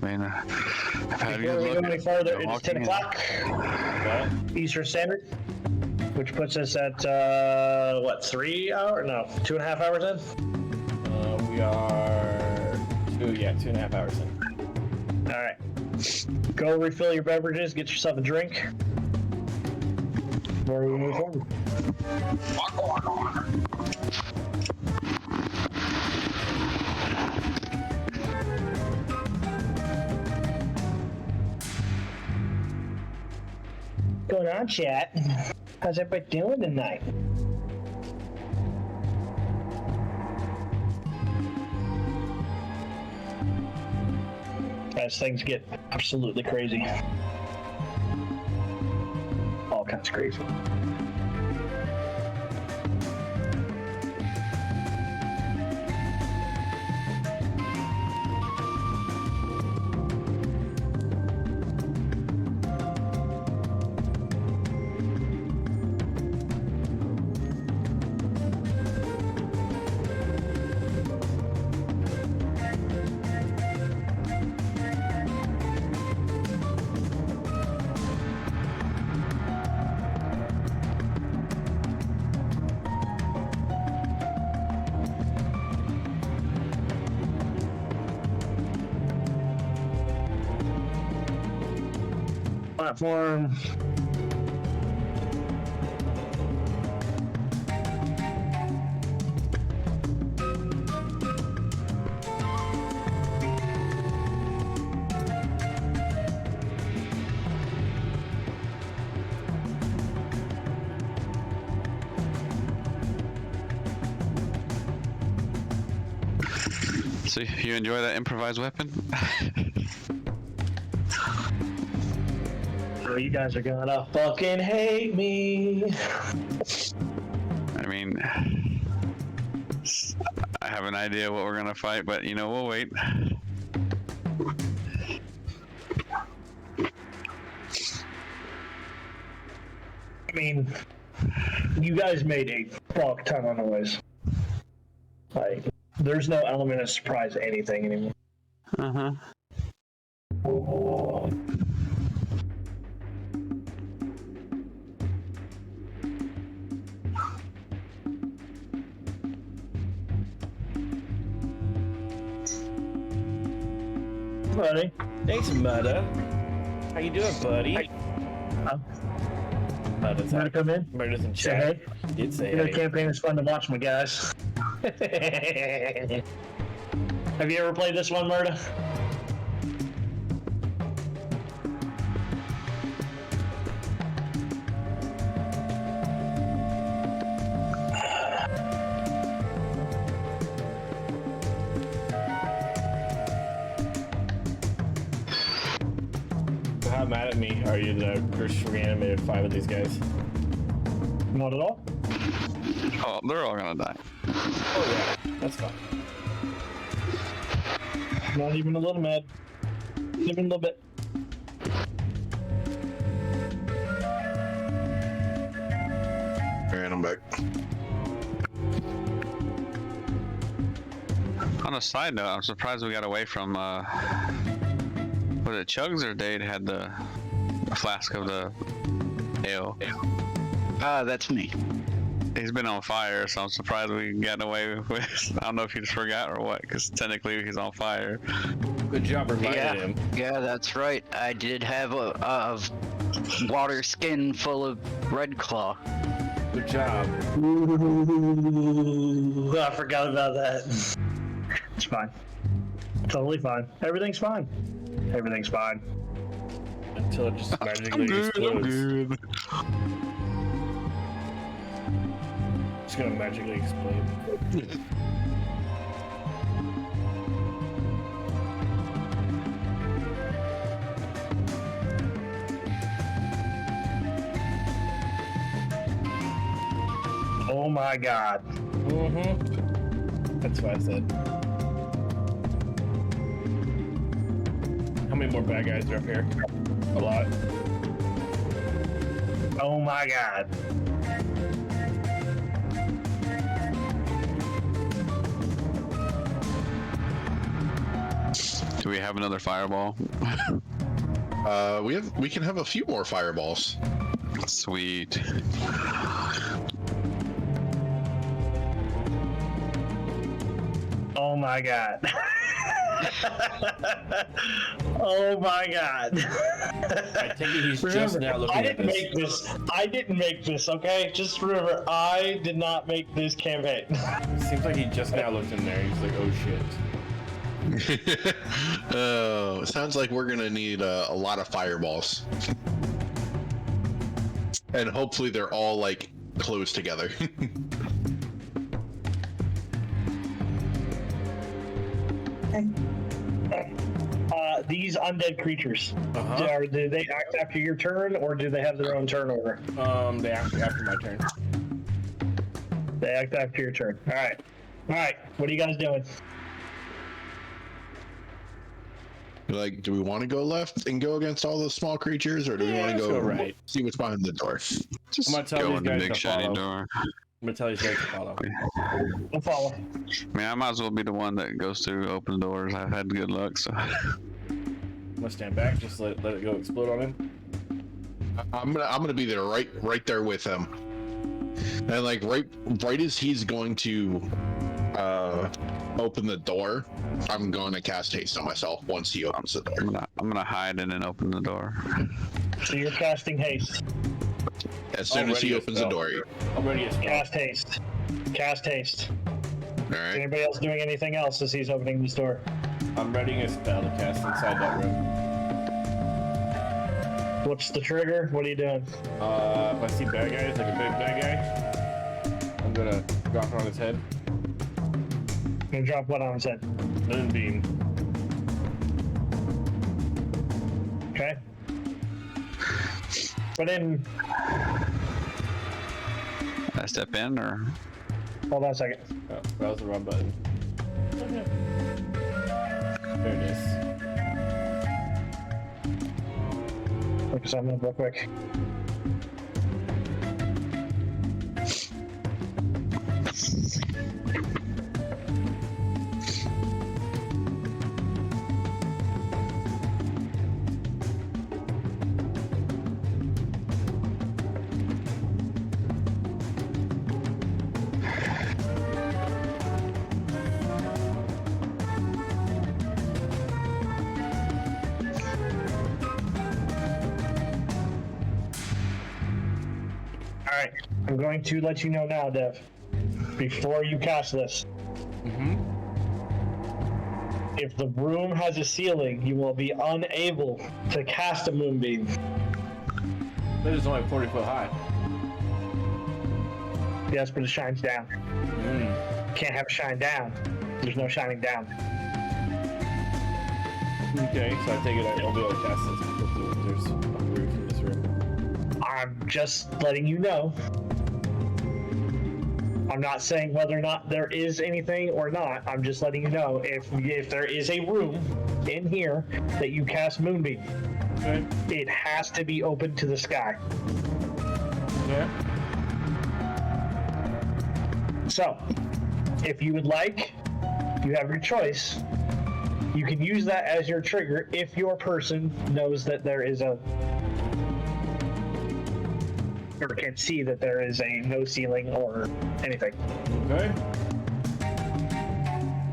I mean, I've had Before we go any further, it's 10 walking in. o'clock What? Eastern Standard, which puts us at, what, 3 hours? No, 2.5 hours in? We are 2.5 hours in. All right. Go refill your beverages, get yourself a drink. Before we move forward. What's going on, chat? How's everybody doing tonight? As things get absolutely crazy. All kinds of crazy. Platform. So you enjoy that improvised weapon? Bro, you guys are gonna fucking hate me. I mean, I have an idea what we're gonna fight, but you know, we'll wait. I mean, you guys made a fuck ton of noise. Like, there's no element of surprise to anything anymore. Uh-huh. Buddy. Thanks, Mudda. How you doing, buddy? Mudda's Want to come in? Murder's in Say chat. hey. Did say You know, hey. campaign is fun to watch, my guys. Have you ever played this one, Murda? How mad at me are you that I first reanimated 5 of these guys? Not at all. Oh, they're all gonna die. Oh yeah, that's fine. Not even a little mad. Even a little bit. And I'm back. On a side note, I'm surprised we got away from, was it Chugs or Dade had the flask of the ale? That's me. He's been on fire, so I'm surprised we got away with, I don't know if he just forgot or what, because technically he's on fire. Good job reminding Yeah, him. yeah, that's right. I did have a water skin full of Red Claw. Good job. Ooh, I forgot about that. It's fine. Totally fine. Everything's fine. Everything's fine. Until it just magically explodes. good. It's gonna magically explode. Oh my god. That's what I said. How many more bad guys are up here? A lot. Oh my god. Do we have another fireball? We can have a few more fireballs. Sweet. Oh my god. Oh my god. I take it he's just Remember, now looking I at didn't this. make this. I didn't make this, okay? Just remember, I did not make this campaign. Seems like he just now looked in there. He's like, oh shit. Oh, sounds like we're gonna need a lot of fireballs. And hopefully they're all like close together. These undead creatures, Uh-huh. do they act after your turn, or do they have their own turn order? They after my turn. They act after your turn. All right. All right. What are you guys doing? Like, do we want to go left and go against all those small creatures, or do we want to let's go go right. see what's behind the door? Just I'm gonna tell go these in the guys big to shiny follow. door. I'm gonna tell these guys to follow. We'll follow. I mean, I might as well be the one that goes through open doors. I've had good luck, so. I'm gonna stand back, just let it go explode on him. I'm gonna be there right there with him, and like right as he's going to open the door, I'm going to cast haste on myself once he opens the door. I'm gonna hide and then open the door. So you're casting haste. As soon as he opens the door. I'm ready to spell. Cast haste. Cast haste. All right. Anybody else doing anything else as he's opening this door? I'm readying a spell to cast inside that room. What's the trigger? What are you doing? If I see bad guys, like a big bad guy, I'm gonna drop it on his head. Gonna drop what on his head? Moonbeam. Okay. But in. I step in or? Hold on a second. Oh, that was the wrong button. There it is. Focus on that real quick. Alright, I'm going to let you know now, Dev, before you cast this. If the room has a ceiling, you will be unable to cast a moonbeam. This is only 40 foot high. Yes, but it shines down. Can't have it shine down. There's no shining down. Okay, so I take it I'll be able to cast this because there's a roof in this room. I'm just letting you know. I'm not saying whether or not there is anything or not. I'm just letting you know if there is a room in here that you cast moonbeam, Okay. it has to be open to the sky. Yeah. So, if you would like, you have your choice. You can use that as your trigger if your person knows that there is a, or can see that there is a no ceiling or anything. Okay.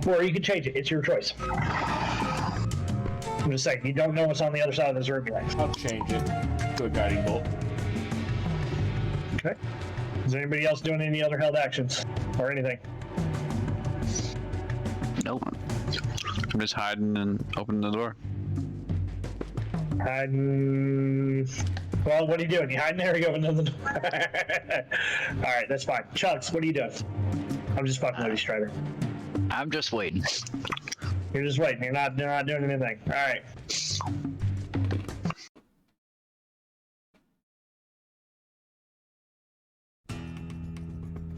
Or you can change it. It's your choice. I'm just saying, you don't know what's on the other side of this room yet. I'll change it to a guiding bolt. Okay. Is there anybody else doing any other held actions or anything? Nope. I'm just hiding and opening the door. Well, what are you doing? You hiding there or you opening the door? All right, that's fine. Chugs, what are you doing? I'm just fucking with you, Strider. I'm just waiting. You're just waiting. You're not doing anything. All right.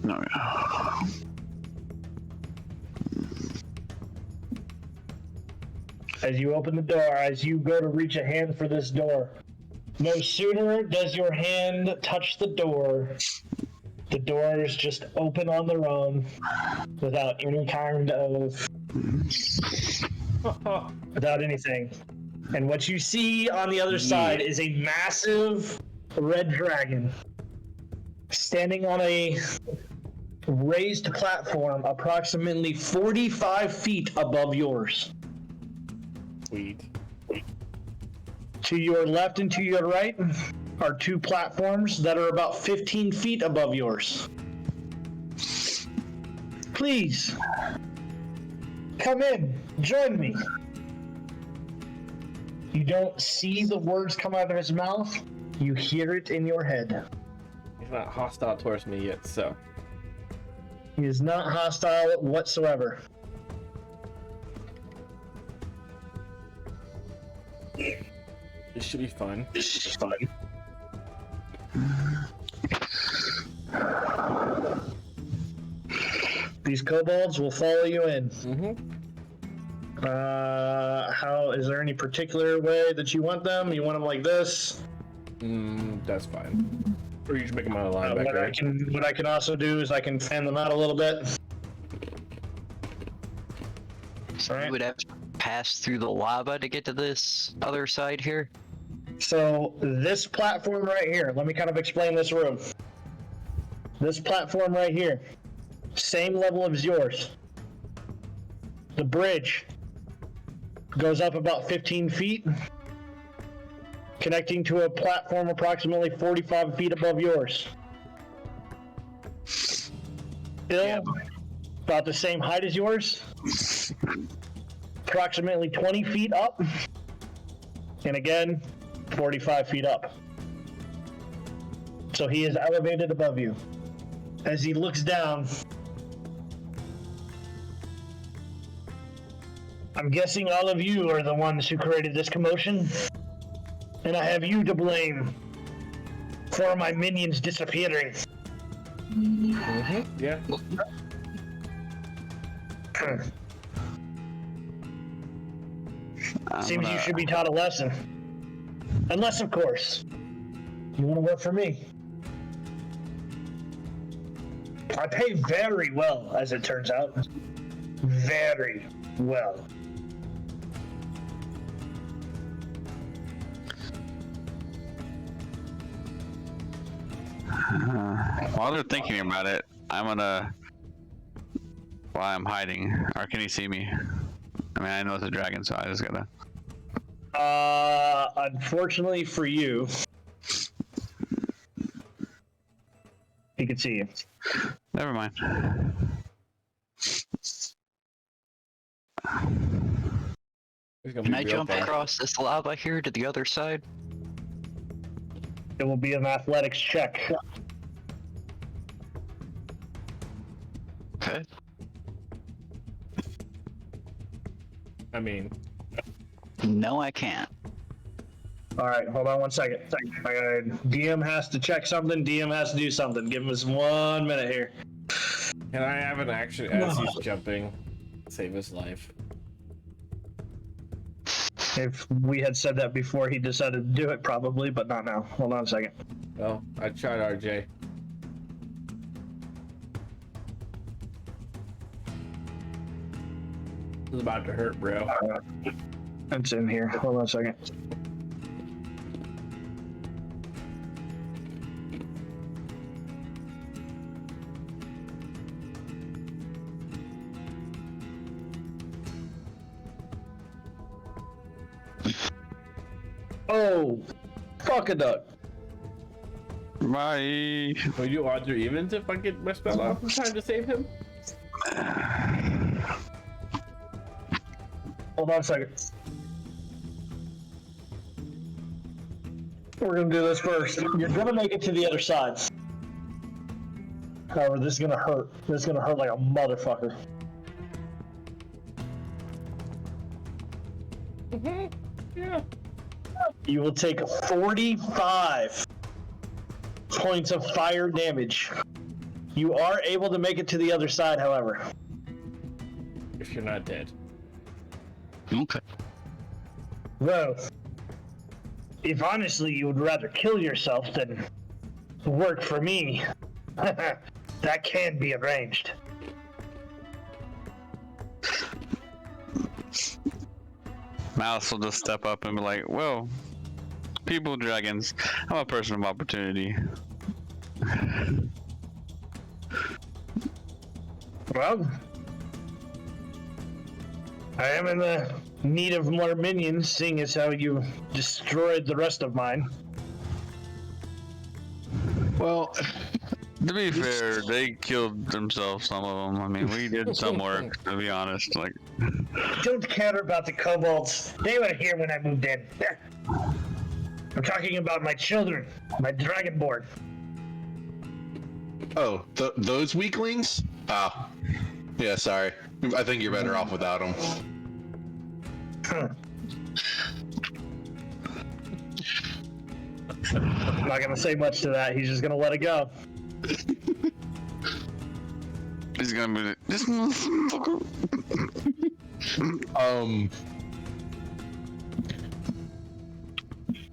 No. As you open the door, as you go to reach a hand for this door, no sooner does your hand touch the doors just open on their own without any kind of without anything. And what you see on the other side is a massive red dragon standing on a raised platform approximately 45 feet above yours. Sweet. To your left and to your right are two platforms that are about 15 feet above yours. Please, come in, join me. You don't see the words come out of his mouth, you hear it in your head. He's not hostile towards me yet, so. He is not hostile whatsoever. This should be fun. These kobolds will follow you in. How is there any particular way that you want them? You want them like this? That's fine. Or you should make them out of line back there. What I can also do is I can fan them out a little bit. So Alright. you would have to pass through the lava to get to this other side here? So this platform right here, let me kind of explain this room. This platform right here, same level as yours. The bridge goes up about 15 feet, connecting to a platform approximately 45 feet above yours. Bill, about the same height as yours, approximately 20 feet up, and again, 45 feet up. So he is elevated above you. As he looks down, I'm guessing all of you are the ones who created this commotion, and I have you to blame for my minions disappearing. Yeah. Seems you should be taught a lesson. Unless, of course, you want to work for me. I pay very well, as it turns out. Very well. While they're thinking about it, I'm gonna. While I'm hiding, or can he see me? I mean, I know it's a dragon, so I just gotta. Unfortunately for you, he can see you. Never mind. Can I jump across this lava here to the other side? It will be an athletics check. Okay. I mean, No, I can't. All right, hold on one second. DM has to check something. DM has to do something. Give us 1 minute here. can I have an action as he's jumping? Save his life. If we had said that before he decided to do it, probably, but not now. Hold on a second. Well, I tried, RJ. This is about to hurt, bro. It's in here. Hold on a second. Oh, fuck a duck. Bye. Will you odds or evens if I get my spell off in time to save him? Hold on a second. We're gonna do this first. You're gonna make it to the other side. However, this is gonna hurt. This is gonna hurt like a motherfucker. Yeah. You will take 45 points of fire damage. You are able to make it to the other side, however. If you're not dead. Okay. Well, if honestly you would rather kill yourself than work for me, that can be arranged. Mouse will just step up and be like, "Well, people, dragons, I'm a person of opportunity." Well, I am in the need of more minions, seeing as how you destroyed the rest of mine. Well, To be fair, they killed themselves, some of them. I mean, we did some work, to be honest. Like, Don't care about the kobolds. They were here when I moved in. I'm talking about my children, my dragonborn. oh, those weaklings? Oh, yeah. Sorry. I think you're better off without them. I'm not gonna say much to that. He's just gonna let it go. he's gonna be like, "This motherfucker."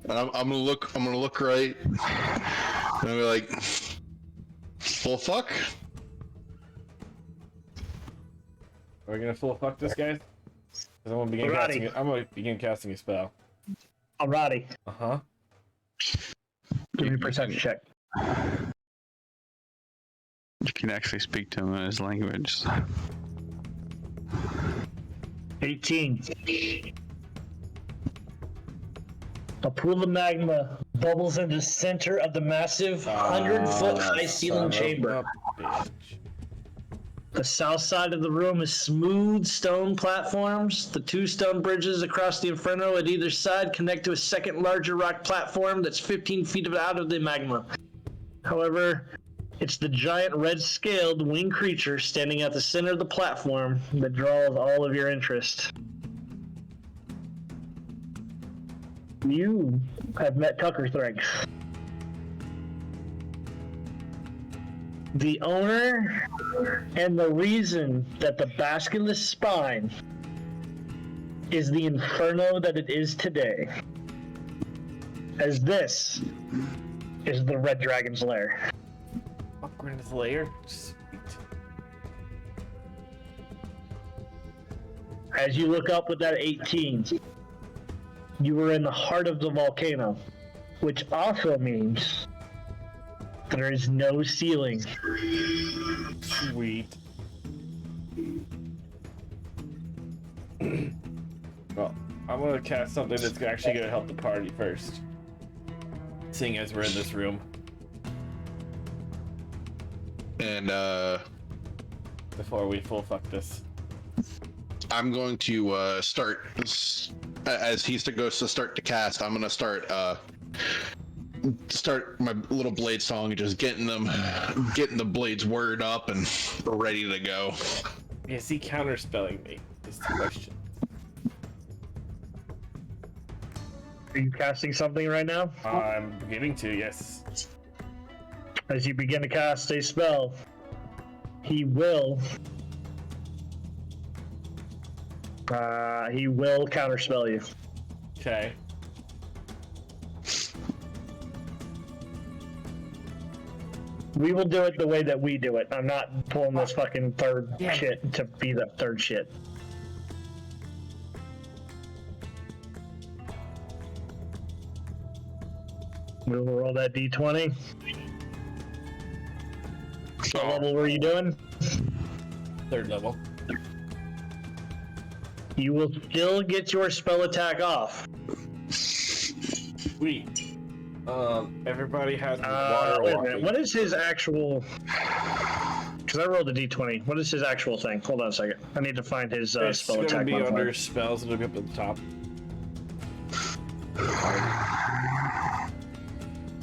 And I'm gonna look. I'm gonna look right. And I'm gonna be like, well, fuck. Are we gonna full fuck this guy? 'Cause I'm gonna begin Alrighty. casting a spell. Alrighty. Uh-huh. Give me a perception check. You can actually speak to him in his language. 18. A pool of magma bubbles into the center of the massive 100-foot high ceiling chamber. The south side of the room is smooth stone platforms. The 2 stone bridges across the inferno at either side connect to a second larger rock platform that's 15 feet out of the magma. However, it's the giant red-scaled winged creature standing at the center of the platform that draws all of your interest. You have met Tucker Thranks, the owner and the reason that the basculus spine is the inferno that it is today, as this is the Red Dragon's lair. We're in his lair? Sweet. As you look up with that 18, you are in the heart of the volcano, which also means there is no ceiling. Sweet. Well, I'm gonna cast something that's actually gonna help the party first. Seeing as we're in this room. And Before we full fuck this. I'm going to start as he goes to start to cast. I'm gonna start my little blade song and just getting the blades word up and ready to go. Is he counterspelling me? Is the question. Are you casting something right now? I'm beginning to, yes. As you begin to cast a spell, he will counterspell you. Okay. We will do it the way that we do it. I'm not pulling this fucking third Yeah. shit to be the third shit. We'll roll that d20. What level were you doing? 3rd level. You will still get your spell attack off. Sweet. Everybody has water Wait a walking. minute. What is his actual... Because I rolled a d20. What is his actual thing? Hold on a second. I need to find his It's spell gonna attack be modifier. under spells. It'll be up at the top.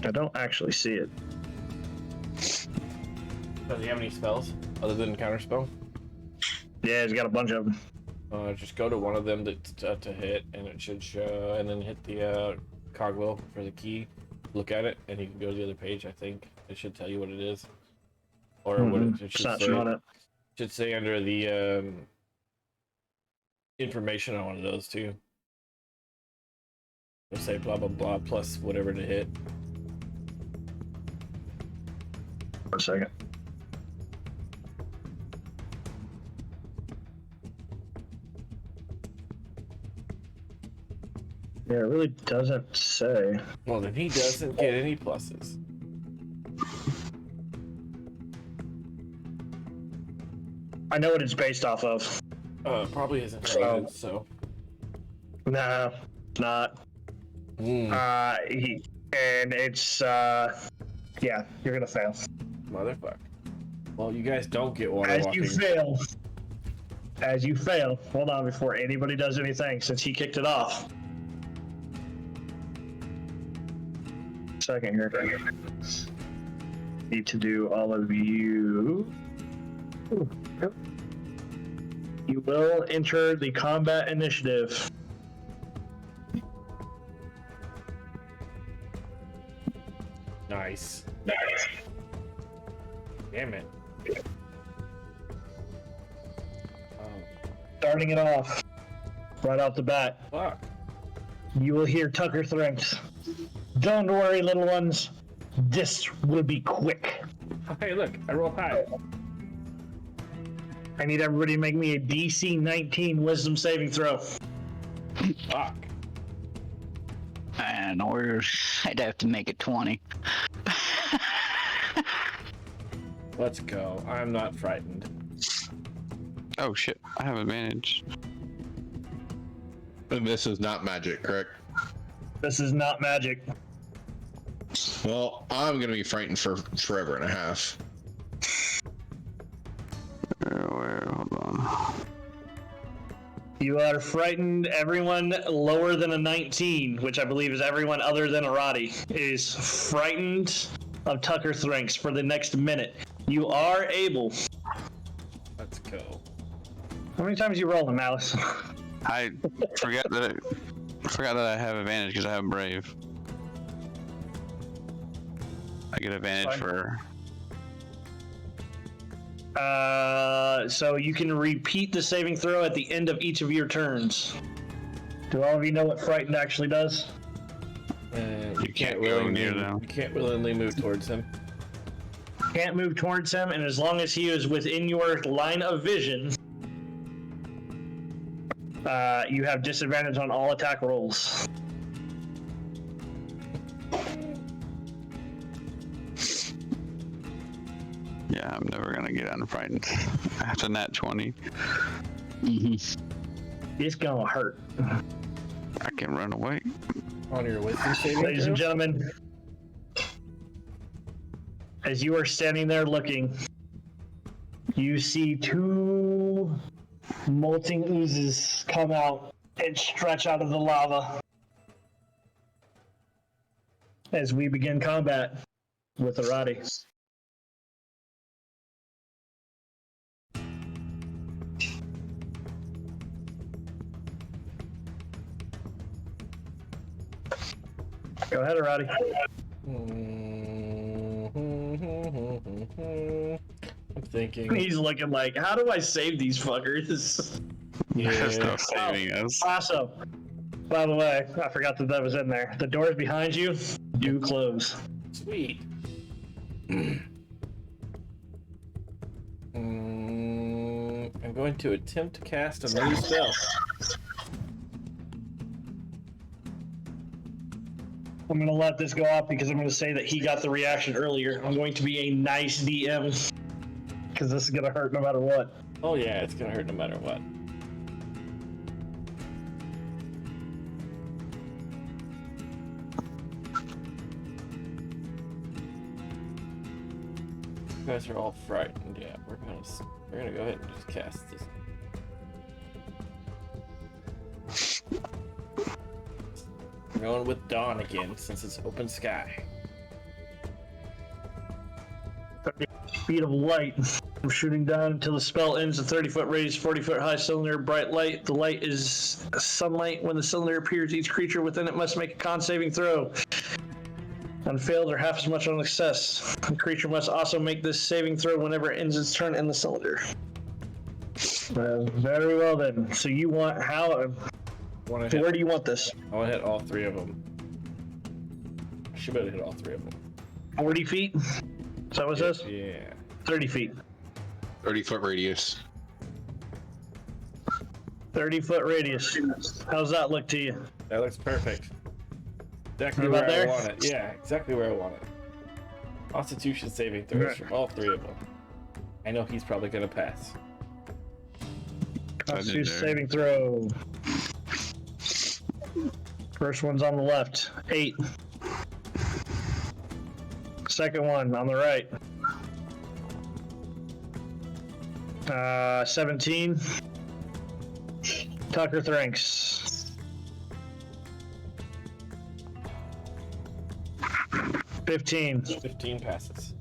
I don't actually see it. Does he have any spells other than counterspell? Yeah, he's got a bunch of them. Just go to one of them that's to hit, and it should show, and then hit the cogwheel for the key. Look at it, and you can go to the other page. I think it should tell you what it is, or what it It's should not say. showing it. Should say under the information on one of those too. It'll say blah blah blah plus whatever to hit. One second. Yeah, it really doesn't say. Well, then he doesn't get any pluses. I know what it's based off of. Probably isn't So- rated, so. No, not. Mm, And it's yeah, you're gonna fail. motherfucker. Well, you guys don't get water As walking. you fail, hold on before anybody does anything, since he kicked it off. Second here. Need to do all of you. Ooh, yep. You will enter the combat initiative. Nice. Damn it. Starting it off, right off the bat, Fuck. you will hear Tucker Thranks. Don't worry, little ones. This will be quick. Hey, look, I rolled high. I need everybody to make me a DC 19 Wisdom saving throw. Fuck. And I'd have to make it 20. Let's go. I'm not frightened. Oh shit, I have advantage. And this is not magic, correct? This is not magic. Well, I'm gonna be frightened for forever and a half. Hold on. You are frightened. Everyone lower than a 19, which I believe is everyone other than Arati, is frightened of Tucker Thrinks for the next minute. You are able. Let's go. How many times you rolling, Malice? I forgot that I have advantage because I have Brave. I get advantage Fine. for. So you can repeat the saving throw at the end of each of your turns. Do all of you know what frightened actually does? You can't go near them. You can't willingly move towards him. Can't move towards him, and as long as he is within your line of vision, you have disadvantage on all attack rolls. Yeah, I'm never gonna get unfrightened after nat 20. It's gonna hurt. I can run away. On your wisdom saving Ladies and throw? gentlemen, as you are standing there looking, you see two molting oozes come out and stretch out of the lava as we begin combat with Arati. Go ahead, Arati. I'm thinking. He's looking like, how do I save these fuckers? There's no Yeah. saving us. Awesome. By the way, I forgot that was in there. The doors behind you do close. Sweet. I'm going to attempt to cast another spell. I'm going to let this go off because I'm going to say that he got the reaction earlier. I'm going to be a nice DM because this is going to hurt no matter what. Oh yeah, it's gonna hurt no matter what. You guys are all frightened. Yeah, we're gonna go ahead and just cast this. We're going with Dawn again since it's open sky. 30 feet of light. I'm shooting down until the spell ends. A 30-foot radius, 40-foot high cylinder, bright light. The light is sunlight. When the cylinder appears, each creature within it must make a con saving throw. On failed or half as much on success. The creature must also make this saving throw whenever it ends its turn in the cylinder. Very well then. So you want how? So where do you want this? I want to hit all three of them. I should be able to hit all three of them. 40 feet? Is that what it says? Yeah. 30 feet. 30-foot radius. 30-foot radius. How's that look to you? That looks perfect. Exactly About where there? I want it. Yeah, exactly where I want it. Constitution saving throws Right. from all three of them. I know he's probably gonna pass. Constitution saving throw. First one's on the left. 8. Second one on the right. 17. Tucker Thrinks. 15. 15 passes.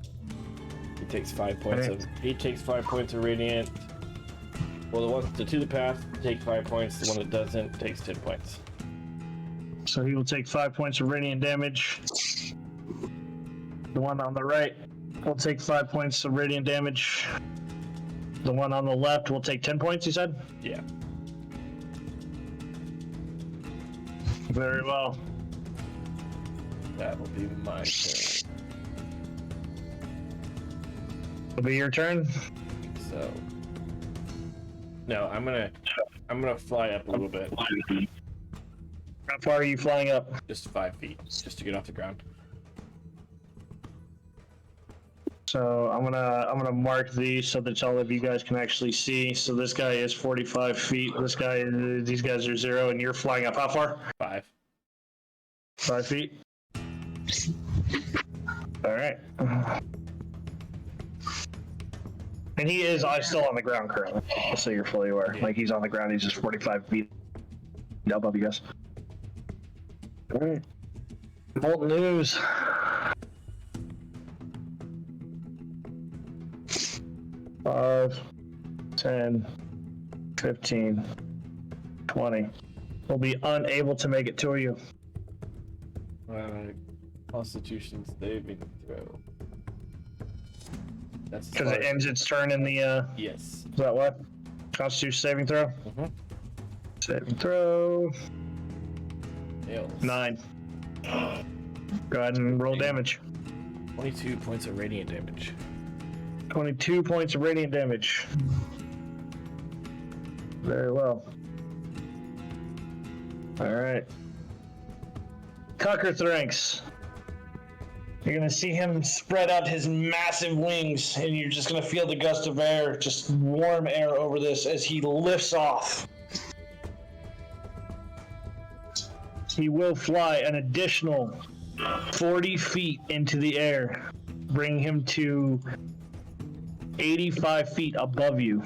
He takes 5 points of. He takes 5 points of radiant. Well, the two that pass take 5 points. The one that doesn't takes 10 points. So he will take 5 points of radiant damage. The one on the right will take 5 points of radiant damage. The one on the left will take 10 points, you said? Yeah. Very well. That will be my turn. It'll be your turn. So. No, I'm gonna fly up a little bit. How far are you flying up? Just 5 feet, just to get off the ground. So I'm gonna mark these so that all of you guys can actually see. So this guy is 45 feet. These guys are 0, and you're flying up how far? 5. 5 feet. All right. And he is still on the ground currently, just so you're fully aware. Like, he's on the ground, he's just 45 feet above you guys. All right. Molten news. Five, 10, 15, 20. Will be unable to make it to you. Constitution saving throw. That's Because it ends its turn in the, Yes. is that what? Constitution saving throw? Mm-hmm. Saving throw. Nails. 9. Go ahead and roll damage. 22 points of radiant damage. 22 points of radiant damage. Very well. Alright. Tucker Thranks. You're gonna see him spread out his massive wings, and you're just gonna feel the gust of air, just warm air over this as he lifts off. He will fly an additional 40 feet into the air, bring him to 85 feet above you.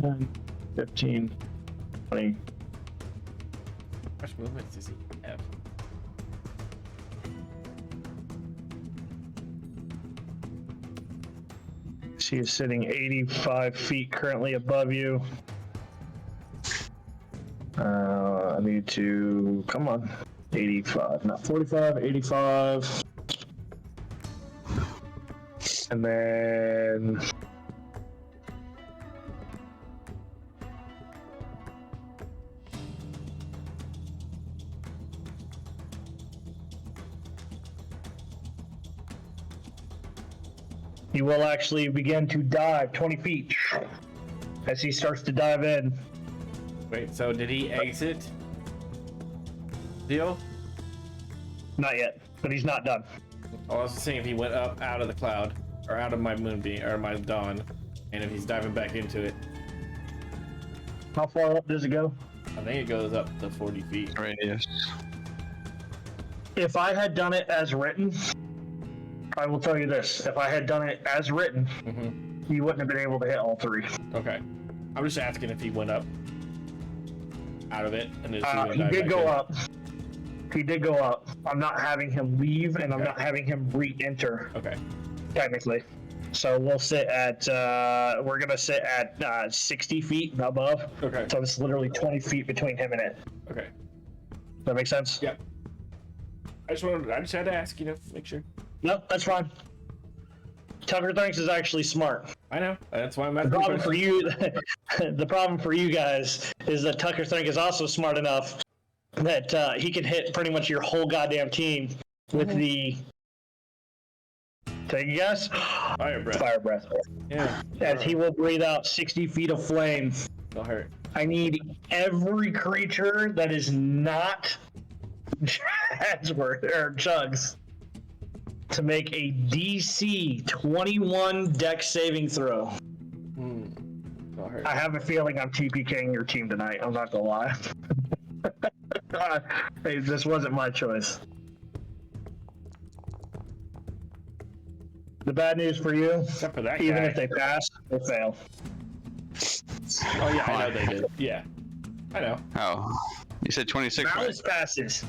How 15, 20. How much movement does he have? She is sitting 85 feet currently above you. I need to, come on, 85, not 45, 85. And then he will actually begin to dive 20 feet as he starts to dive in. Wait, so did he exit? Deal? Not yet, but he's not done. Oh, I was saying if he went up out of the cloud, or out of my moonbeam, or my dawn, and if he's diving back into it, How far up does it go? I think it goes up to 40 feet. Radius. If I had done it as written, I will tell you this. If I had done it as written, Mm-hmm. you wouldn't have been able to hit all 3. Okay. I'm just asking if he went up out of it, and then He did go up. He did go up. I'm not having him leave, and I'm not having him re-enter, Okay. technically. So we'll sit at, we're going to sit at 60 feet above. Okay. So it's literally 20 feet between him and it. Okay. Does that make sense? Yep. I just had to ask, make sure. No, that's fine. Tucker Thanks is actually smart. I know. That's why I'm The asking. problem for you, the problem for you guys is that Tucker Thank is also smart enough that he can hit pretty much your whole goddamn team with the. Take a guess. Fire breath. Fire breath. Yeah. As he will breathe out 60 feet of flame. Don't hurt. I need every creature that is not Chadsworth or Chugs to make a DC 21 Dex saving throw. Don't hurt. I have a feeling I'm TPKing your team tonight. I'm not gonna lie. Hey, this wasn't my choice. The bad news for you, Except for that even guy. if they pass, they fail. Oh yeah, I know they did. Yeah. I know. Oh, you said 26, right? Malice passes.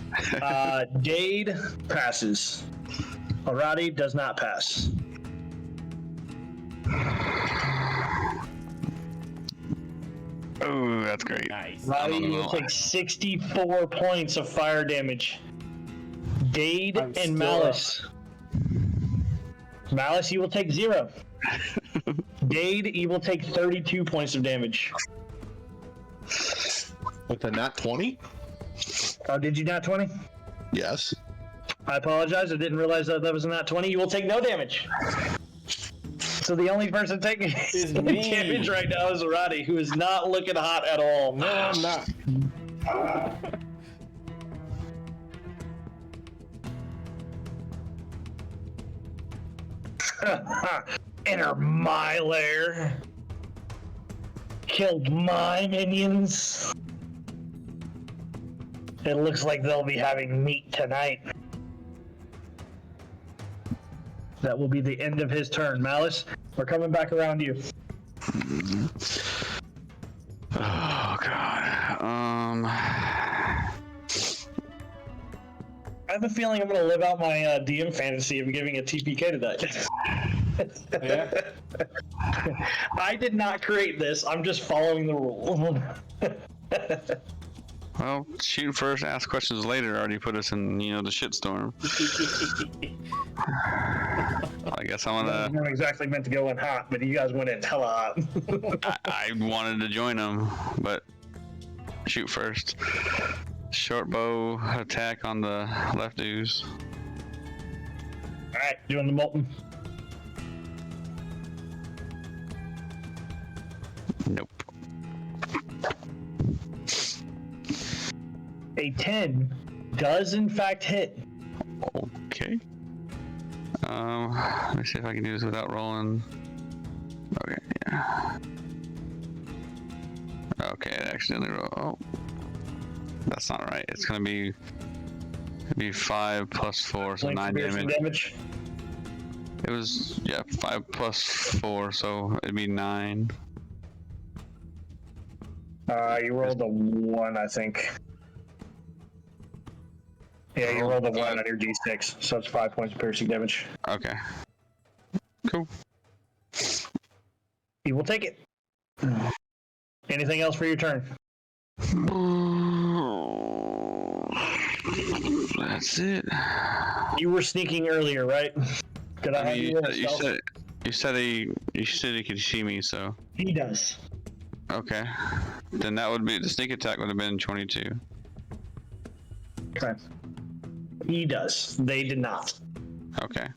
Dade passes. Arati does not pass. Oh, that's great. Nice. Arati will take 64 points of fire damage. Dade I'm and still Malice. Malice, you will take 0. Dade, you will take 32 points of damage. With a nat 20? Oh, did you not 20? Yes. I apologize. I didn't realize that was a nat 20. You will take no damage. So the only person taking Is me. damage right now is Arati, who is not looking hot at all. No, I'm not. Enter my lair. Killed my minions. It looks like they'll be having meat tonight. That will be the end of his turn. Malice, we're coming back around you. Oh god. I have a feeling I'm going to live out my DM fantasy of giving a TPK to that. Yeah. I did not create this. I'm just following the rule. Well, shoot first, ask questions later already put us in, you know, the shitstorm. I guess I'm I gonna. wasn't exactly meant to go in hot, but you guys went in hella hot. I wanted to join them, but shoot first. Short bow attack on the left dudes. Alright, doing the molten. Nope. A 10 does in fact hit. Okay. Let me see if I can do this without rolling. Okay, yeah. Okay, I accidentally roll. Oh, that's not right. It's gonna be 5 plus 4, so 9 damage. It was 5 plus 4, so it'd be 9. You rolled a 1, I think. Yeah, you rolled a 1 on your d6, so it's 5 points of piercing damage. Okay. Cool. You will take it. Anything else for your turn? That's it. You were sneaking earlier, right? Did I have you? You said he could see me, so. He does. Okay. Then that would be the sneak attack would have been 22. Okay. He does. They did not. Okay.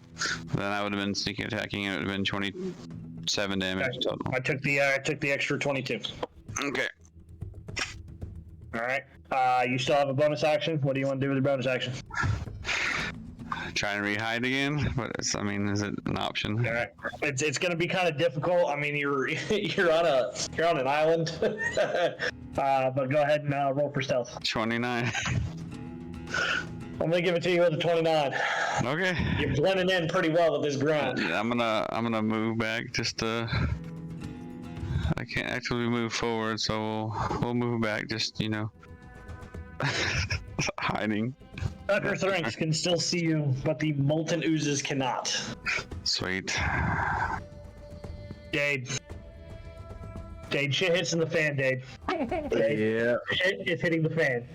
Then I would have been sneaking attacking and it would have been 27 damage total. I took the extra 22. Okay. All right. You still have a bonus action. What do you want to do with your bonus action? Try and rehide again, but is it an option? All right. It's going to be kind of difficult. I mean, you're on an island. But go ahead and roll for stealth. 29. I'm gonna give it to you with a 29. Okay. You're blending in pretty well with this ground. I'm gonna move back just to. I can't actually move forward, so we'll move back. Just hiding. Thunder Thrinx can still see you, but the molten oozes cannot. Sweet. Dade, shit hits in the fan, Dade. Yeah, Shit is hitting the fan.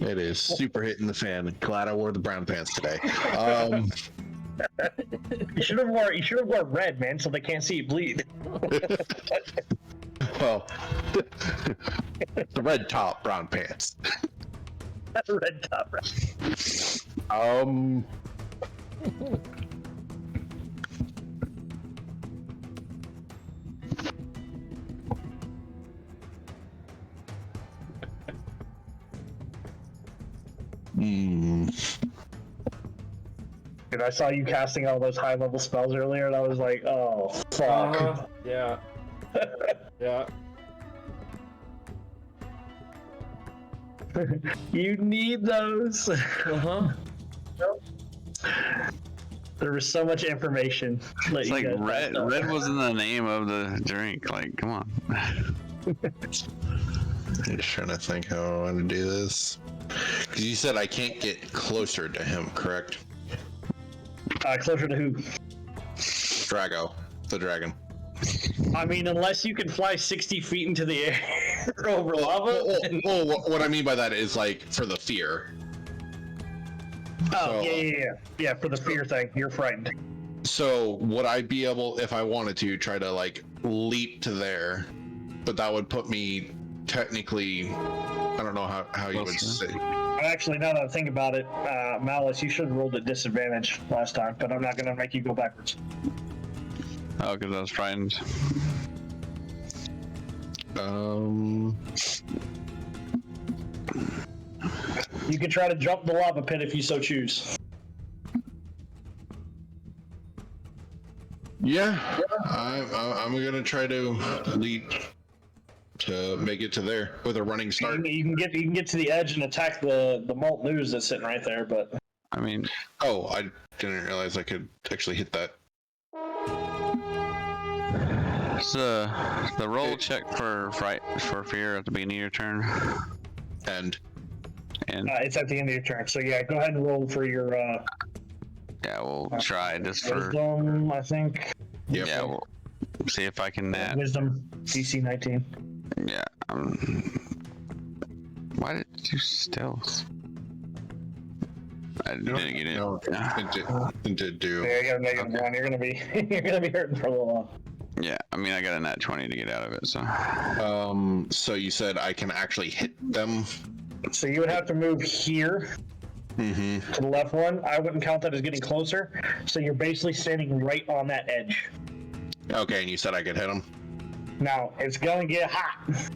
it is super hitting the fan. Glad I wore the brown pants today. You should have wore red, man, so they can't see you bleed. Well, the red top, brown pants. Red top, red. Dude, I saw you casting all those high-level spells earlier, and I was like, oh, fuck. Yeah. Yeah. You need those. Uh-huh. There was so much information. It's like red wasn't the name of the drink. Like, come on. I'm just trying to think how I want to do this. Because you said I can't get closer to him, correct? Closer to who? Drago, the dragon. I mean, unless you can fly 60 feet into the air over lava. What I mean by that is like for the fear. Oh, yeah, for the fear thing. You're frightened. So would I be able, if I wanted to, try to like leap to there? But that would put me technically, I don't know how you would say. Actually, now that I think about it, Malice, you should have rolled at disadvantage last time, but I'm not going to make you go backwards. Oh, because I was frightened. You can try to jump the lava pit if you so choose. Yeah, I'm gonna try to leap to make it to there with a running start. You can get to the edge and attack the molten ooze that's sitting right there, but I mean, Oh, I didn't realize I could actually hit that. it's the roll check for fear at the beginning of your turn, And and it's at the end of your turn. So yeah, go ahead and roll for your yeah, we'll try just for wisdom. I think yep. yeah, we'll see if I can wisdom DC 19. yeah. Why did you stealth? I didn't get it. No, it did do. Yeah, you got a negative one. You're gonna be hurting for a little while. Yeah, I mean, I got a nat 20 to get out of it, so. So you said I can actually hit them? So you would have to move here to the left one. I wouldn't count that as getting closer. So you're basically standing right on that edge. Okay, and you said I could hit them? Now it's gonna get hot.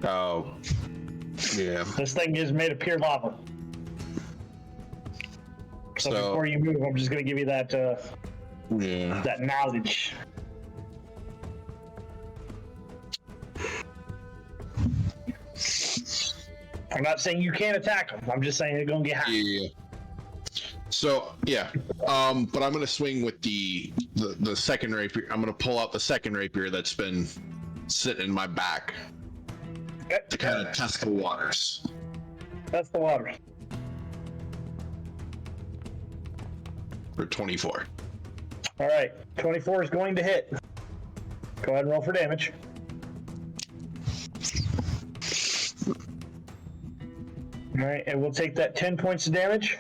Oh, yeah. This thing is made of pure lava. So before you move, I'm just gonna give you that Yeah. that knowledge. I'm not saying you can't attack them. I'm just saying they're gonna get hot. Yeah. So yeah, but I'm gonna swing with the second rapier. I'm gonna pull out the second rapier that's been sitting in my back to kind of test the waters. That's the water. For 24. All right, 24 is going to hit. Go ahead and roll for damage. All right, and we'll take that 10 points of damage.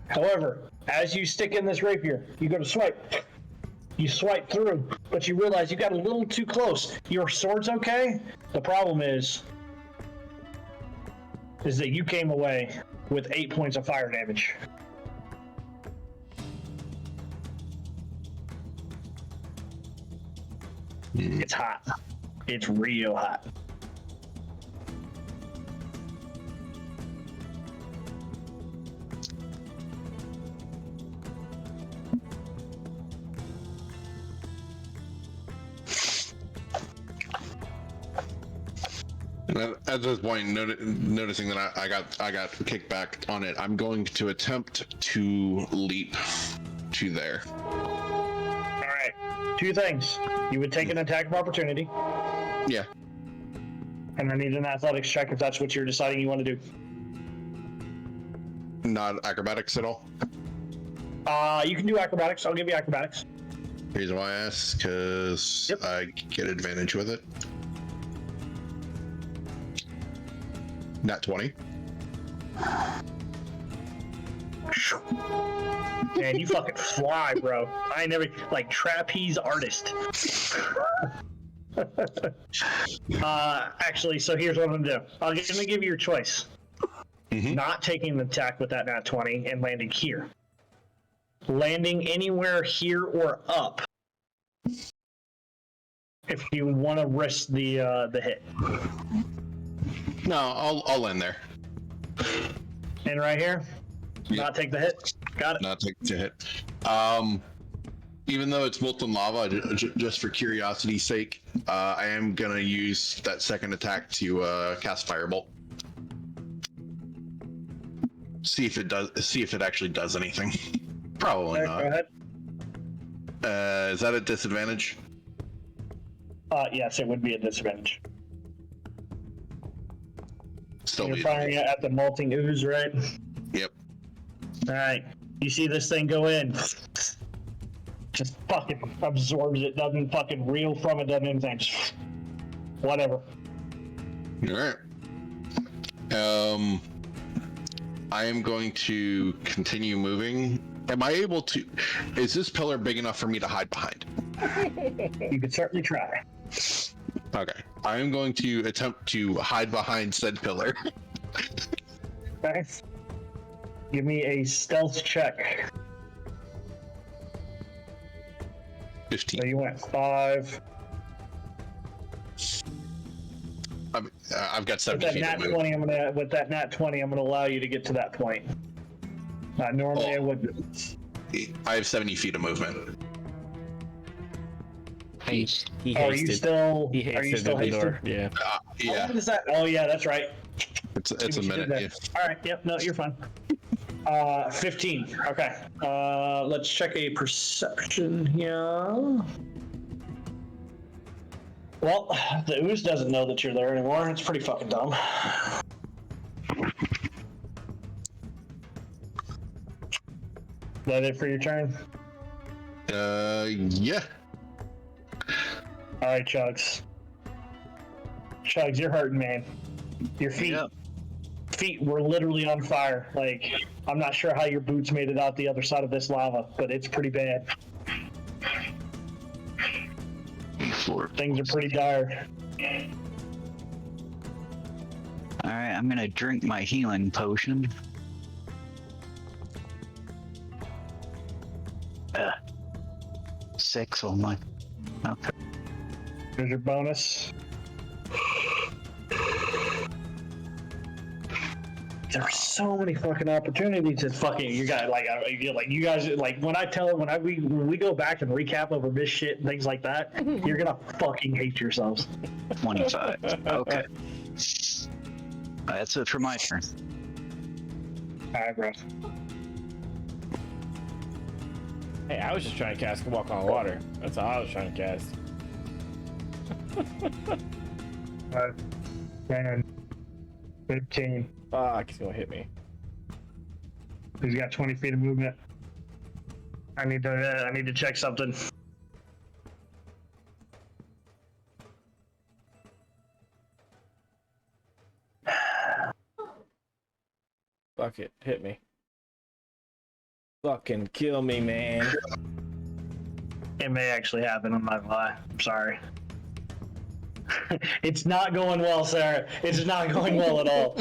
However, as you stick in this rapier, you go to swipe. You swipe through, but you realize you got a little too close. Your sword's okay. The problem is that you came away with 8 points of fire damage. It's hot. It's real hot. And at this point, noticing that I got kicked back on it, I'm going to attempt to leap to there. All right. Two things. You would take an attack of opportunity, Yeah. and I need an athletics check if that's what you're deciding you want to do. Not acrobatics at all. You can do acrobatics. I'll give you acrobatics. Reason why I ask, because Yep. I get advantage with it. Nat 20. Man, you fucking fly, bro. I ain't never like trapeze artist. Actually, so here's what I'm gonna do. I'm gonna give you your choice. Not taking an attack with that nat 20 and landing here. Landing anywhere here or up. If you want to risk the hit. No, I'll land there. And right here, Yeah. not take the hit. Got it. Not take the hit. Even though it's molten lava, just for curiosity's sake, I am gonna use that second attack to cast Firebolt. See if it actually does anything. Probably Go not. ahead. Is that a disadvantage? Yes, it would be a disadvantage. Still You're be. firing it at the molting ooze, right? Yep. All right. You see this thing go in. Just fucking absorbs it. Doesn't fucking reel from it. Doesn't anything. Just whatever. All right. I am going to continue moving. Am I able to? Is this pillar big enough for me to hide behind? You could certainly try. Okay. I am going to attempt to hide behind said pillar. Okay. Give me a stealth check. 15. So you went 5. I've got With 70 that feet nat to move. 20, with that nat 20, I'm gonna allow you to get to that point. Normally I Oh. would. I have 70 feet of movement. Haste. He Are you hasted. still? He Are you hasted still at the hasted? door. Yeah. Yeah, What is that? Oh yeah, that's right. it's See a what you did minute. there. Yeah. All right. Yep. No, you're fine. 15. Okay. Let's check a perception here. Well, the ooze doesn't know that you're there anymore. It's pretty fucking dumb. Is that it for your turn? Yeah. All right, Chugs. Chugs, you're hurting, man. Your feet. Yep. Feet were literally on fire. Like, I'm not sure how your boots made it out the other side of this lava, but it's pretty bad. Things are pretty dire. Alright, I'm gonna drink my healing potion. 6 only. Okay. Here's your bonus. There are so many fucking opportunities to fucking you guys you guys when we go back and recap over this shit and things like that, you're gonna fucking hate yourselves. 25. Okay. That's it for my turn. All right, bro. Hey, I was just trying to cast Walk on Water. That's all I was trying to cast. 10, 15. Fuck, he's gonna hit me. He's got 20 feet of movement. I need to check something. Fuck it, hit me. Fucking kill me, man. It may actually happen. I'm not gonna lie. I'm sorry. It's not going well, Sarah. It's not going well at all.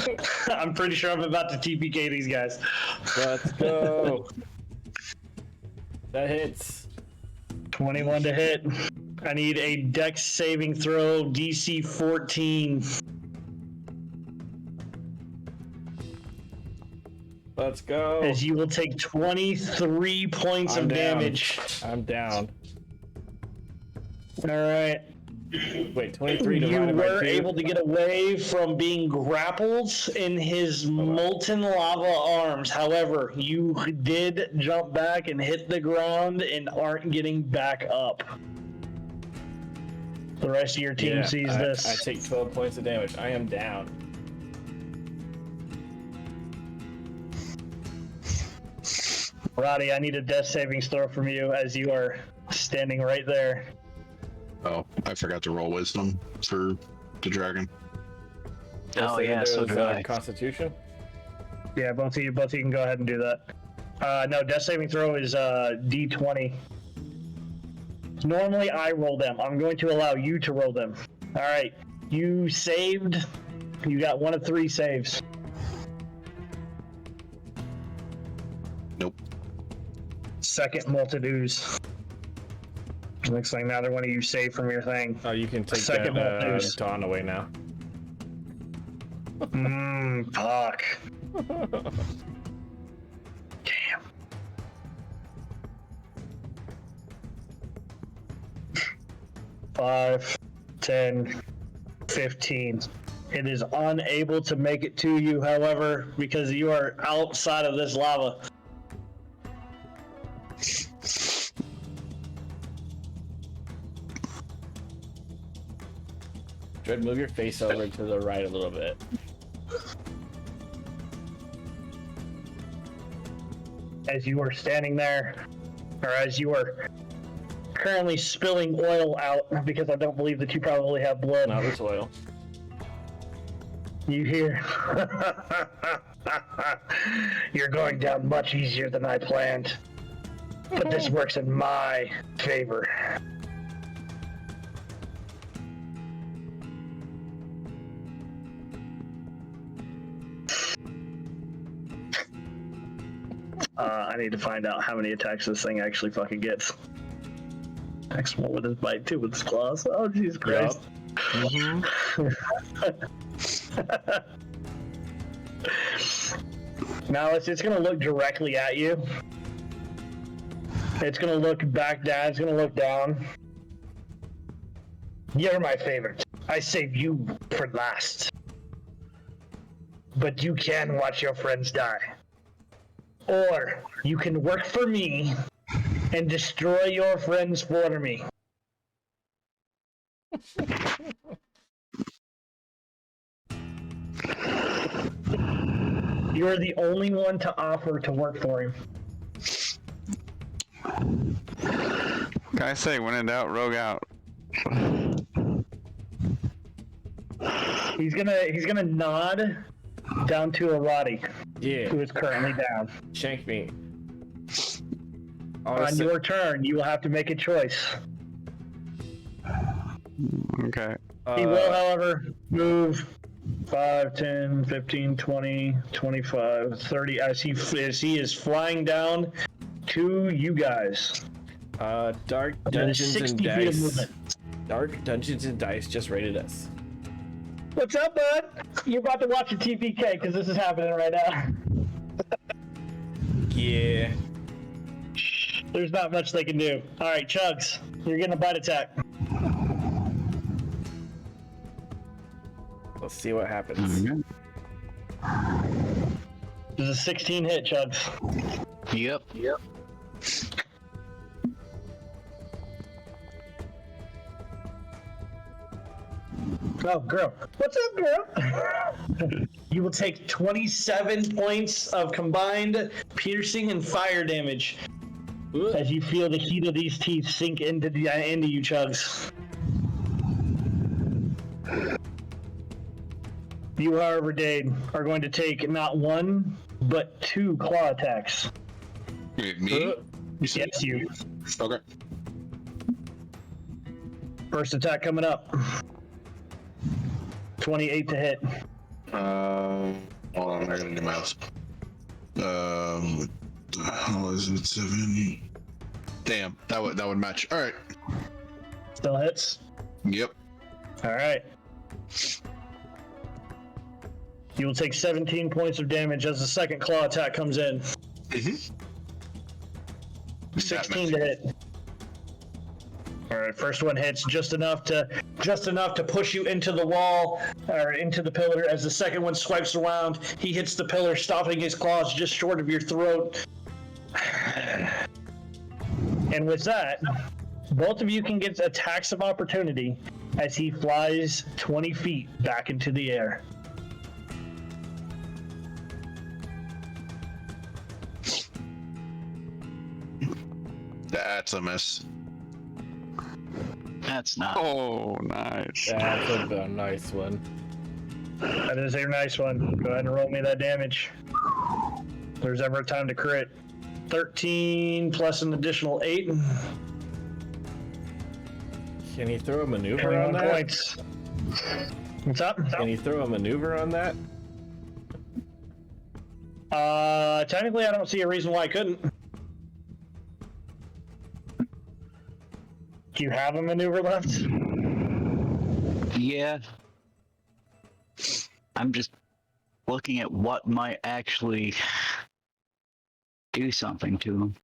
I'm pretty sure I'm about to TPK these guys. Let's go. That hits. 21 to hit. I need a dex saving throw, DC 14. Let's go. As you will take 23 points I'm of down. damage. I'm down. All right. Wait, 23 You divided by were 2? able to get away from being grappled in his molten lava arms. However, you did jump back and hit the ground and aren't getting back up. The rest of your team sees this. I take 12 points of damage. I am down. Roddy, I need a death savings throw from you as you are standing right there. Oh, I forgot to roll wisdom for the dragon. Oh yeah, so did I. Constitution? Yeah, both of you can go ahead and do that. No, death saving throw is D20. Normally I roll them. I'm going to allow you to roll them. All right, you saved. You got 1 of 3 saves. Nope. Second molten ooze. Looks like neither one of you saved from your thing. Oh, you can take Second that bonus. taunt away now. Fuck. Damn. Five, 10, 15. It is unable to make it to you, however, because you are outside of this lava. Dread, move your face over to the right a little bit. As you are standing there, or as you are currently spilling oil out, because I don't believe that you probably have blood. Not this oil. You hear, you're going down much easier than I planned, but this works in my favor. I need to find out how many attacks this thing actually fucking gets. Next one with his bite, too, with his claws. Oh, Jesus Christ. Now it's gonna look directly at you. It's gonna look back down. It's gonna look down. You're my favorite. I saved you for last. But you can watch your friends die. Or you can work for me and destroy your friends for me. You're the only one to offer to work for him. Can I say, when in doubt, rogue out? He's gonna nod down to Arati, Yeah. who is currently down. Shank me. On your turn, you will have to make a choice. Okay. He will, however, move 5, 10, 15, 20, 25, 30 as he is flying down to you guys. Dark That is Dungeons 60 and feet of Dice. movement. Dark Dungeons and Dice just rated us. What's up, bud? You're about to watch a TPK because this is happening right now. Yeah. There's not much they can do. All right, Chugs, you're getting a bite attack. Let's see what happens. This is a 16 hit, Chugs. Yep. Oh, girl. What's up, girl? You will take 27 points of combined piercing and fire damage as you feel the heat of these teeth sink into you, Chugs. You, however, Dade, are going to take not one, but 2 claw attacks. Wait, me? You said Yes, you. Okay. First attack coming up. 28 to hit. Hold on, I gotta do mouse. How is it? 70. Damn, that would match. All right. Still hits. Yep. All right. You will take 17 points of damage as the second claw attack comes in. 16 to hit. All right, first one hits just enough to push you into the wall or into the pillar. As the second one swipes around, he hits the pillar, stopping his claws just short of your throat. And with that, both of you can get attacks of opportunity as he flies 20 feet back into the air. That's a miss. That's not. Oh, nice. That's a nice one. That is a nice one. Go ahead and roll me that damage. If there's ever a time to crit. 13 plus an additional 8. Can he throw a maneuver 21 on that? points. What's up? Can he throw a maneuver on that? Technically, I don't see a reason why I couldn't. Do you have a maneuver left? Yeah. I'm just looking at what might actually do something to him.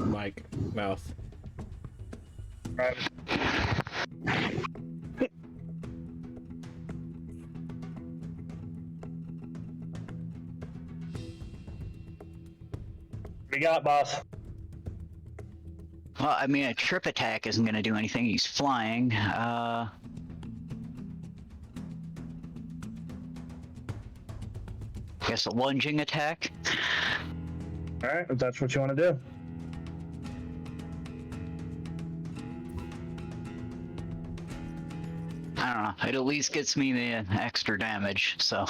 Mike, mouth. Right. What you got, boss? Well, I mean, a trip attack isn't going to do anything. He's flying. Guess a lunging attack. All right, if that's what you want to do. I don't know. It at least gets me the extra damage, so.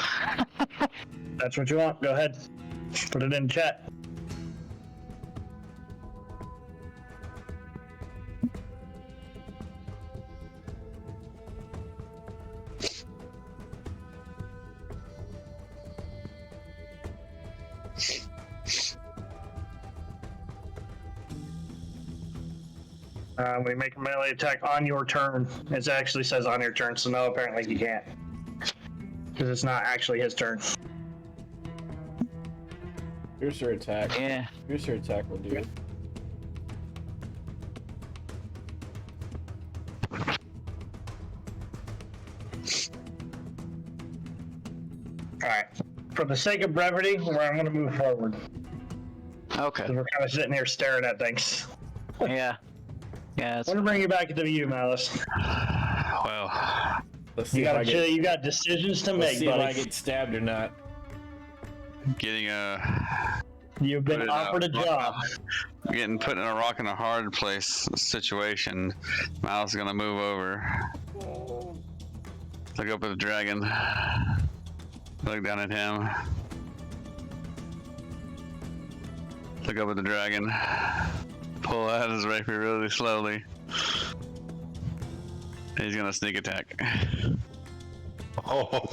That's what you want. Go ahead. Put it in chat. We make a melee attack on your turn. It actually says on your turn, so no, apparently he can't. Because it's not actually his turn. Piercer attack. Yeah. Piercer attack will do it. Alright. For the sake of brevity, I'm going to move forward. Okay. Because we're kind of sitting here staring at things. Yeah. Yeah. I'm going to bring you back to you, Malice. Well, Let's see You if I got, get. you got decisions to Let's make, see if I buddy. get stabbed or not. getting a You've been put in offered a job. getting put in a rock and a hard place situation. Miles is gonna move over. Look up at the dragon. Look down at him. Look up at the dragon. Pull out his rapier really slowly. He's gonna sneak attack. Oh,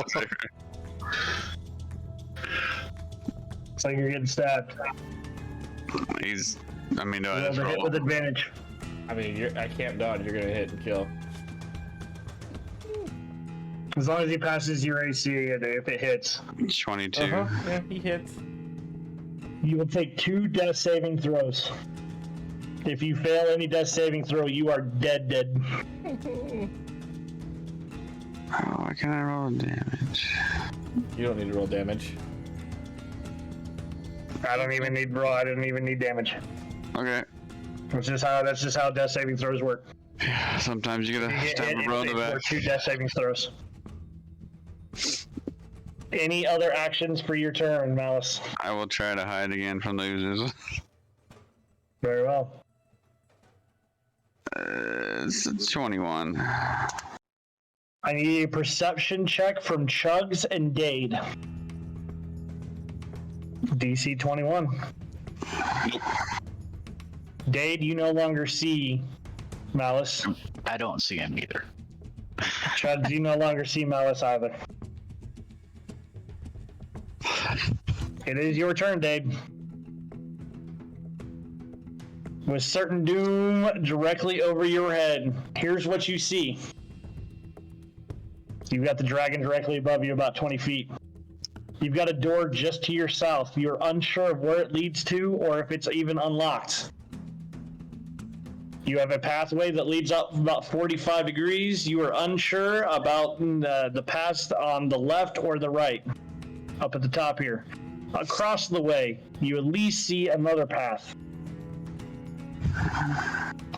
So you're getting stabbed. He's, I mean, no, Roll that's the hit roll. with advantage. I mean, I can't dodge. You're gonna hit and kill. As long as he passes your AC, if it hits, 22. Yeah, he hits. you will take 2 death saving throws. If you fail any death saving throw, you are dead. Oh, why can't I roll damage? You don't need to roll damage. I don't even need roll. I didn't even need damage. Okay. That's just how death saving throws work. Sometimes you You gotta get stab hit a bro in the for back. 2 death saving throws. Any other actions for your turn, Malice? I will try to hide again from the oozers. Very well. It's a 21. I need a perception check from Chugs and Dade. DC 21. Dade, you no longer see Malice. I don't see him either. Chugs, you no longer see Malice either. It is your turn, Dade. With certain doom directly over your head, here's what you see. You've got the dragon directly above you, about 20 feet. You've got a door just to your south. You're unsure of where it leads to or if it's even unlocked. You have a pathway that leads up about 45 degrees. You are unsure about the path on the left or the right, up at the top here. Across the way, you at least see another path.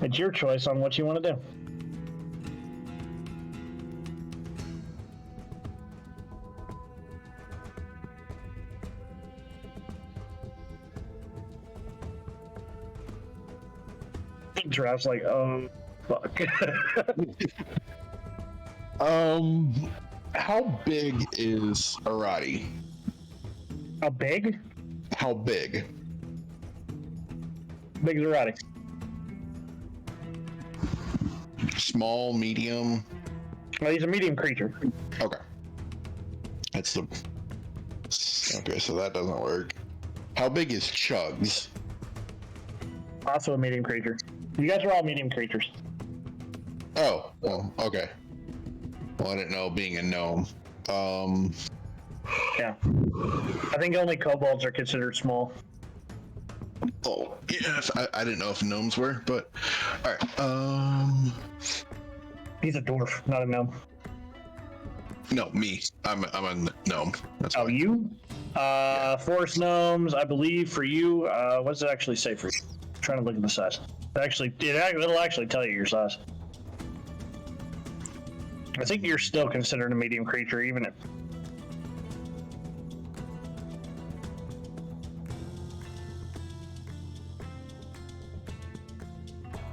It's your choice on what you want to do. Giraffe's like, oh, fuck. How big is Arati? How big? How big? Big is erratic. Small, medium? Well, he's a medium creature. Okay. That's the... Okay, so that doesn't work. How big is Chugs? Also a medium creature. You guys are all medium creatures. Oh, well, okay. Well, I didn't know being a gnome. Yeah. I think only kobolds are considered small. Oh, yeah, I didn't know if gnomes were, but... Alright, He's a dwarf, not a gnome. No, me. I'm a gnome. That's Oh, fine. you? Forest gnomes, I believe for you. What does it actually say for you? I'm trying to look at the size. It'll actually tell you your size. I think you're still considered a medium creature, even if.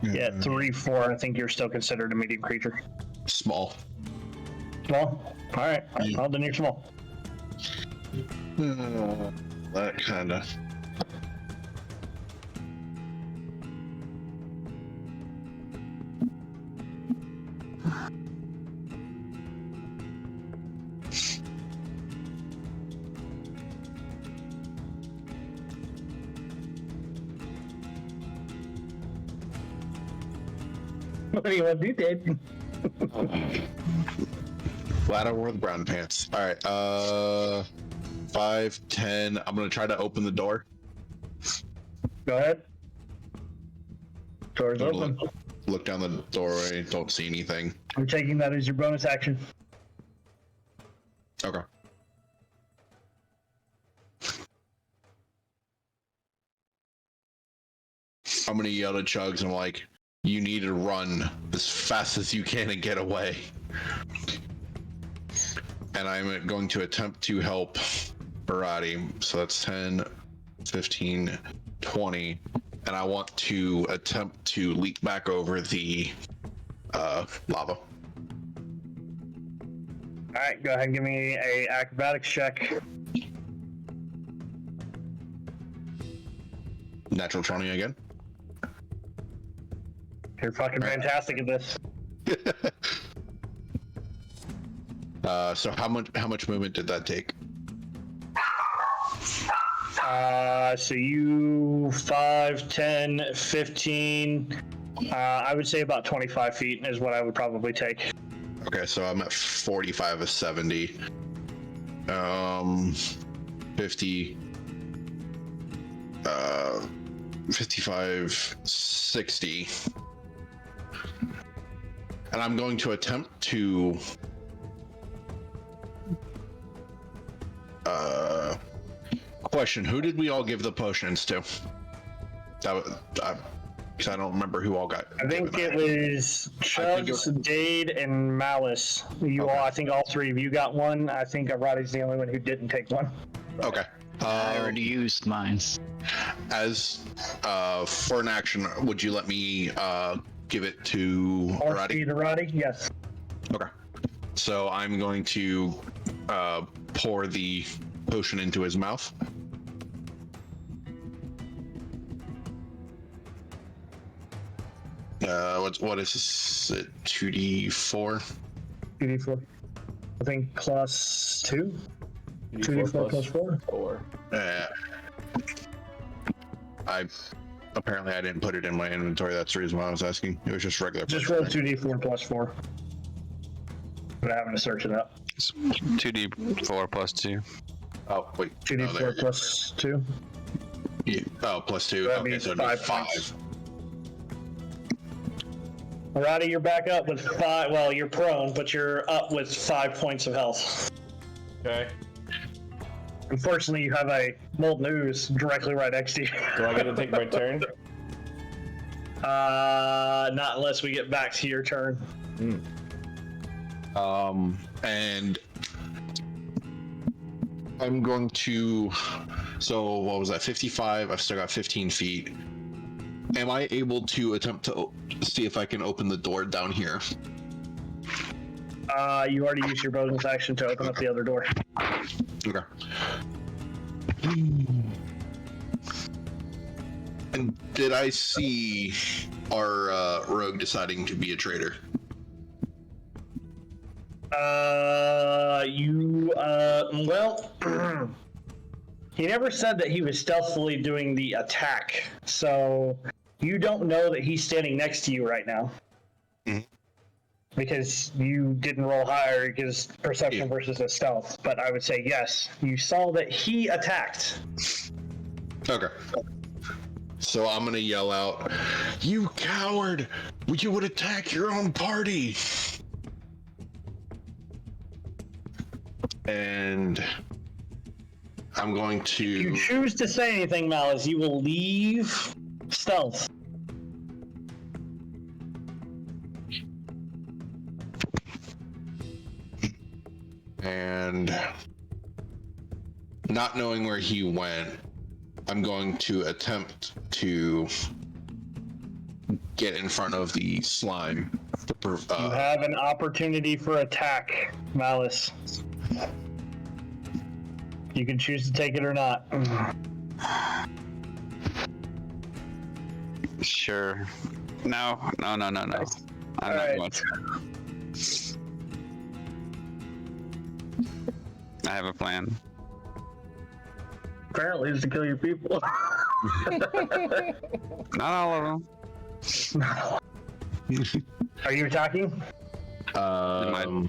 Yeah, 3-4. I think you're still considered a medium creature. Small. Small? Alright. Well, then you're small. That kinda... What do you want to do, Dad? Glad I wore the brown pants. All right. 5, 10. I'm gonna try to open the door. Go ahead. Door's Gonna open. Look down the doorway. Don't see anything. I'm taking that as your bonus action. Okay. I'm gonna yell at Chugs. I'm like, you need to run as fast as you can and get away. And I'm going to attempt to help Barati. So that's 10, 15, 20. And I want to attempt to leap back over the lava. Alright, go ahead and give me a acrobatics check. Natural 20 again. You're fucking fantastic at this. So how much movement did that take? So you 5, 10, 15, I would say about 25 feet is what I would probably take. Okay, so I'm at 45 of 70. 50. 55, 60. And I'm going to attempt to question, who did we all give the potions to? Because I don't remember who all got. I think it was Chugs, Dade, and Malice. You all, I think all three of you got one. I think Arati's the only one who didn't take one. Okay. I already used mine. As for an action, would you let me give it to Arati? Arati? Yes. Okay. So I'm going to pour the potion into his mouth. What is this? 2d4? 2d4. I think plus 2? 2d4 plus 4? 4. I didn't put it in my inventory. That's the reason why I was asking. It was just regular. Just roll 2d4 plus 4. But having to search it up. 2d4 plus 2. Oh wait. 2d4 plus 2. Yeah. Oh, plus 2. That Okay, means so it'd be 5 5. points. Arati, you're back up with 5. Well, you're prone, but you're up with 5 points of health. Okay. Unfortunately, you have a molten ooze directly right next to you. Do I get to take my turn? Not unless we get back to your turn. And I'm going to. So what was that? 55. I've still got 15 feet. Am I able to attempt to see if I can open the door down here? You already used your bonus action to open up the other door. Okay. And did I see our rogue deciding to be a traitor? Well, he never said that he was stealthily doing the attack, so you don't know that he's standing next to you right now. Mhm. Because you didn't roll higher because perception versus a stealth, but I would say yes, you saw that he attacked. Okay. So I'm gonna yell out, "You coward! You would attack your own party!" And I'm going If you to. choose to say anything, Malice, you will leave stealth. And not knowing where he went, I'm going to attempt to get in front of the slime. You have an opportunity for attack, Malice. You can choose to take it or not. Sure. No. I'm not Alright. going to. I have a plan. Apparently, it's to kill your people. Not all of them. Are you attacking? Oh.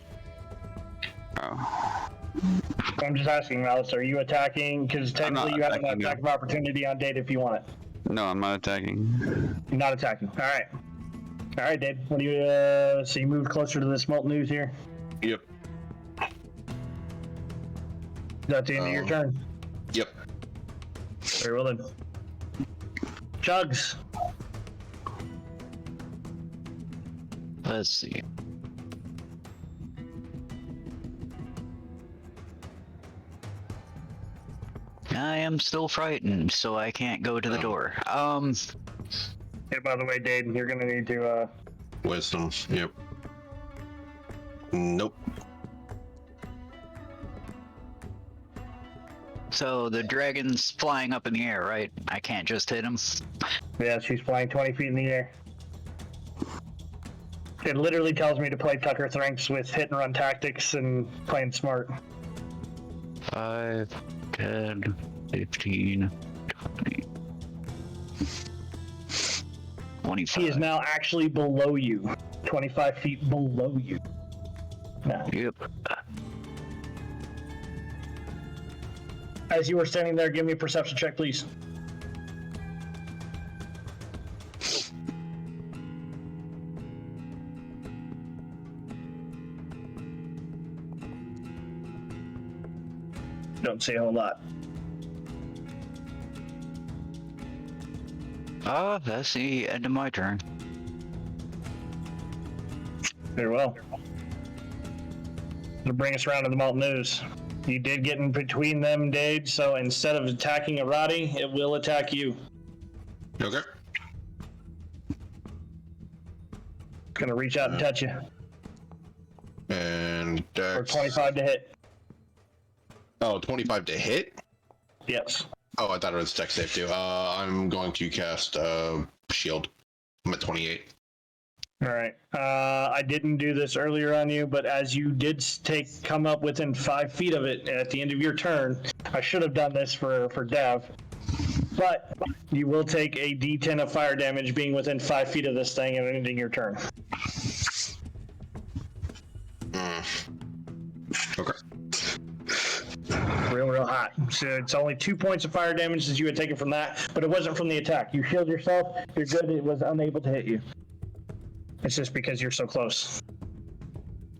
I'm just asking, Malice, are you attacking? Because technically you have an attacking, attack of opportunity on Dade if you want it. No, I'm not attacking. You're not attacking. All right. All right, Dade. What do you, so you move closer to this molten ooze here? Yep. That's the end of your turn. Yep. Very well then. Chugs. Let's see. I am still frightened, so I can't go to the door. Hey, by the way, Dade, you're gonna need to, Wisdom. Yep. Nope. So the dragon's flying up in the air, right? I can't just hit him. yeah, she's flying 20 feet in the air. It literally tells me to play Tucker Thranks with hit and run tactics and playing smart. 5, 10, 15, 20, 25. He is now actually below you. 25 feet below you. Now, Yep. as you were standing there, give me a perception check, please. Don't say a whole lot. That's the end of my turn. Very well. To bring us around to the molten ooze. You did get in between them, Dade, so instead of attacking Arati, it will attack you. Okay. Gonna reach out and touch you. And Dex. For 25 to hit. Oh, 25 to hit? Yes. Oh, I thought it was Dex save too. I'm going to cast Shield. I'm at 28. All right. I didn't do this earlier on you, but as you did come up within 5 feet of it at the end of your turn, I should have done this for Dev. But you will take a D10 of fire damage being within 5 feet of this thing and ending your turn. Okay. Real hot. So it's only 2 points of fire damage that you had taken from that, but it wasn't from the attack. You shield yourself. You're good. It was unable to hit you. It's just because you're so close.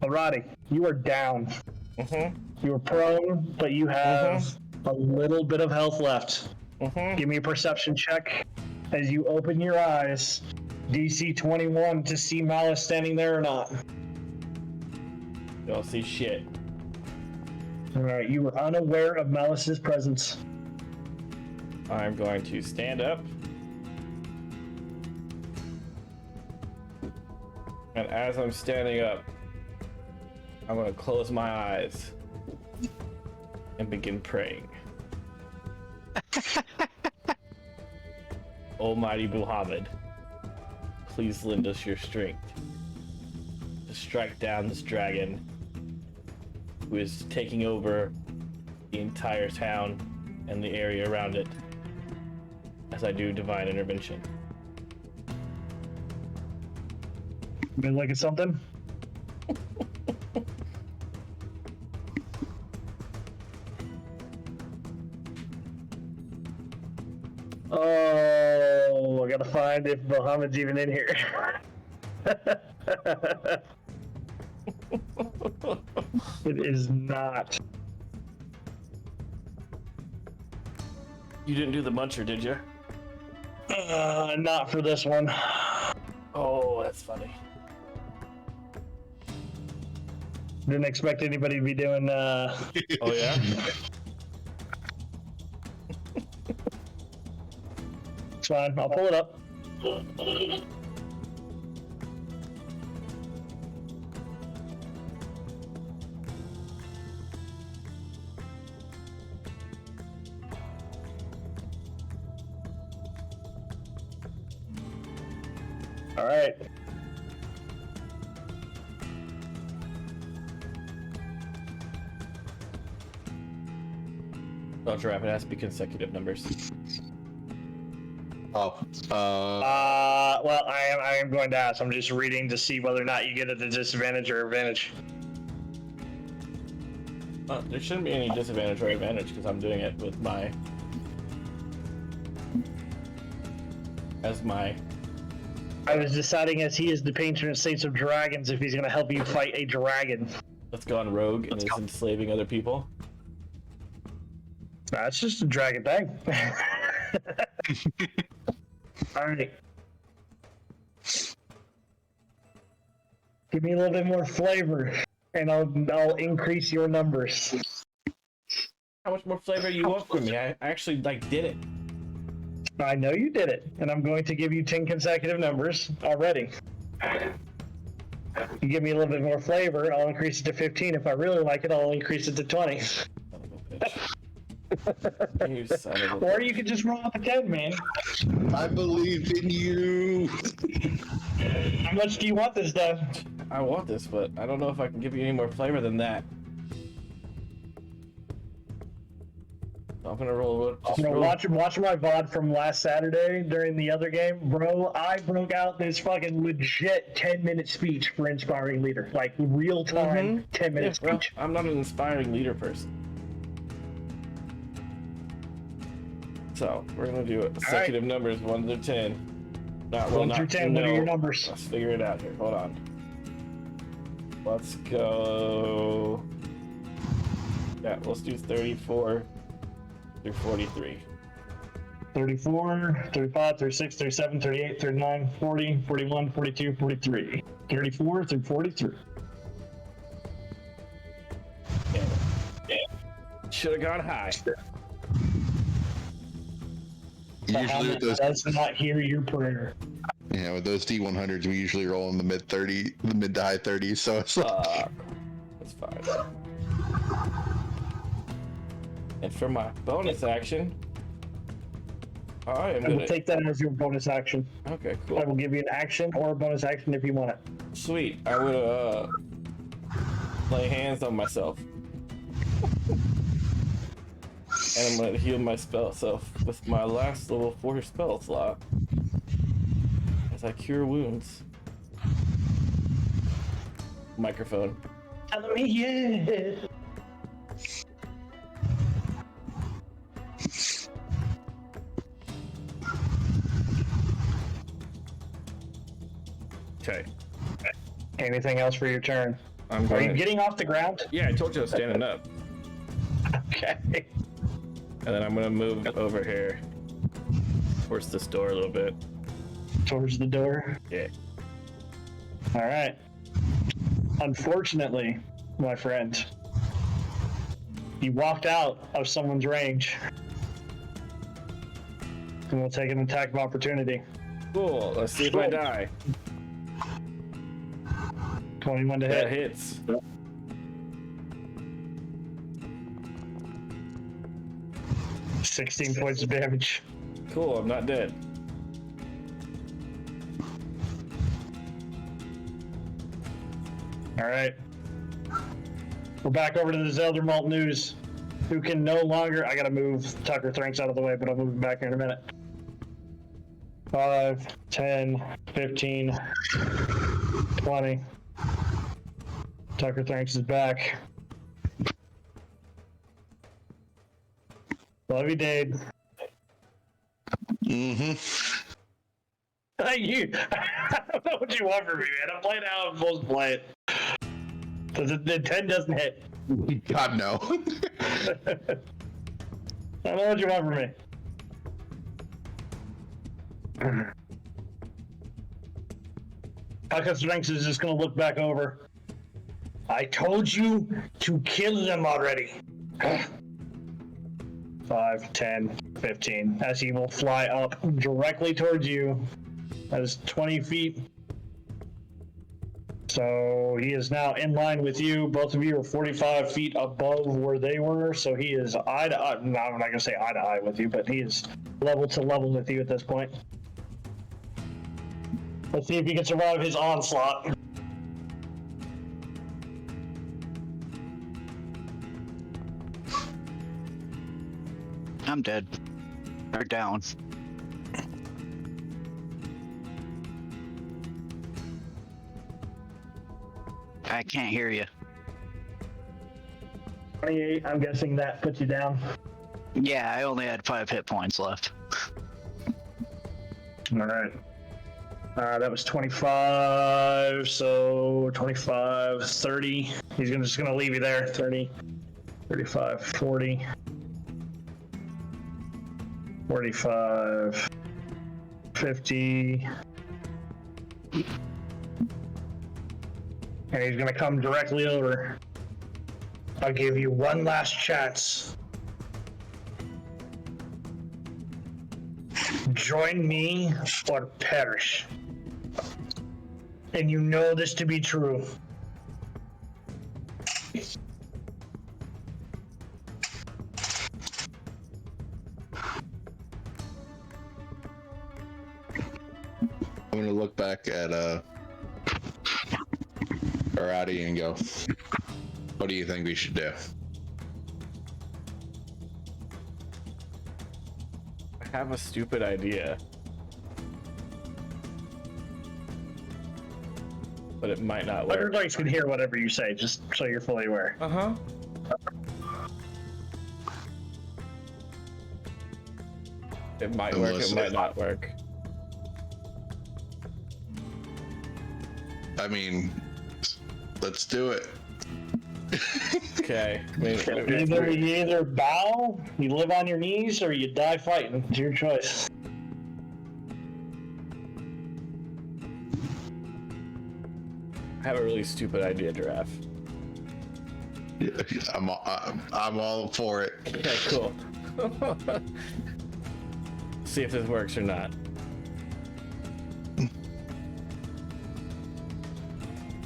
Arati, you are down. You are prone, but you have a little bit of health left. Give me a perception check as you open your eyes. DC 21 to see Malice standing there or not. Don't see shit. All right, you were unaware of Malice's presence. I'm going to stand up. And as I'm standing up, I'm going to close my eyes and begin praying. Almighty Muhammad, please lend us your strength to strike down this dragon who is taking over the entire town and the area around it as I do divine intervention. Been looking at something? Oh, I gotta find if Muhammad's even in here. It is not. You didn't do the muncher, did you? Not for this one. Oh, that's funny. Didn't expect anybody to be doing, Oh, yeah? It's fine, I'll pull it up. All right. Don't wrap, it has to be consecutive numbers. Oh. Well, I am going to ask. I'm just reading to see whether or not you get it at disadvantage or advantage. There shouldn't be any disadvantage or advantage because I'm doing it with my I was deciding as he is the patron saint of dragons if he's going to help you fight a dragon. Let's go on rogue and is enslaving other people. That's just a dragon thing. All right. Give me a little bit more flavor, and I'll increase your numbers. How much more flavor you want from me? I actually did it. I know you did it, and I'm going to give you 10 consecutive numbers already. You give me a little bit more flavor, I'll increase it to 15. If I really like it, I'll increase it to 20. You son of a Or you could just roll up a 10, man. I believe in you. How much do you want this done? I want this, but I don't know if I can give you any more flavor than that. I'm gonna roll. Watch my VOD from last Saturday during the other game, bro. I broke out this fucking legit 10-minute speech for Inspiring Leader, like real time 10-minute speech. I'm not an inspiring leader person. So we're gonna do consecutive numbers 1 through 10. 1 through 10. What are your numbers? Let's figure it out here. Hold on. Let's go. Yeah, let's do 34 through 43. 34, 35, 36, 37, 38, 39, 40, 41, 42, 43. 34 through 43. Should have gone high. Usually with those, does not hear your prayer. yeah, with those D100s, we usually roll in the mid to high 30s. So it's like, That's fine. And for my bonus action, I am I will gonna take that as your bonus action. Okay, I cool. will give you an action or a bonus action if you want it. Sweet. I would lay hands on myself. And I'm gonna heal my spell self with my last level 4 spell slot as I cure wounds. Microphone. Tell me yeah. Okay. Anything else for your turn? I'm Are going. you getting off the ground? Yeah, I told you I was standing up. Okay. And then I'm gonna move over here towards this door a little bit. Towards the door. Yeah. All right. Unfortunately, my friend, you walked out of someone's range. And we'll take an attack of opportunity. Cool. Let's see if I die. 21 to That hit. hits. Hit. 16 points of damage. Cool. I'm not dead. All right. We're back over to the Zelda Malt news. Who can no longer... I gotta move Tucker Thranks out of the way, but I'll move him back here in a minute. 5, 10, 15, 20. Tucker Thranks is back. Love you, Dade. mm-hmm. I don't know what you want from me, man. I'm playing how I'm supposed to play it. The 10 doesn't hit. God no. I don't know what you want from me. Tucker Thranks is just gonna look back over. I told you to kill them already. 5, 10, 15. As he will fly up directly towards you. That is 20 feet. So he is now in line with you. Both of you are 45 feet above where they were. So he is eye to eye. No, I'm not going to say eye to eye with you, but he is level to level with you at this point. Let's see if he can survive his onslaught. I'm dead. Or down. I can't hear you. 28, I'm guessing that puts you down. Yeah, I only had 5 hit points left. All right. That was 25, so 25, 30. He's just gonna leave you there. 30, 35, 40, 45, 50. And he's gonna come directly over. I'll give you one last chance. Join me or perish. And you know this to be true. I'm gonna look back at Arati and go, what do you think we should do? I have a stupid idea. But it might not work. Everybody can hear whatever you say, just so you're fully aware. Uh-huh. It might work, it might not work. I mean, let's do it. Okay. I mean, You either bow, you live on your knees, or you die fighting. It's your choice. I have a really stupid idea, Giraffe. I'm all for it. Okay, cool. See if this works or not.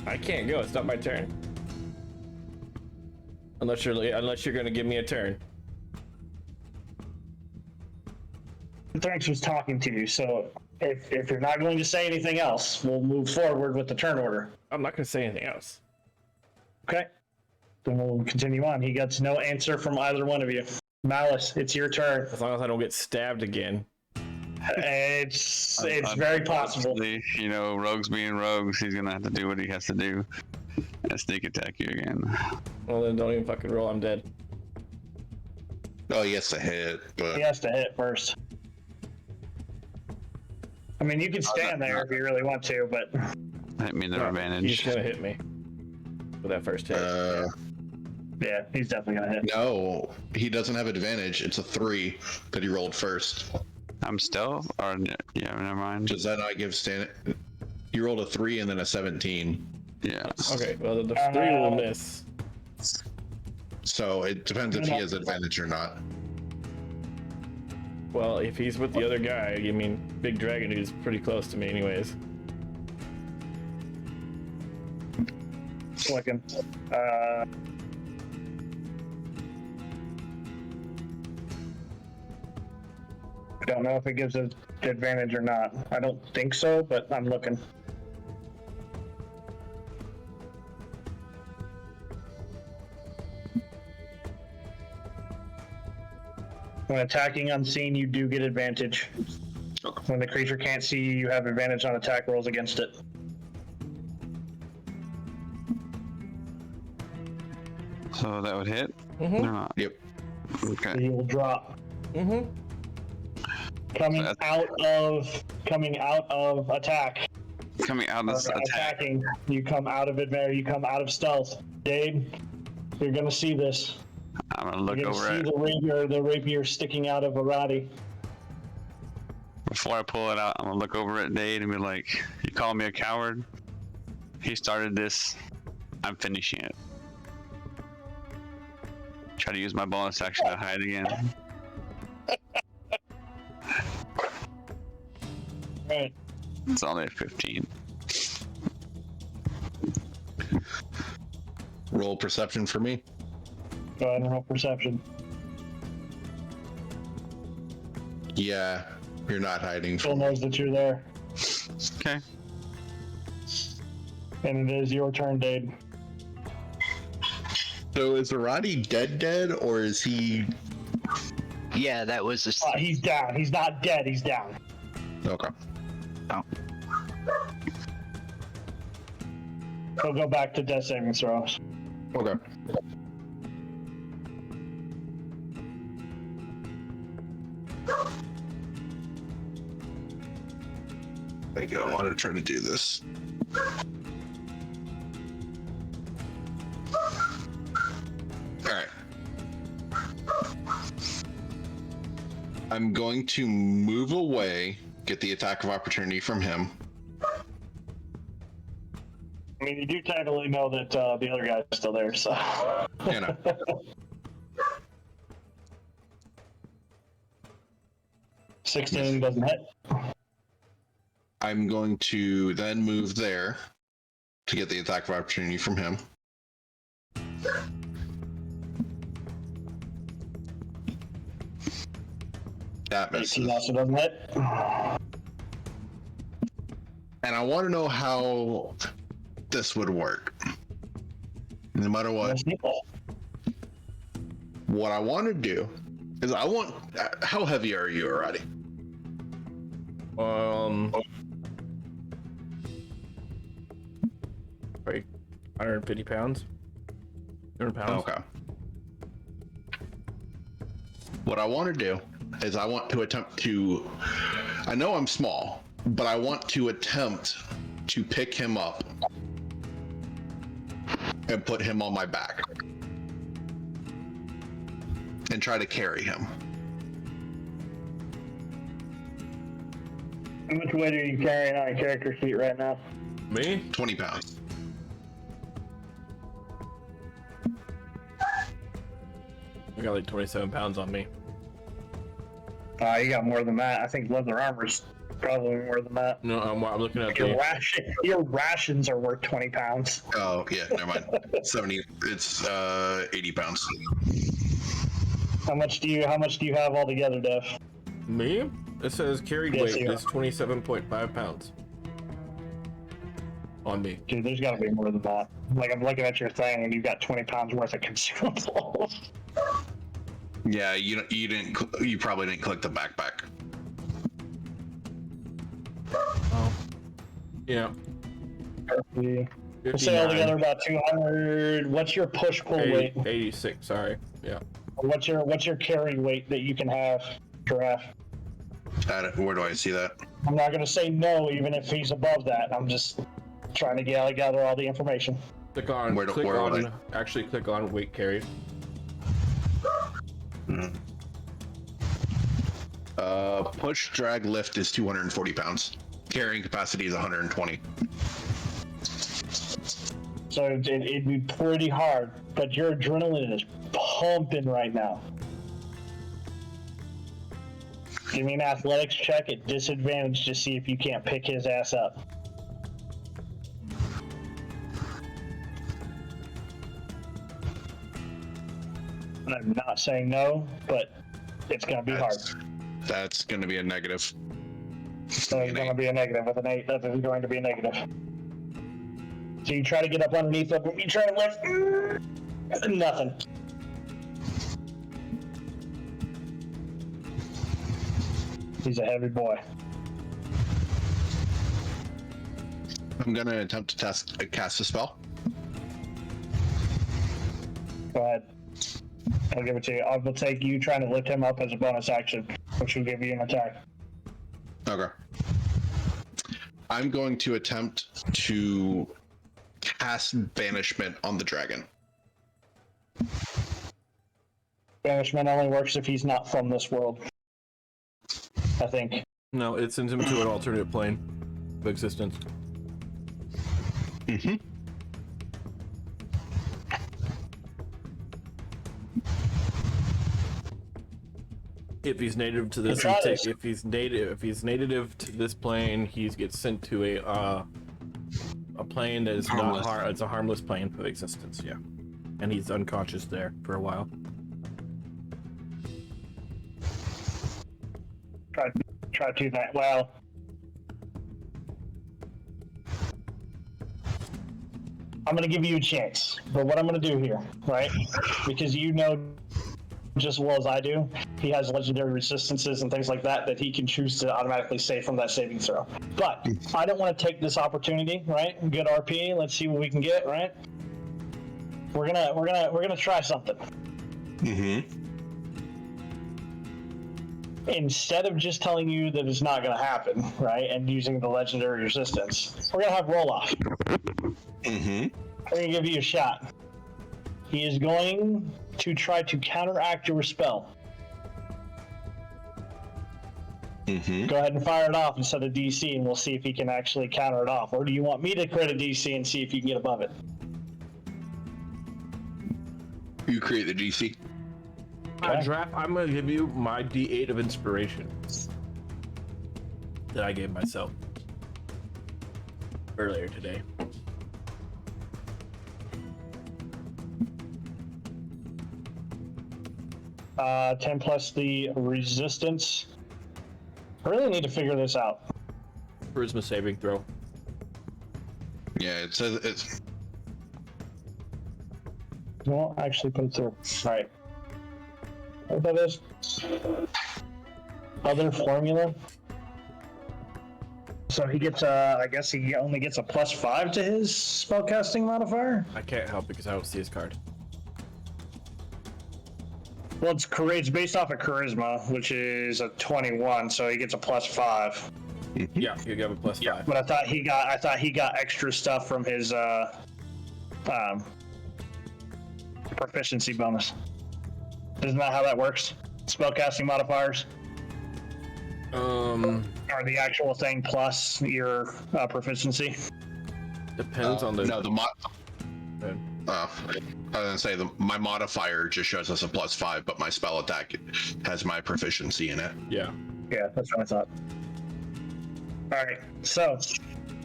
I can't go. It's not my turn. Unless you're gonna give me a turn. Thanks was talking to you, so if you're not going to say anything else, we'll move forward with the turn order. I'm not gonna say anything else. Okay? Then we'll continue on. He gets no answer from either one of you. Malice, it's your turn. As long as I don't get stabbed again. It's very possible. Honestly, you know, rogues being rogues, he's gonna have to do what he has to do and sneak attack you again. Well, then don't even fucking roll. I'm dead. Oh, he has to hit, but He has to hit first. I mean, you can stand there if you really want to, but Hit me the No, advantage. He's gonna hit me with that first hit. yeah, he's definitely gonna hit. no, he doesn't have advantage. It's a 3 that he rolled first. I'm stealth, or yeah, never mind. Does that not give Stan? You rolled a 3 and then a 17. Yeah. Okay, well the 3 will miss. So it depends if he has advantage or not. Well, if he's with the other guy, I mean, Big Dragon is pretty close to me anyways. Looking. I don't know if it gives an advantage or not. I don't think so, but I'm looking. When attacking unseen, you do get advantage. When the creature can't see you, you have advantage on attack rolls against it. So that would hit? Mm-hmm. Or not? Yep. Okay. You will drop. Mm-hmm. Coming out of attack. Coming out of this attack. Attacking, you come out of advantage. You come out of stealth. Dade, you're gonna see this. I'm gonna look You're over gonna at see the rapier sticking out of Arati. before I pull it out. I'm gonna look over at Dade and be like, "You call me a coward? He started this. I'm finishing it." Try to use my bonus action to hide again. Right. It's only a 15. Roll perception for me. Go ahead and roll perception. Yeah, you're not hiding Phil from me. knows that you're there, Okay. and it is your turn, Dade. So is Arati dead, or is he? Yeah, that was a... He's down. He's not dead. He's down. Okay. Oh. he'll go back to death saving throws. Okay. There you go. I wanted to try to do this. Alright. I'm going to move away, get the attack of opportunity from him. I mean, you do technically know that the other guy's still there, so. You know. 16 doesn't hit. I'm going to then move there to get the attack of opportunity from him. That 18 misses. also doesn't hit. And I want to know how this would work. No matter what. What I want to do is I want... How heavy are you already? 150 pounds. 200 pounds. Okay. What I want to do is I want to attempt to... I know I'm small, but I want to attempt to pick him up and put him on my back and try to carry him. How much weight are you carrying on your character sheet right now? Me? 20 pounds. I got like 27 pounds on me. You got more than that. I think leather armor's probably more than that. No, I'm looking at Your, the... your rations are worth 20 pounds. Oh, yeah, never mind. 70, it's 80 pounds. How much do you have altogether, Dev? Me? It says carried Yes, weight you is 27.5 pounds. On me. Dude, there's gotta be more than that. Like, I'm looking at your thing and you've got 20 pounds worth of consumables. Yeah, you probably didn't click the backpack. Oh. Yeah. We'll say altogether about 200. What's your push-pull weight? 86, sorry. Yeah. What's your carry weight that you can have, Giraffe? Where do I see that? I'm not gonna say no, even if he's above that. I'm just trying to gather all the information. Click on. Actually, click on weight carried. Push, drag, lift is 240 pounds. Carrying capacity is 120. So it'd be pretty hard, but your adrenaline is pumping right now. Give me an athletics check at disadvantage to see if you can't pick his ass up. I'm not saying no, but it's going to be hard. That's going to be a negative. So it's going to be a negative with an 8. That is going to be a negative. So you try to get up underneath him, you try to lift, nothing. He's a heavy boy. I'm going to attempt to cast a spell. Go ahead. I'll give it to you. I will take you trying to lift him up as a bonus action, which will give you an attack. Okay. I'm going to attempt to cast Banishment on the dragon. Banishment only works if he's not from this world, I think. No, it sends him to an alternate plane of existence. Mm-hmm. If he's native to this, if he's native to this plane, he gets sent to a plane that is Harmless. it's a harmless plane of existence. Yeah, and he's unconscious there for a while. Try to do that. Well, I'm going to give you a chance, but what I'm going to do here, right? Because you know just as well as I do, he has legendary resistances and things like that he can choose to automatically save from that saving throw. But I don't want to take this opportunity, right? Good RP. Let's see what we can get, right? We're gonna try something. Mm-hmm. Instead of just telling you that it's not gonna happen, right, and using the legendary resistance, we're gonna have roll off. Mm-hmm. I'm gonna give you a shot. He is going to try to counteract your spell. Mm-hmm. Go ahead and fire it off instead of DC, and we'll see if he can actually counter it off. Or do you want me to create a DC and see if you can get above it? You create the DC. Draft, I'm going to give you my D8 of inspiration that I gave myself earlier today. Uh, 10 plus the resistance. I really need to figure this out. Charisma saving throw. Yeah, it says it's. Won't actually put it through. All right. What that is? Other formula. So he gets I guess he only gets a +5 to his spellcasting modifier. I can't help because I don't see his card. Well, it's based off of charisma, which is a 21, so he gets a +5. Yeah, you have a +5. But I thought he got extra stuff from his proficiency bonus. Isn't that how that works? Spellcasting modifiers are the actual thing plus your proficiency. Depends on the. No, the mod. I was gonna say my modifier just shows us a +5, but my spell attack has my proficiency in it. Yeah. Yeah, that's what I thought. All right, so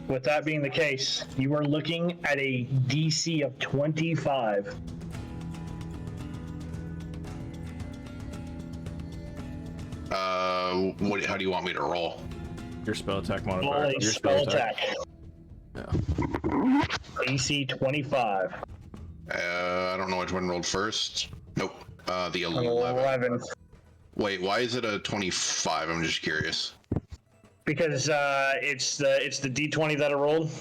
with that being the case, you are looking at a DC of 25. How do you want me to roll? Your spell attack modifier. Roll a Your spell attack. Yeah. AC 25. I don't know which one rolled first. Nope. The 11. 11. Wait, why is it a 25? I'm just curious. Because it's the D20 that I rolled,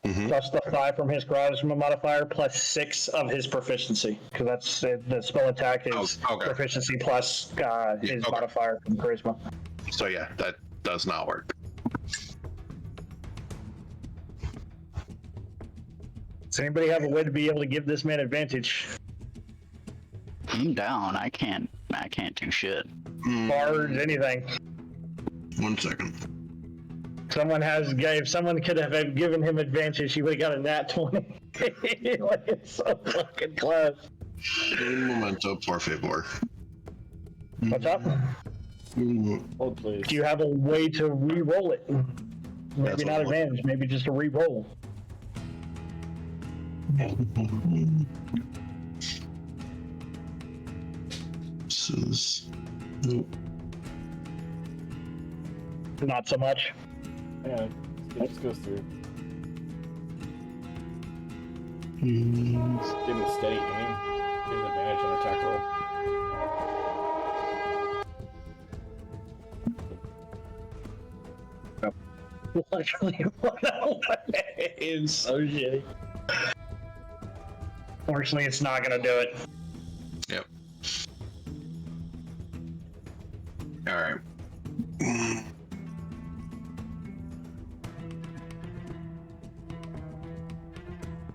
plus the 5 from his charisma modifier, plus 6 of his proficiency. Because that's the spell attack is proficiency plus his modifier from charisma. So yeah, that does not work. Does anybody have a way to be able to give this man advantage? I'm down. I can't do shit. Bards, anything. 1 second. If someone could have given him advantage, he would have got a nat 20. Like, it's so fucking close. Un momento, por favor. What's up? Hold, please. Do you have a way to re-roll it? Maybe That's not what I'm advantage, maybe just a re-roll. This is. Not so much. Yeah, it just goes through. Just give him a steady aim. Give him advantage on attack roll. Luckily, it's so shitty. Fortunately, it's not gonna do it. Yep. All right.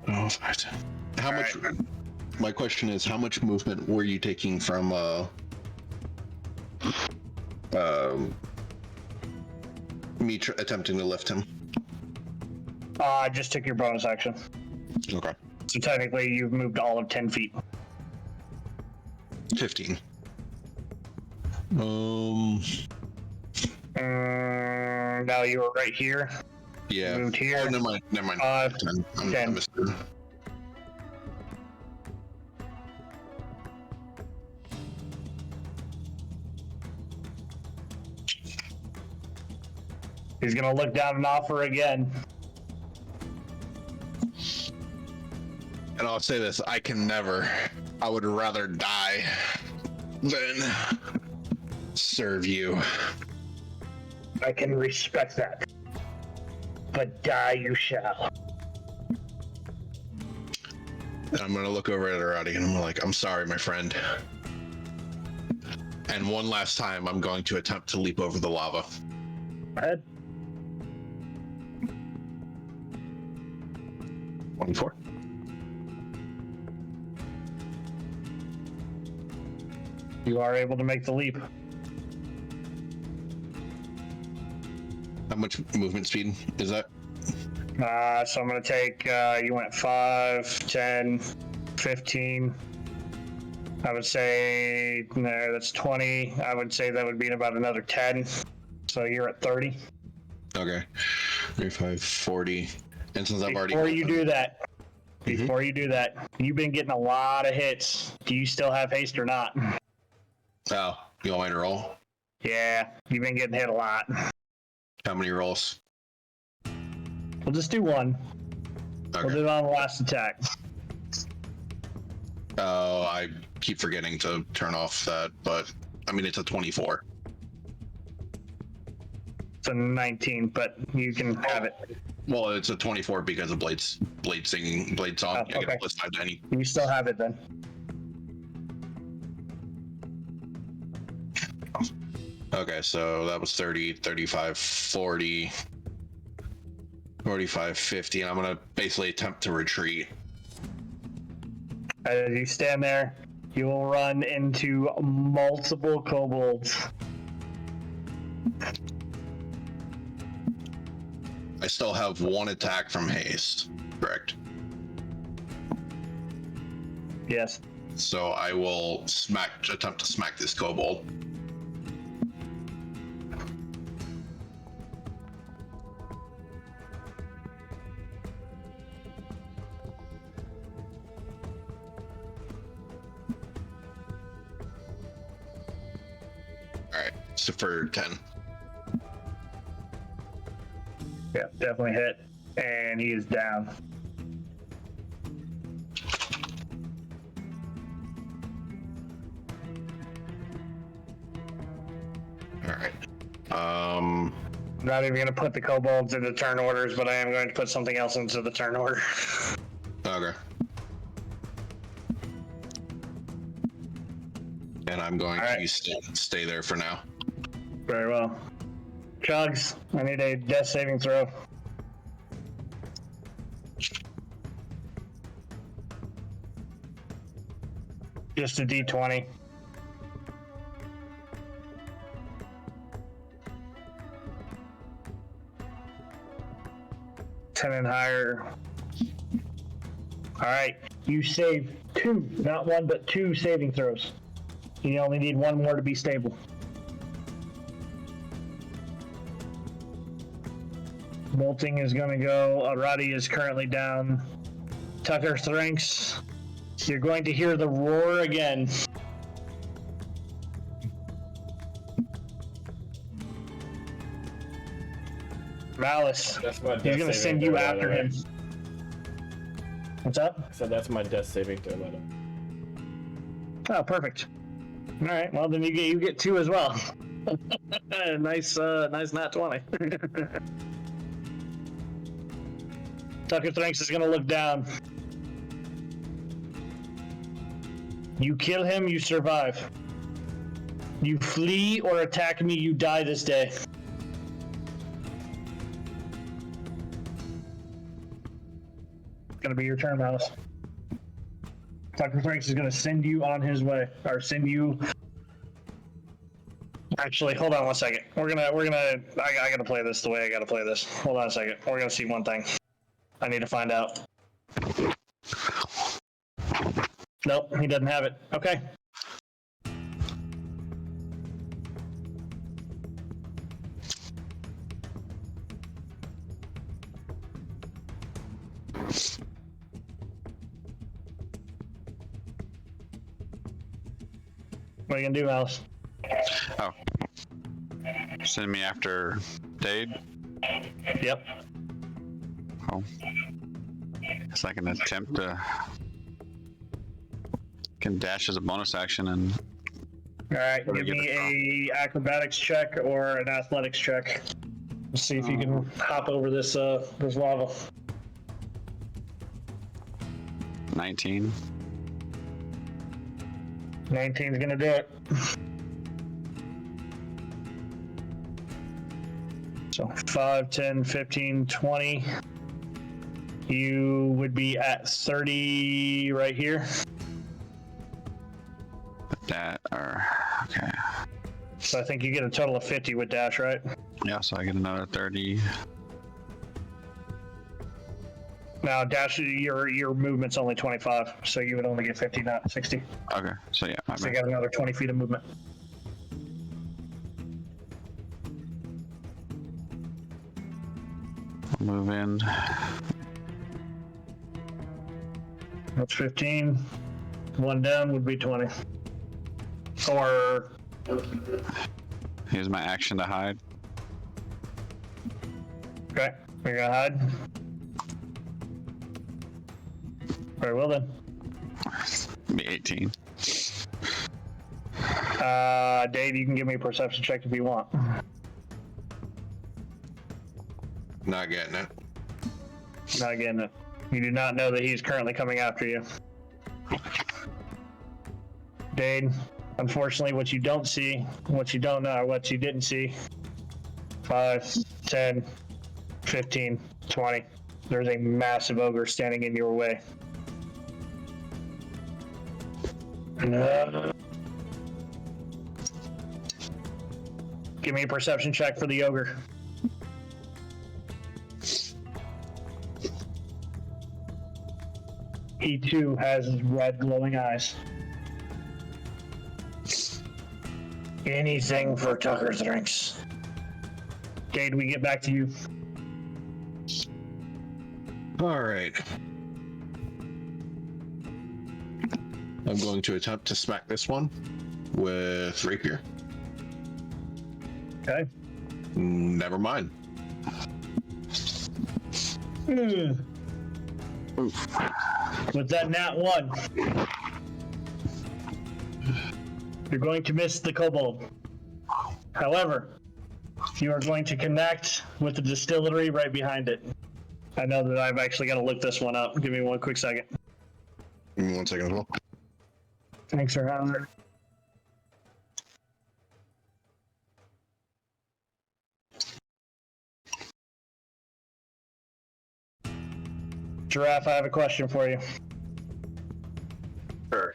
Oh, how much? My question is, how much movement were you taking from me attempting to lift him? I just took your bonus action. Okay. So technically, you've moved all of 10 feet. 15. Now you were right here. Yeah. Moved here. Oh, never mind. 10. I'm 10. missing. He's gonna look down and offer again. And I'll say this, I would rather die then serve you. I can respect that. But die you shall. And I'm gonna look over at Arati and I'm like, I'm sorry, my friend. And one last time, I'm going to attempt to leap over the lava. Go ahead. 24. You are able to make the leap. How much movement speed is that? So I'm going to take, you went 5, 10, 15. I would say, no, that's 20. I would say that would be about another 10. So you're at 30. Okay. 35, 40. And since I've already... Before you do that, you've been getting a lot of hits. Do you still have haste or not? Oh, you want me to roll? Yeah, you've been getting hit a lot. How many rolls? We'll just do one. Okay. We'll do it on the last attack. Oh, I keep forgetting to turn off that, but I mean, it's a 24. It's a 19, but you can have it. Well, it's a 24 because of Blade song. Oh, I get okay. a plus 5 to any. You still have it then. Okay, so that was 30, 35, 40, 45, 50, and I'm gonna basically attempt to retreat. As you stand there, you will run into multiple kobolds. I still have one attack from haste, correct? Yes. So I will attempt to smack this kobold. All right, so for 10. Yeah, definitely hit. And he is down. All right. I'm not even going to put the kobolds into turn orders, but I am going to put something else into the turn order. Okay. And I'm going to stay there for now. Very well. Chugs, I need a death saving throw. Just a D20. Ten and higher. All right, you save 2, not 1, but 2 saving throws. You only need 1 more to be stable. Bolting is going to go. Arati is currently down. Tucker Thranks, you're going to hear the roar again. Malice, That's my he's death going to saving send throw, you by the after way. him. What's up? I said that's my death saving throw, by the way. Oh, perfect. All right, well then you get 2 as well. nice nat 20. Tucker Thranks is gonna look down. You kill him, you survive. You flee or attack me, you die this day. It's gonna be your turn, Alice. Tucker Thranks is gonna send you on his way, or send you. Actually, hold on one second. I gotta play this the way I gotta play this. Hold on a second. We're gonna see one thing. I need to find out. Nope, he doesn't have it. Okay. What are you gonna do, Alice? Oh. Send me after Dade? Yep. Oh. It's like an attempt to... Can dash as a bonus action and All right, Or give get me it a acrobatics check or an athletics check. Let's see if you can hop over this this lava. 19. 19's gonna do it. So 5, 10, 15, 20. You would be at 30 right here. That or okay. So I think you get a total of 50 with dash, right? Yeah, so I get another 30. Now dash, your movement's only 25, so you would only get 50, not 60. Okay, so yeah, my So you bad. got another 20 feet of movement. Move in. That's 15. One down would be 20. Or Here's my action to hide. okay, you're gonna hide. Very well then. Be 18. Dave, you can give me a perception check if you want. Not getting it. Not getting it. You do not know that he's currently coming after you. Dade, unfortunately, what you don't see, what you don't know, what you didn't see, 5, 10, 15, 20. There's a massive ogre standing in your way. Give me a perception check for the ogre. He too has red glowing eyes. Anything for Tucker's drinks. Dade, we get back to you. All right. I'm going to attempt to smack this one with rapier. Okay. Never mind. With that nat 1, you're going to miss the kobold. However, you are going to connect with the distillery right behind it. I know that I've actually got to look this one up. Give me one quick second. Give me 1 second as well. Thanks, Sir Howard. Giraffe, I have a question for you. Sure.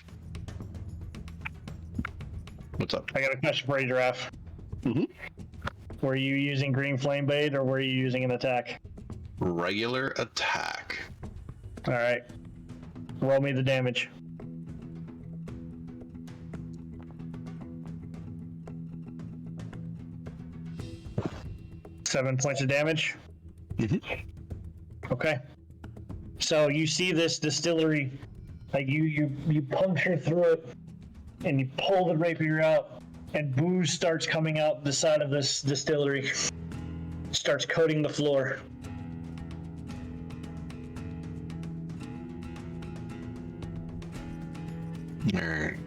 What's up? I got a question for you, Giraffe. Mm-hmm. Were you using green flame blade or were you using an attack? Regular attack. All right. Roll me the damage. Seven points of damage. Okay. So you see this distillery, like you puncture through it, and you pull the rapier out, and booze starts coming out the side of this distillery, starts coating the floor. All right.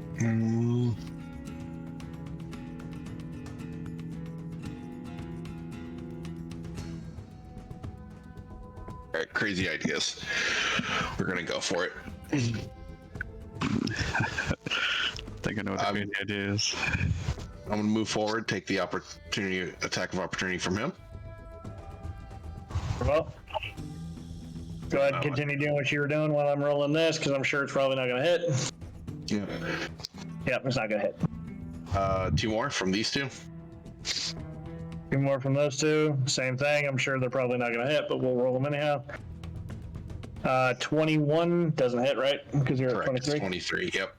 All right, crazy ideas. We're gonna go for it. Think I know what the crazy idea is. I'm gonna move forward, take the attack of opportunity from him. Well, go ahead and continue doing what you were doing while I'm rolling this, because I'm sure it's probably not going to hit. Yeah. Yep, it's not going to hit. 2 more from these 2. 2 more from those 2. Same thing. I'm sure they're probably not going to hit, but we'll roll them anyhow. 21 doesn't hit, right? Because you're Correct. at 23. 23. Yep.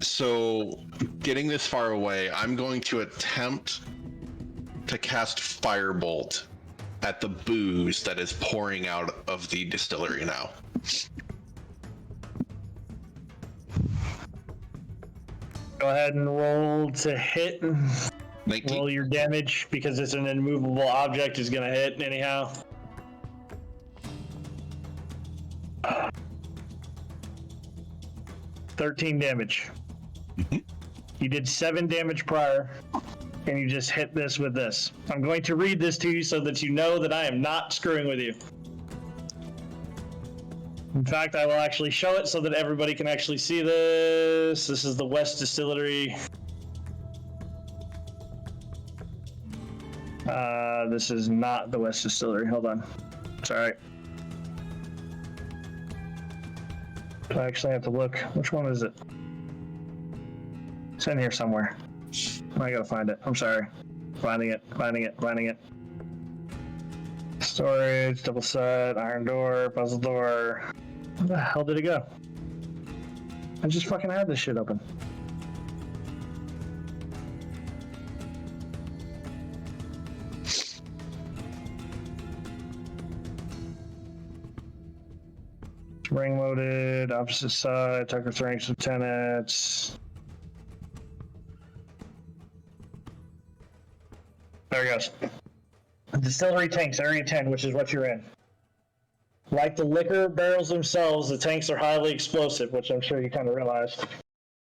So, getting this far away, I'm going to attempt to cast Firebolt at the booze that is pouring out of the distillery now. Go ahead and roll to hit. 19. Roll your damage because it's an immovable object is going to hit anyhow. $13 damage. You did 7 damage prior, and you just hit this with this. I'm going to read this to you so that you know that I am not screwing with you. In fact, I will actually show it so that everybody can actually see this. This is the West Distillery. This is not the West Distillery. Hold on. It's all right. I actually have to look. Which one is it? It's in here somewhere. I gotta find it. I'm sorry. Finding it. Storage, double set, iron door, puzzle door. Where the hell did it go? I just fucking had this shit open. Ring loaded, opposite side, Tucker Ranks Lieutenants. There it goes. Distillery tanks, area 10, which is what you're in. Like the liquor barrels themselves, the tanks are highly explosive, which I'm sure you kind of realized.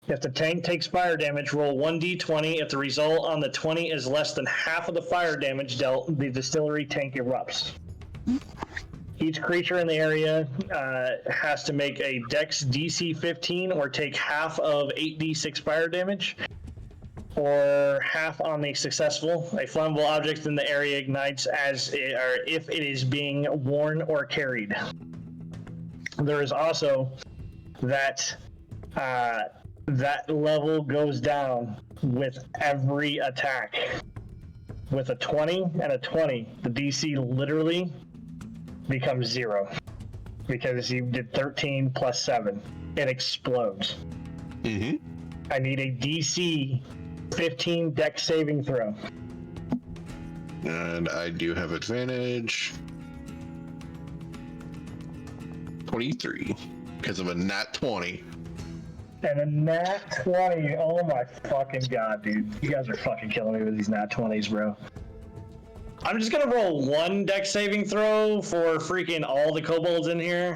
If the tank takes fire damage, roll 1d20. If the result on the 20 is less than half of the fire damage dealt, the distillery tank erupts. Each creature in the area has to make a Dex DC 15 or take half of 8d6 fire damage, or half on the successful. A flammable object in the area ignites as or if it is being worn or carried. There is also that that level goes down with every attack. With a 20 and a 20, the DC literally becomes 0 because you did 13 plus 7. It explodes. I need a DC 15 Dex saving throw. And I do have advantage. 23 because of a nat 20. And a nat 20. Oh my fucking god, dude. You guys are fucking killing me with these nat 20s, bro. I'm just gonna roll 1 Dex saving throw for freaking all the kobolds in here.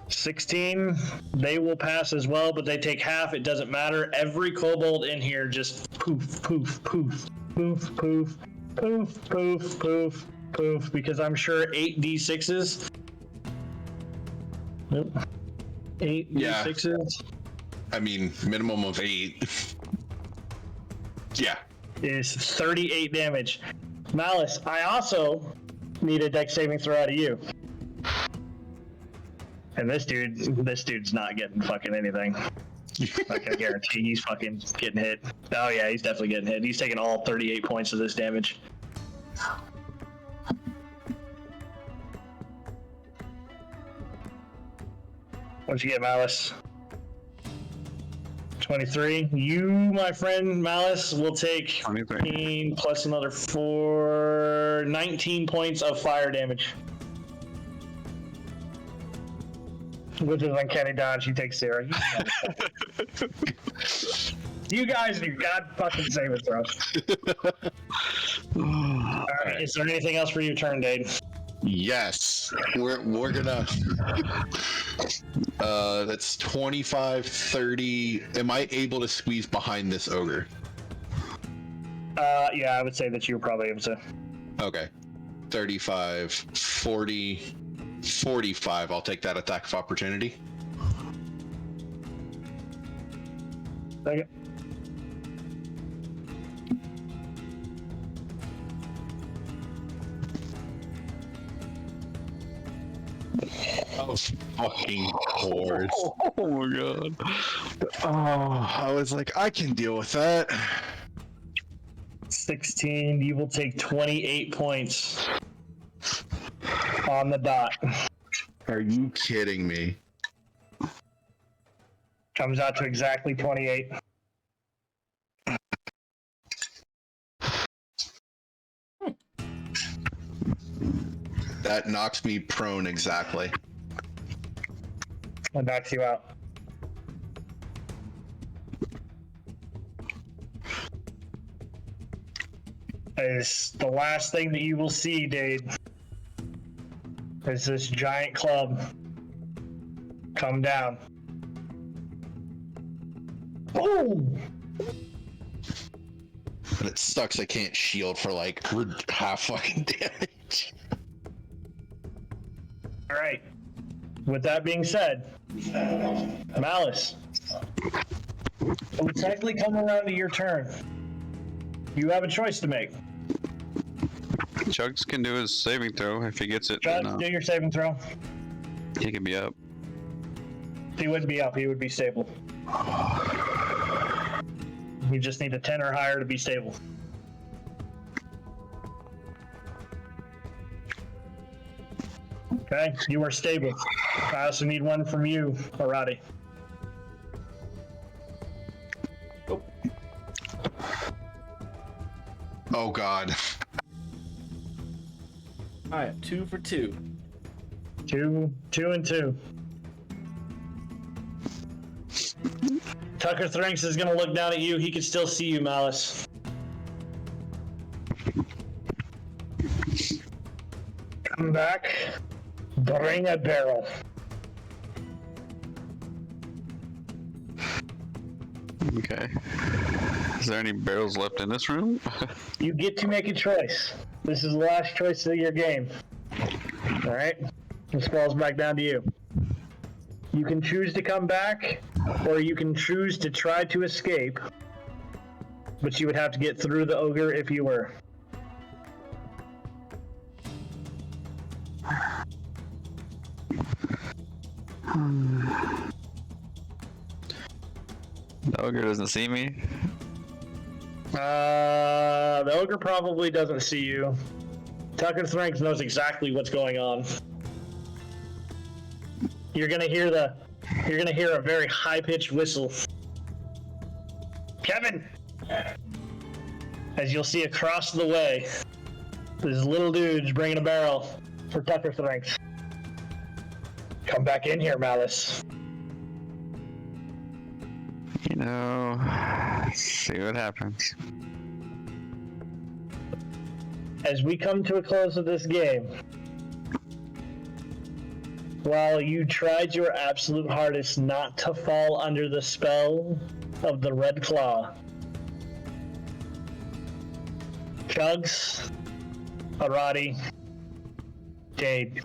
16, they will pass as well, but they take half. It doesn't matter. Every kobold in here just poof, poof, poof, poof, poof, poof, poof, poof, poof, because I'm sure 8d6s. Nope. 8d6s. I mean, minimum of 8. Yeah. Is 38 damage. Malice, I also need a Dex saving throw out of you. And this dude's not getting fucking anything. I can guarantee he's fucking getting hit. Oh yeah, he's definitely getting hit. He's taking all 38 points of this damage. What'd you get, Malice? 23. You, my friend Malice, will take 15 plus another 4, 19 points of fire damage. Which is uncanny dodge. You take 0. You guys and your god fucking saving throws. Alright, is there anything else for your turn, Dade? Yes. We're gonna that's 25, 30. Am I able to squeeze behind this ogre? Yeah, I would say that you're probably able to. Okay. 35, 40, 45. I'll take that attack of opportunity. Second. Oh, fucking course. Oh my god. Oh, I was like, I can deal with that. 16. You will take 28 points on the dot. Are you kidding me? Comes out to exactly 28. That knocks me prone exactly. And knocks you out. Is the last thing that you will see, Dade, is this giant club Come down. Boom! But it sucks I can't shield for like half fucking damage. All right. With that being said, Malice, it would technically come around to your turn. You have a choice to make. Chugs can do his saving throw if he gets it. Try Then, to do your saving throw. he can be up. He wouldn't be up. He would be stable. You just need a 10 or higher to be stable. Okay, you are stable. I also need one from you, Arati. Oh god. I am 2 for 2. Two and two. Tucker Thrinks is gonna look down at you. He can still see you, Malice. Come back. Bring a barrel. Okay. Is there any barrels left in this room? You get to make a choice. This is the last choice of your game. Alright? This falls back down to you. You can choose to come back, or you can choose to try to escape. But you would have to get through the ogre if you were. The ogre doesn't see me. The ogre probably doesn't see you. Tucker Thranks knows exactly what's going on. You're gonna hear a very high-pitched whistle. Kevin! As you'll see across the way, this little dude's bringing a barrel for Tucker Thranks. Come back in here, Malice. You know, see what happens. As we come to a close of this game, while you tried your absolute hardest not to fall under the spell of the Red Claw, Chugs, Arati, Jade,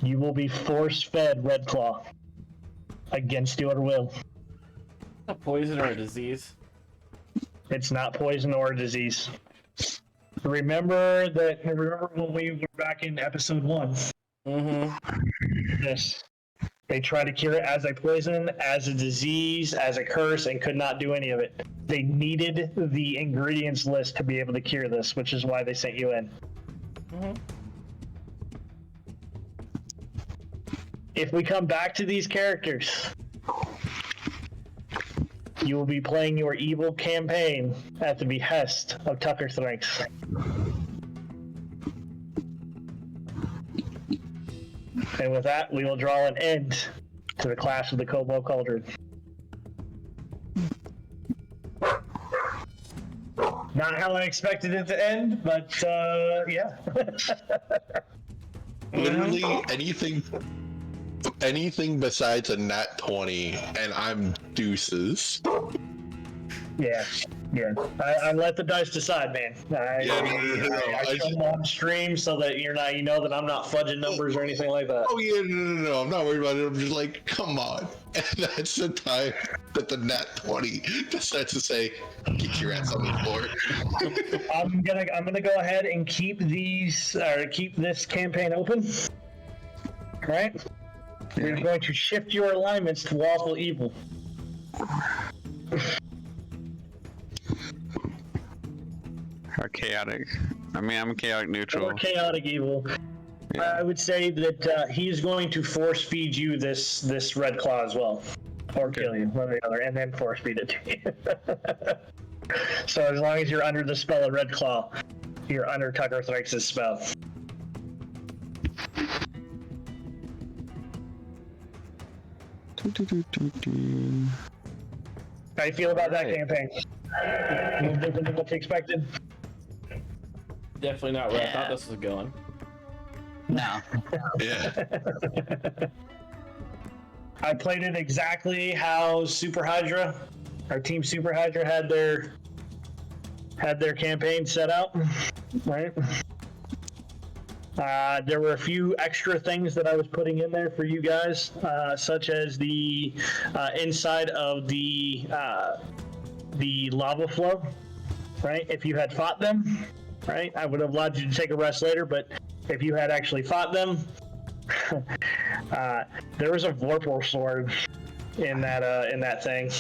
you will be force-fed Red Claw against your will. A poison or a disease? It's not poison or disease. Remember when we were back in episode 1? Mm-hmm. Yes. They tried to cure it as a poison, as a disease, as a curse, and could not do any of it. They needed the ingredients list to be able to cure this, which is why they sent you in. Mm-hmm. If we come back to these characters, you will be playing your evil campaign at the behest of Tucker Thranks. And with that, we will draw an end to the Clash of the Kobold Cauldron. Not how I expected it to end, but yeah. Literally anything besides a nat 20 and I'm deuces. Yeah. I let the dice decide, man. I show them on stream so that you know that I'm not fudging numbers or anything like that. Oh yeah, no, I'm not worried about it. I'm just like, come on. And that's the time that the nat 20 decides to say, kick your ass on the floor. I'm gonna go ahead and keep this campaign open. All right? We're going to shift your alignments to lawful evil. Or chaotic. I mean, I'm chaotic neutral. Or chaotic evil. Yeah. I would say that he's going to force feed you this red claw as well, or kill you, one or the other, and then force feed it to you. So as long as you're under the spell of red claw, you're under Tucker Thranks' spell. How do you feel about that campaign? Different than what you expected? Definitely not where I thought this was going. No. Yeah. I played it exactly how Super Hydra, our team Super Hydra had their campaign set out, right? There were a few extra things that I was putting in there for you guys, such as the inside of the lava flow, right? If you had fought them, right, I would have allowed you to take a rest later, but if you had actually fought them, there was a Vorpal sword in that thing,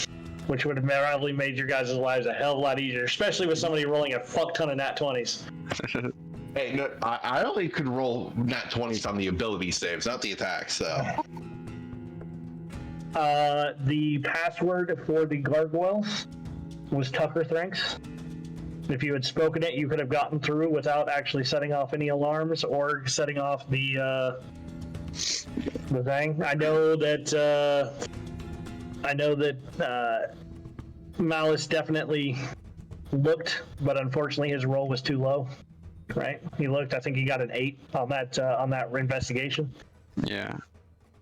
which would have probably made your guys' lives a hell of a lot easier, especially with somebody rolling a fuck ton of nat 20s. Hey, no, I only could roll nat 20s on the ability saves, not the attacks, though. The password for the gargoyles was Tucker Thrinks. If you had spoken it, you could have gotten through without actually setting off any alarms or setting off the thing. I know that Malice definitely looked, but unfortunately his roll was too low. Right? He looked. I think he got an 8 on that investigation. Yeah.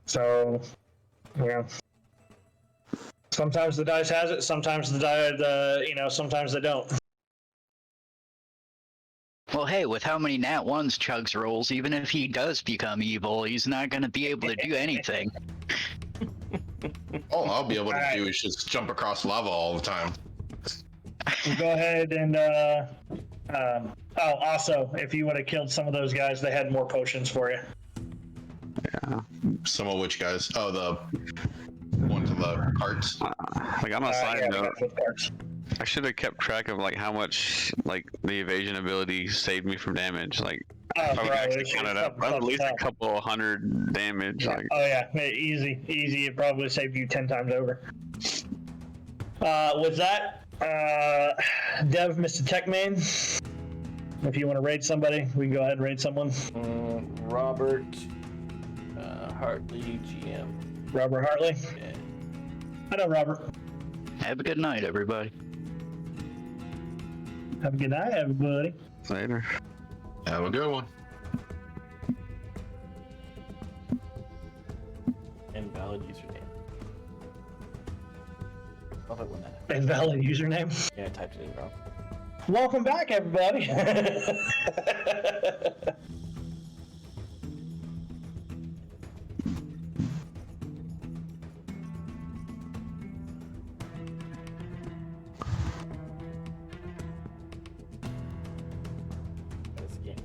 So, yeah. Sometimes the dice has it. Sometimes sometimes they don't. Well, hey, with how many nat 1s Chugs rolls, even if he does become evil, he's not going to be able to do anything. All I'll be able to do is just jump across lava all the time. Go ahead and also, if you would have killed some of those guys, they had more potions for you. Yeah. Some of which guys? Oh, the ones in the carts. Like on a side Yeah, note, with cards. I should have kept track of like how much like the evasion ability saved me from damage. Like Oh, if I would bro, actually it's count it up, tough at least a stuff. couple hundred damage. Like Oh yeah, easy. It probably saved you 10 times over. With that, Dev, Mr. Techman, if you want to raid somebody, we can go ahead and raid someone. Robert Hartley, GM. Robert Hartley. Yeah. I know Robert. Have a good night, everybody. Have a good night, everybody. later. Have a good one. Invalid username. Love it when that. Invalid username. Yeah, I typed it in wrong. Welcome back, everybody. This game.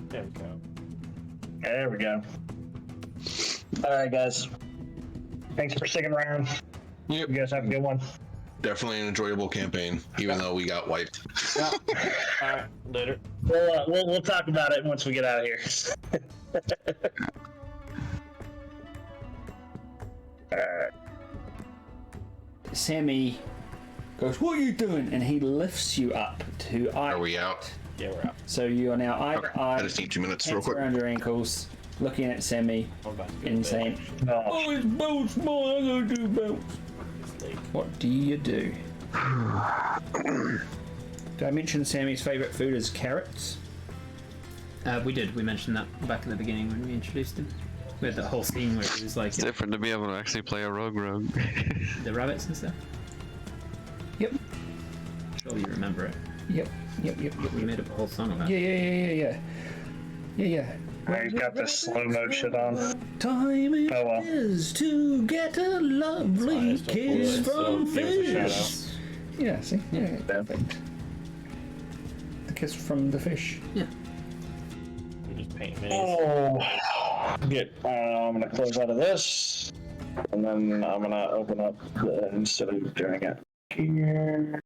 There we go. There we go. All right, guys. Thanks for sticking around. Yep. You guys have a good one. Definitely an enjoyable campaign, even though we got wiped. Yeah. All right. Later. We'll talk about it once we get out of here. Sammy goes, "What are you doing?" And he lifts you up to eye. Are we out? Yeah, we're out. So you are now eye to eye, I just need 2 minutes real hands quick. around your ankles, looking at Sammy, I'm about to go to and bed. saying, No. "Oh, it's boats, boy. I gotta do boats." It's late. What do you do? Did I mention Sammy's favorite food is carrots? We did. We mentioned that back in the beginning when we introduced him. We had that whole scene where it was like It's different to be able to actually play a rogue. the rabbits and stuff. Yep. Sure you remember it. Yep. We made up a whole song about Yeah. it. He's got this slow mo shit on. Time it Oh, well. is to get a lovely Fine, kiss so from give us a shout fish. Yeah, see? Yeah, perfect. The kiss from the fish. Yeah. We just paint minis. Oh, I'm gonna close out of this, and then I'm gonna open up instead of doing it here.